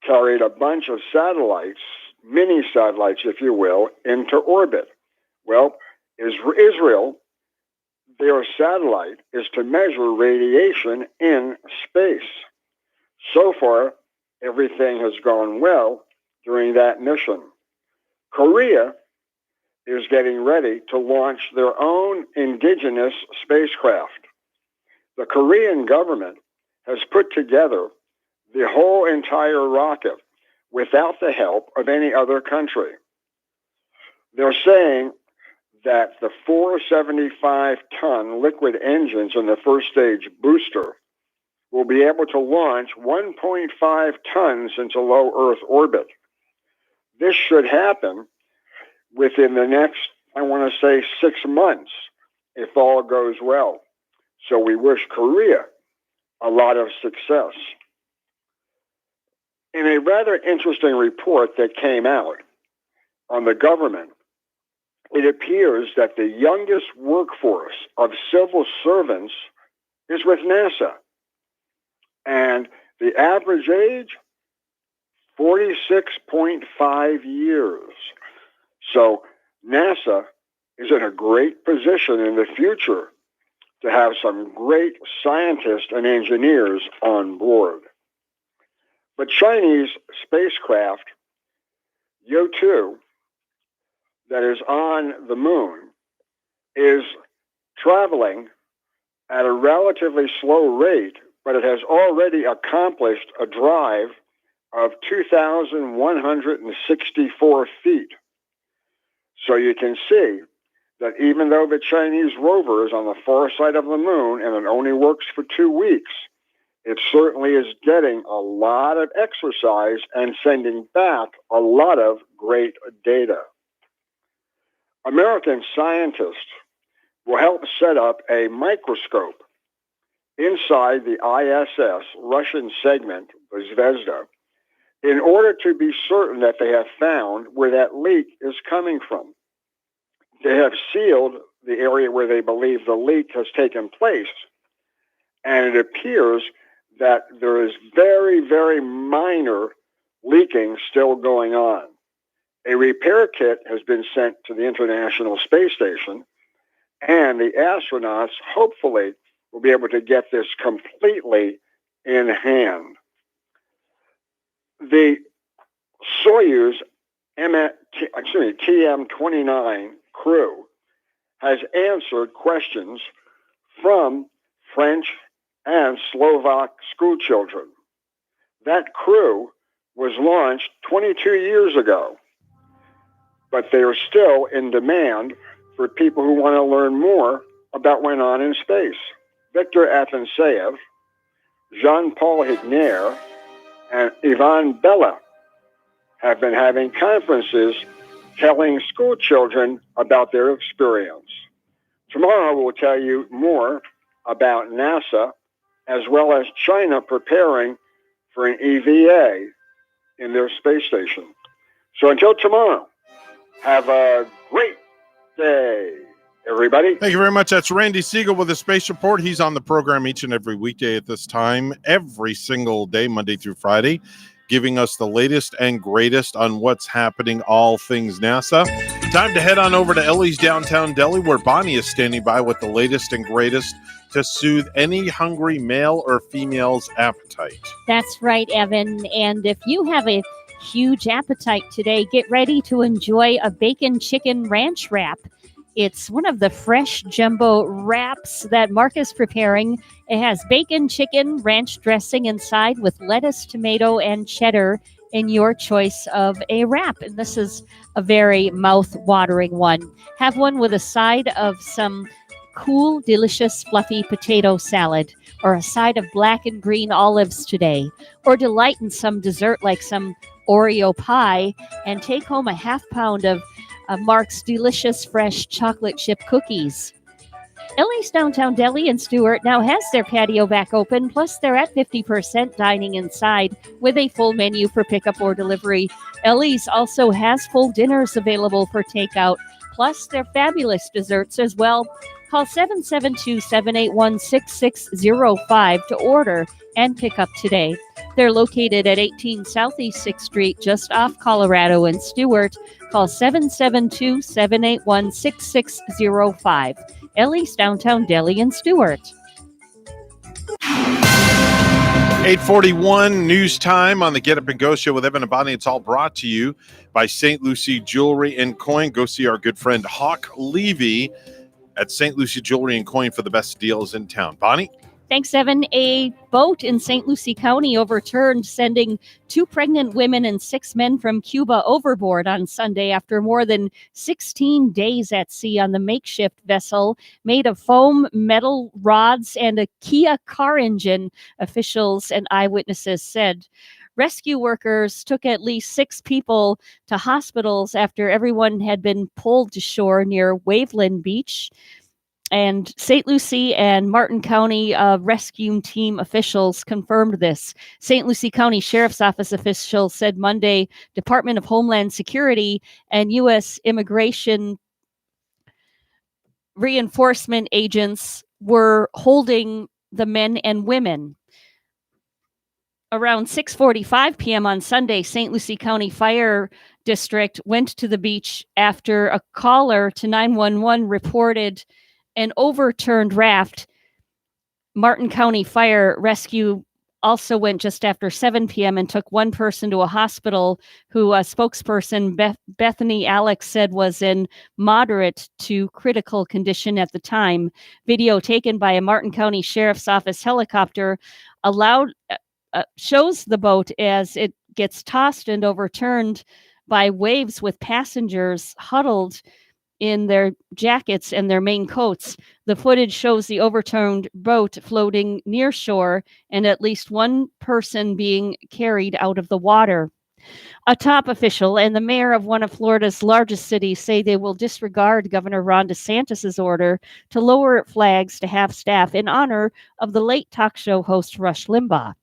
carried a bunch of satellites, mini satellites, if you will, into orbit. Well, Israel, their satellite is to measure radiation in space. So far, everything has gone well during that mission. Korea is getting ready to launch their own indigenous spacecraft. The Korean government has put together the whole entire rocket without the help of any other country. They're saying that the 475-ton liquid engines in the first stage booster will be able to launch 1.5 tons into low Earth orbit. This should happen within the next, I want to say, 6 months, if all goes well. So we wish Korea a lot of success. In a rather interesting report that came out, on the government, it appears that the youngest workforce of civil servants is with NASA. And the average age, 46.5 years. So NASA is in a great position in the future to have some great scientists and engineers on board. But Chinese spacecraft, Yutu, that is on the moon, is traveling at a relatively slow rate, but it has already accomplished a drive of 2,164 feet. So you can see that even though the Chinese rover is on the far side of the moon and it only works for 2 weeks, it certainly is getting a lot of exercise and sending back a lot of great data. American scientists will help set up a microscope inside the ISS Russian segment, the Zvezda, in order to be certain that they have found where that leak is coming from. They have sealed the area where they believe the leak has taken place, and it appears that there is very, very minor leaking still going on. A repair kit has been sent to the International Space Station, and the astronauts hopefully will be able to get this completely in hand. The Soyuz TM-29 crew has answered questions from French and Slovak school children. That crew was launched 22 years ago, but they are still in demand for people who want to learn more about what went on in space. Victor Afanasyev, Jean-Paul Higner, and Ivan Bella have been having conferences telling school children about their experience. Tomorrow we'll tell you more about NASA as well as China preparing for an EVA in their space station. So until tomorrow, have a great day, everybody. Thank you very much. That's Randy Siegel with the Space Report. He's on the program each and every weekday at this time, every single day, Monday through Friday, giving us the latest and greatest on what's happening, all things NASA. Time to head on over to Ellie's Downtown Deli, where Bonnie is standing by with the latest and greatest to soothe any hungry male or female's appetite. That's right, Evan. And if you have a huge appetite today, get ready to enjoy a bacon chicken ranch wrap. It's one of the fresh jumbo wraps that Mark is preparing. It has bacon, chicken, ranch dressing inside with lettuce, tomato, and cheddar in your choice of a wrap. And this is a very mouth-watering one. Have one with a side of some cool, delicious, fluffy potato salad, or a side of black and green olives today, or delight in some dessert like some Oreo pie, and take home a half pound of Mark's delicious fresh chocolate chip cookies. Ellie's Downtown Deli in Stuart now has their patio back open, plus they're at 50% dining inside with a full menu for pickup or delivery. Ellie's also has full dinners available for takeout, plus their fabulous desserts as well. Call 772-781-6605 to order and pick up today. They're located at 18 Southeast 6th Street, just off Colorado in Stuart. Call 772-781-6605. Ellie's Downtown Deli in Stuart. 8:41 news time on the Get Up and Go show with Evan and Bonnie. It's all brought to you by St. Lucie Jewelry and Coin. Go see our good friend Hawk Levy at St. Lucie Jewelry and Coin for the best deals in town. Bonnie? Thanks, Evan. A boat in St. Lucie County overturned, sending 2 pregnant women and 6 men from Cuba overboard on Sunday after more than 16 days at sea on the makeshift vessel made of foam, metal rods, and a Kia car engine, officials and eyewitnesses said. Rescue workers took at least 6 people to hospitals after everyone had been pulled to shore near Waveland Beach. And St. Lucie and Martin County rescue team officials confirmed this. St. Lucie County Sheriff's Office officials said Monday Department of Homeland Security and U.S. Immigration reinforcement agents were holding the men and women. Around 6:45 p.m. on Sunday, St. Lucie County Fire District went to the beach after a caller to 911 reported an overturned raft. Martin County Fire Rescue also went just after 7 p.m. and took one person to a hospital who a spokesperson Bethany Alex said was in moderate to critical condition at the time. Video taken by a Martin County Sheriff's Office helicopter shows the boat as it gets tossed and overturned by waves with passengers huddled in their jackets and their main coats. The footage shows the overturned boat floating near shore and at least one person being carried out of the water. A top official and the mayor of one of Florida's largest cities say they will disregard Governor Ron DeSantis' order to lower flags to half-staff in honor of the late talk show host Rush Limbaugh.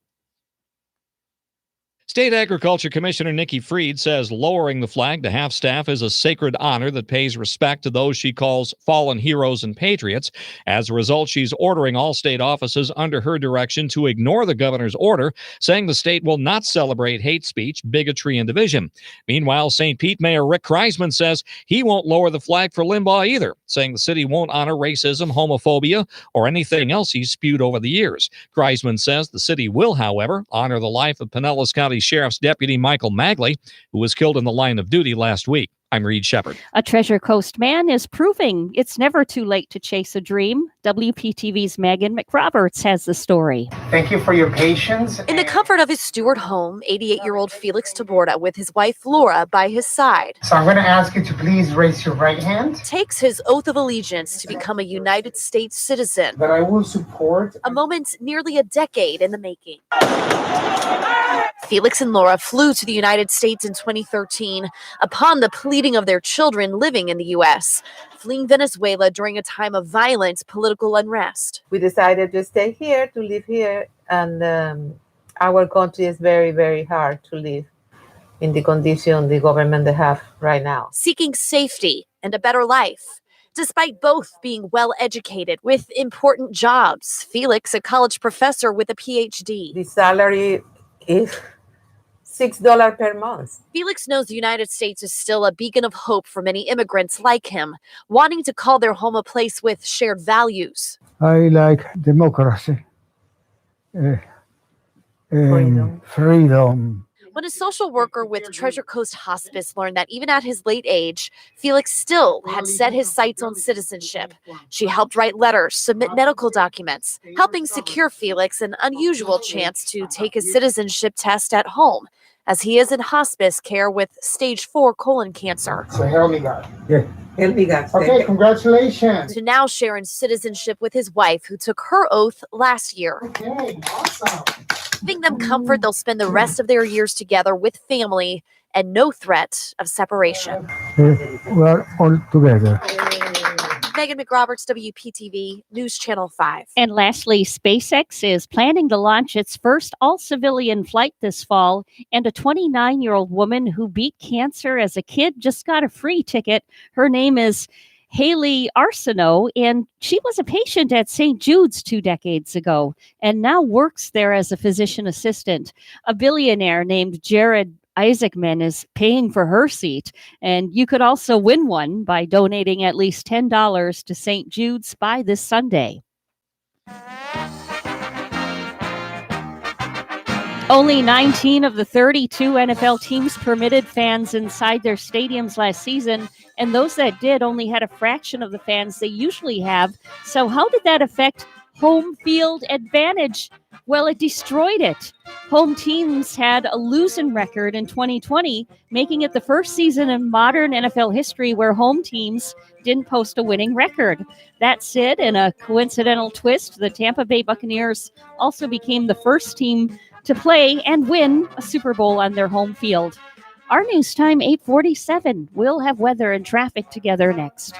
State Agriculture Commissioner Nikki Fried says lowering the flag to half-staff is a sacred honor that pays respect to those she calls fallen heroes and patriots. As a result, she's ordering all state offices under her direction to ignore the governor's order, saying the state will not celebrate hate speech, bigotry, and division. Meanwhile, St. Pete Mayor Rick Kreisman says he won't lower the flag for Limbaugh either, saying the city won't honor racism, homophobia, or anything else he's spewed over the years. Kreisman says the city will, however, honor the life of Pinellas County Sheriff's Deputy Michael Magley, who was killed in the line of duty last week. I'm Reed Shepard. A Treasure Coast man is proving it's never too late to chase a dream. WPTV's Megan McRoberts has the story. Thank you for your patience. In the comfort of his Stewart home, 88-year-old Felix Taborda with his wife Laura by his side. So I'm going to ask you to please raise your right hand. Takes his oath of allegiance to become a United States citizen. That I will support. A moment nearly a decade in the making. Felix and Laura flew to the United States in 2013 upon the pleading of their children living in the U.S., fleeing Venezuela during a time of violent political unrest. We decided to stay here, to live here, and our country is very, very hard to live in the condition the government they have right now. Seeking safety and a better life. Despite both being well-educated with important jobs, Felix, a college professor with a PhD. The salary is $6 per month. Felix knows the United States is still a beacon of hope for many immigrants like him, wanting to call their home a place with shared values. I like democracy, freedom. When a social worker with Treasure Coast Hospice learned that even at his late age, Felix still had set his sights on citizenship, she helped write letters, submit medical documents, helping secure Felix an unusual chance to take his citizenship test at home, as he is in hospice care with stage 4 colon cancer. So help me God. Yeah, help me God. Okay, congratulations. To now share in citizenship with his wife, who took her oath last year. Okay, awesome. Giving them comfort, they'll spend the rest of their years together with family and no threat of separation. We are all together. Megan McRoberts, WPTV, News Channel 5. And lastly, SpaceX is planning to launch its first all-civilian flight this fall, and a 29-year-old woman who beat cancer as a kid just got a free ticket. Her name is Haley Arsenault, and she was a patient at St. Jude's 2 decades ago and now works there as a physician assistant. A billionaire named Jared Isaacman is paying for her seat, and you could also win one by donating at least $10 to St. Jude's by this Sunday. Only 19 of the 32 NFL teams permitted fans inside their stadiums last season, and those that did only had a fraction of the fans they usually have. So how did that affect home field advantage? Well, it destroyed it. Home teams had a losing record in 2020, making it the first season in modern NFL history where home teams didn't post a winning record. That said, in a coincidental twist, the Tampa Bay Buccaneers also became the first team to play and win a Super Bowl on their home field. Our news time, 8:47. We'll have weather and traffic together next.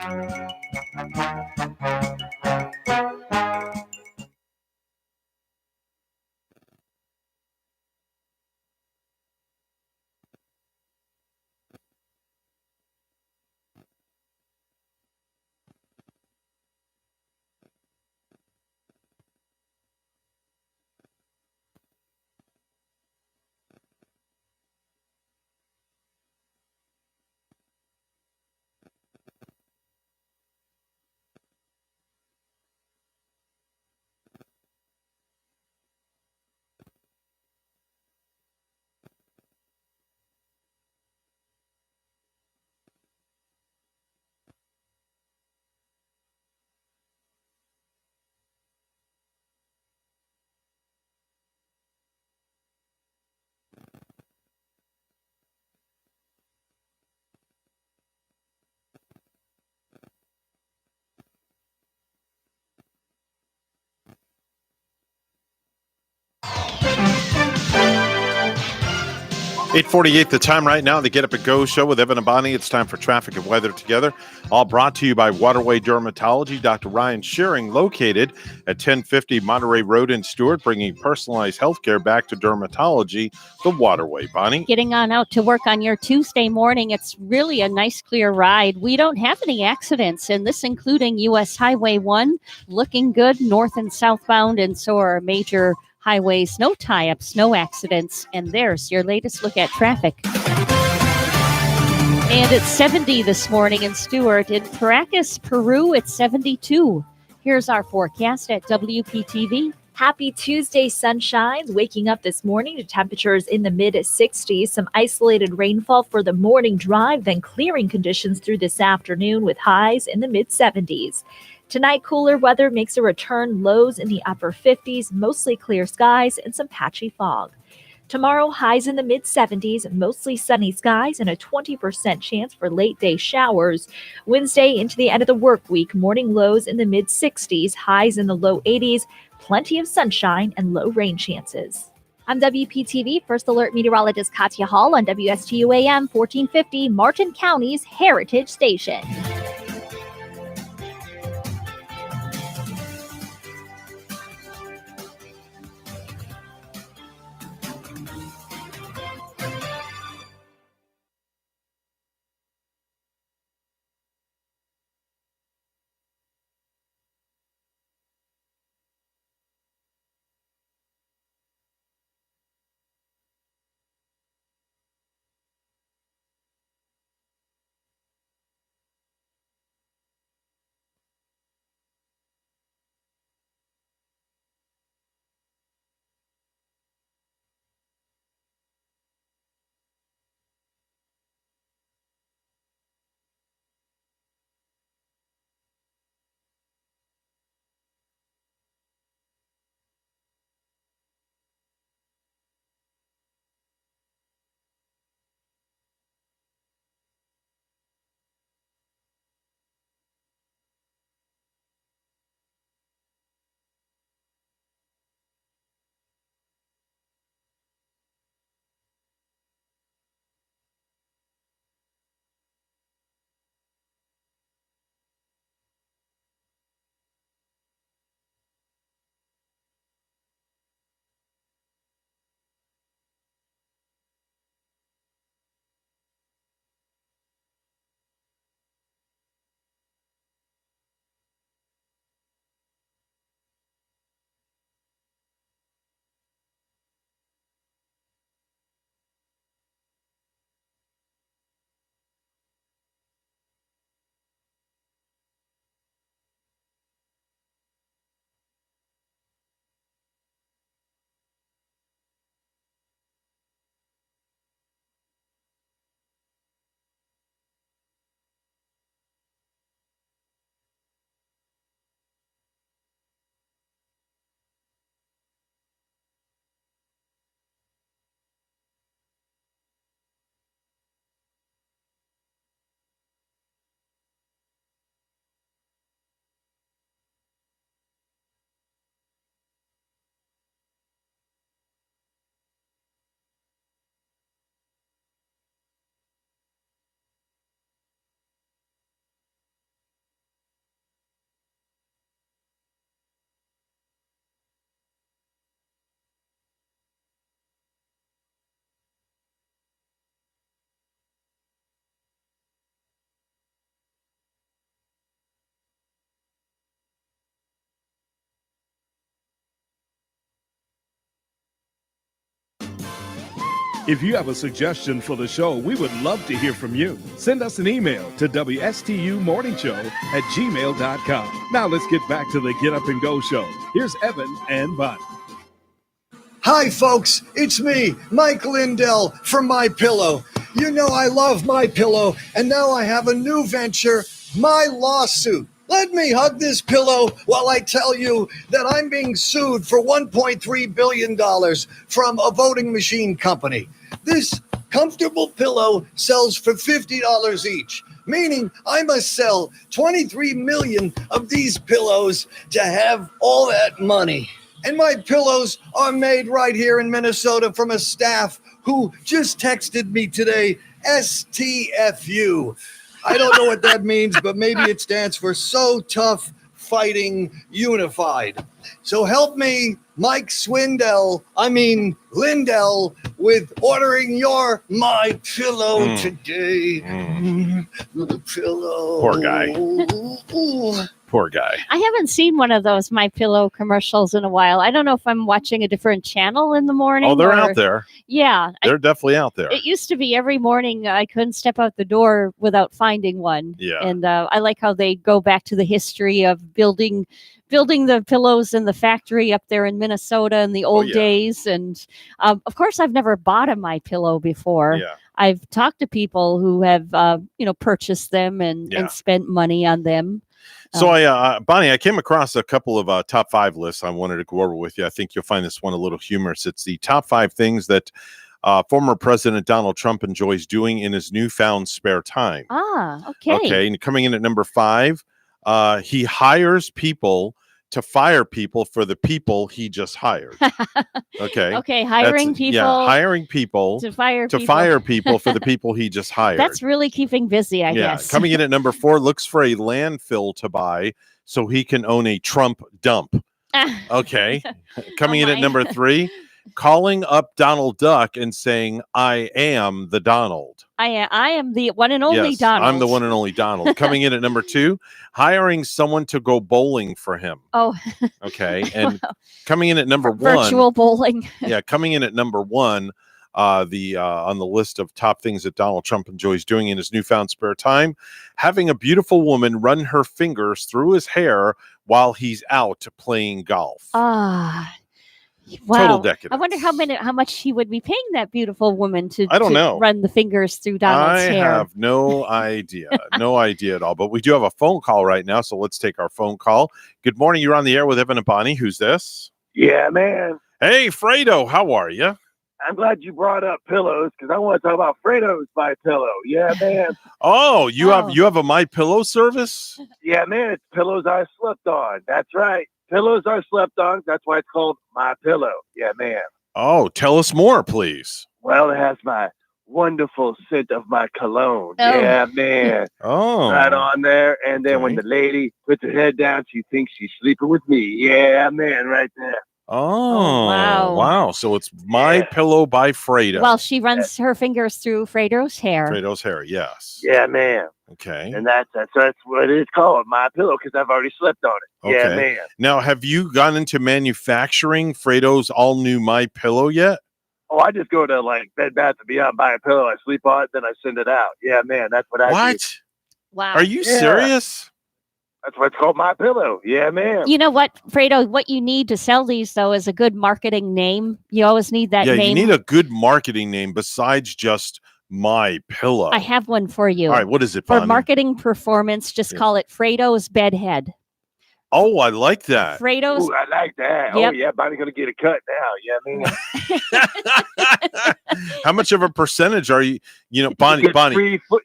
8:48 the time right now. The Get Up and Go show with Evan and Bonnie. It's time for traffic and weather together. All brought to you by Waterway Dermatology. Dr. Ryan Shearing, located at 1050 Monterey Road in Stewart, bringing personalized healthcare back to dermatology the Waterway. Bonnie? Getting on out to work on your Tuesday morning. It's really a nice, clear ride. We don't have any accidents, and this including U.S. Highway 1, looking good north and southbound, and so are major highways, no tie-ups, no accidents. And there's your latest look at traffic. And it's 70 this morning in Stewart. In Caracas, Peru, it's 72. Here's our forecast at WPTV. Happy Tuesday sunshines. Waking up this morning to temperatures in the mid-60s. Some isolated rainfall for the morning drive, then clearing conditions through this afternoon with highs in the mid-70s. Tonight, cooler weather makes a return, lows in the upper 50s, mostly clear skies and some patchy fog. Tomorrow, highs in the mid-70s, mostly sunny skies and a 20% chance for late-day showers. Wednesday into the end of the work week, morning lows in the mid-60s, highs in the low 80s, plenty of sunshine and low rain chances. I'm WPTV First Alert Meteorologist Katya Hall on WSTU AM 1450, Martin County's Heritage Station. If you have a suggestion for the show, we would love to hear from you. Send us an email to WSTUmorningshow@gmail.com. Now let's get back to the Get Up and Go show. Here's Evan and Bonnie. Hi, folks. It's me, Mike Lindell from MyPillow. You know I love MyPillow, and now I have a new venture, My Lawsuit. Let me hug this pillow while I tell you that I'm being sued for $1.3 billion from a voting machine company. This comfortable pillow sells for $50 each, meaning I must sell 23 million of these pillows to have all that money. And my pillows are made right here in Minnesota from a staff who just texted me today, STFU. I don't know what that means, but maybe it stands for So Tough Fighting Unified. So help me, Mike Lindell, with ordering your My Pillow today. The pillow. Poor guy. Poor guy. I haven't seen one of those My Pillow commercials in a while. I don't know if I'm watching a different channel in the morning. Oh, they're out there. Yeah. They're definitely out there. It used to be every morning I couldn't step out the door without finding one. Yeah. And I like how they go back to the history of building the pillows in the factory up there in Minnesota in the old days. And of course, I've never bought a My Pillow before. Yeah. I've talked to people who have, purchased them and spent money on them. So Bonnie, I came across a couple of top 5 lists I wanted to go over with you. I think you'll find this one a little humorous. It's the top 5 things that former President Donald Trump enjoys doing in his newfound spare time. Okay. Okay, and coming in at number 5, he hires people to fire people for the people he just hired. Okay. Okay, hiring people. Yeah, hiring people to fire people for the people he just hired. That's really keeping busy, I guess. Coming in at number 4, looks for a landfill to buy so he can own a Trump dump. Okay. Coming in at number 3, calling up Donald Duck and saying, I am the Donald. I am the one and only Donald. I'm the one and only Donald. Coming in at number 2, hiring someone to go bowling for him. Oh. Okay. And coming in at number 1. Virtual bowling. Yeah. Coming in at number 1, on the list of top things that Donald Trump enjoys doing in his newfound spare time, having a beautiful woman run her fingers through his hair while he's out playing golf. Wow. Total decadence. I wonder how much he would be paying that beautiful woman to know. Run the fingers through Donald's hair. I have no idea. No idea at all. But we do have a phone call right now, so let's take our phone call. Good morning. You're on the air with Evan and Bonnie. Who's this? Yeah, man. Hey, Fredo. How are you? I'm glad you brought up pillows because I want to talk about Fredo's My Pillow. Yeah, man. Oh, you have a My Pillow service? Yeah, man. It's pillows I slept on. That's right. Pillows are slept on. That's why it's called My Pillow. Yeah, man. Oh, tell us more, please. Well, it has my wonderful scent of my cologne. Yeah, man. Oh. Right on there. And then when the lady puts her head down, she thinks she's sleeping with me. Yeah, man, right there. Oh, wow. Wow. So it's My Pillow by Fredo. Well, she runs her fingers through Fredo's hair. Fredo's hair, yes. Yeah, man. Okay. And that's what it's called, My Pillow, because I've already slept on it. Okay. Yeah, man. Now, have you gone into manufacturing Fredo's all new My Pillow yet? Oh, I just go to like Bed Bath & Beyond, buy a pillow, I sleep on it, then I send it out. Yeah, man, that's what I do. Wow. Are you serious? That's why it's called My Pillow. Yeah, man. You know what, Fredo? What you need to sell these, though, is a good marketing name. You always need that name. Yeah, you need a good marketing name besides just My Pillow. I have one for you. All right, what is it, For Bonnie? marketing performance, just call it Fredo's Bedhead. Oh, I like that. Fredo's. Ooh, I like that. Yep. Oh, yeah, Bonnie's going to get a cut now. Yeah, man. How much of a percentage are you, Bonnie?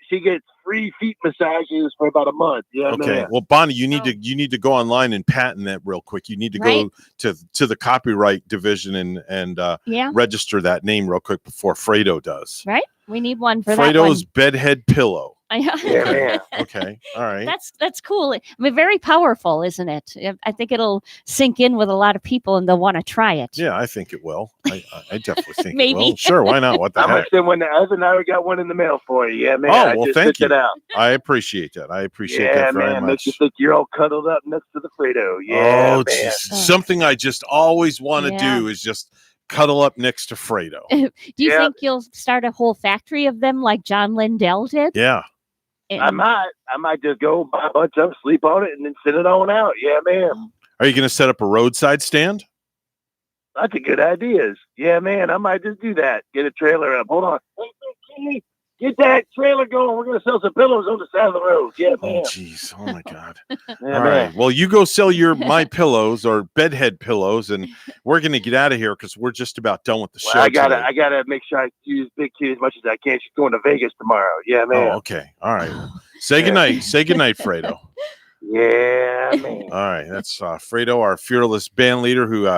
She gets free feet massages for about a month. Yeah, Okay. man. Well, Bonnie, you need to go online and patent that real quick. You need to go to the copyright division and register that name real quick before Fredo does. Right? We need one for Fredo's that one. Bedhead Pillow. Yeah. Okay. All right. That's cool. I mean, very powerful, isn't it? I think it'll sink in with a lot of people and they'll want to try it. Yeah, I think it will. I definitely think Maybe. it will. Sure, why not? What the I'm heck? going to send one to Evan. I already got one in the mail for you. Yeah, man. Oh, I well, just thank sent you. it out. I appreciate that. I appreciate Yeah, that very man. much. Makes you think you're all cuddled up next to the Fredo. Yeah, Oh, man. geez. Something I just always want to Yeah. do is just cuddle up next to Fredo. Do you think you'll start a whole factory of them like John Lindell did? Yeah. I might just go buy a bunch of them, sleep on it, and then send it on out. Yeah, man. Are you going to set up a roadside stand? That's a good idea. Yeah, man. I might just do that. Get a trailer up. Hold on. Hey, get that trailer going. We're going to sell some pillows on the side of the road. Yeah, man. Oh, jeez. Oh, my God. Yeah, All man. right. Well, you go sell your My Pillows or Bedhead pillows, and we're going to get out of here because we're just about done with the show. Well, today. I gotta make sure I use Big Kid as much as I can. She's going to Vegas tomorrow. Yeah, man. Oh, okay. All right. Say goodnight. Say goodnight, Fredo. Yeah, man. All right, that's Fredo, our fearless band leader, who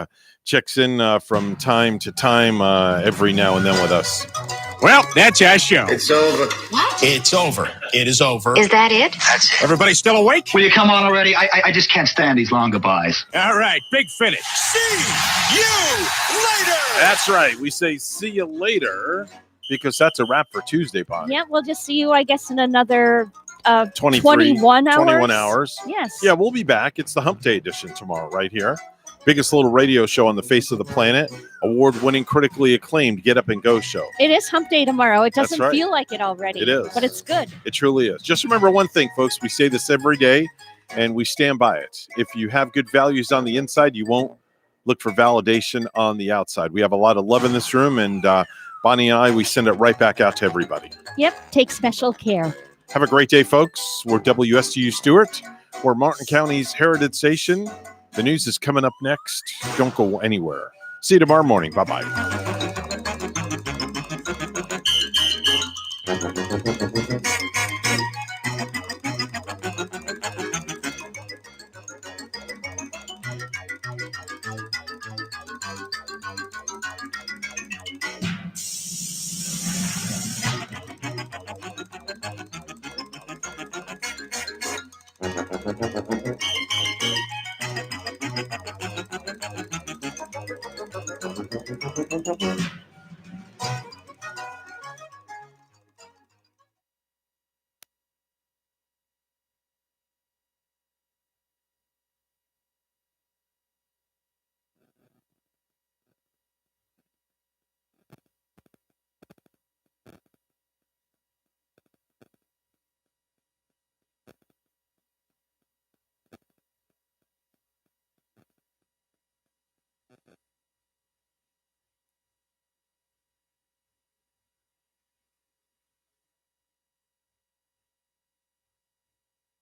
checks in from time to time every now and then with us. Well, that's our show. It's over. What? It's over. It is over. Is that it? That's it. Everybody still awake? Will you come on already? I just can't stand these long goodbyes. All right, big finish. See you later. That's right. We say see you later because that's a wrap for Tuesday, Bonnie. Yeah, we'll just see you, I guess, in another 21 hours. 21 hours. Yes. Yeah, we'll be back. It's the Hump Day edition tomorrow right here. Biggest little radio show on the face of the planet. Award-winning, critically acclaimed Get Up and Go show. It is Hump Day tomorrow. It That's doesn't right. feel like it already. It is. But it's good. It truly is. Just remember one thing, folks. We say this every day, and we stand by it. If you have good values on the inside, you won't look for validation on the outside. We have a lot of love in this room, and Bonnie and I, we send it right back out to everybody. Yep. Take special care. Have a great day, folks. We're WSTU Stewart. We're Martin County's Heritage Station. The news is coming up next. Don't go anywhere. See you tomorrow morning. Bye-bye.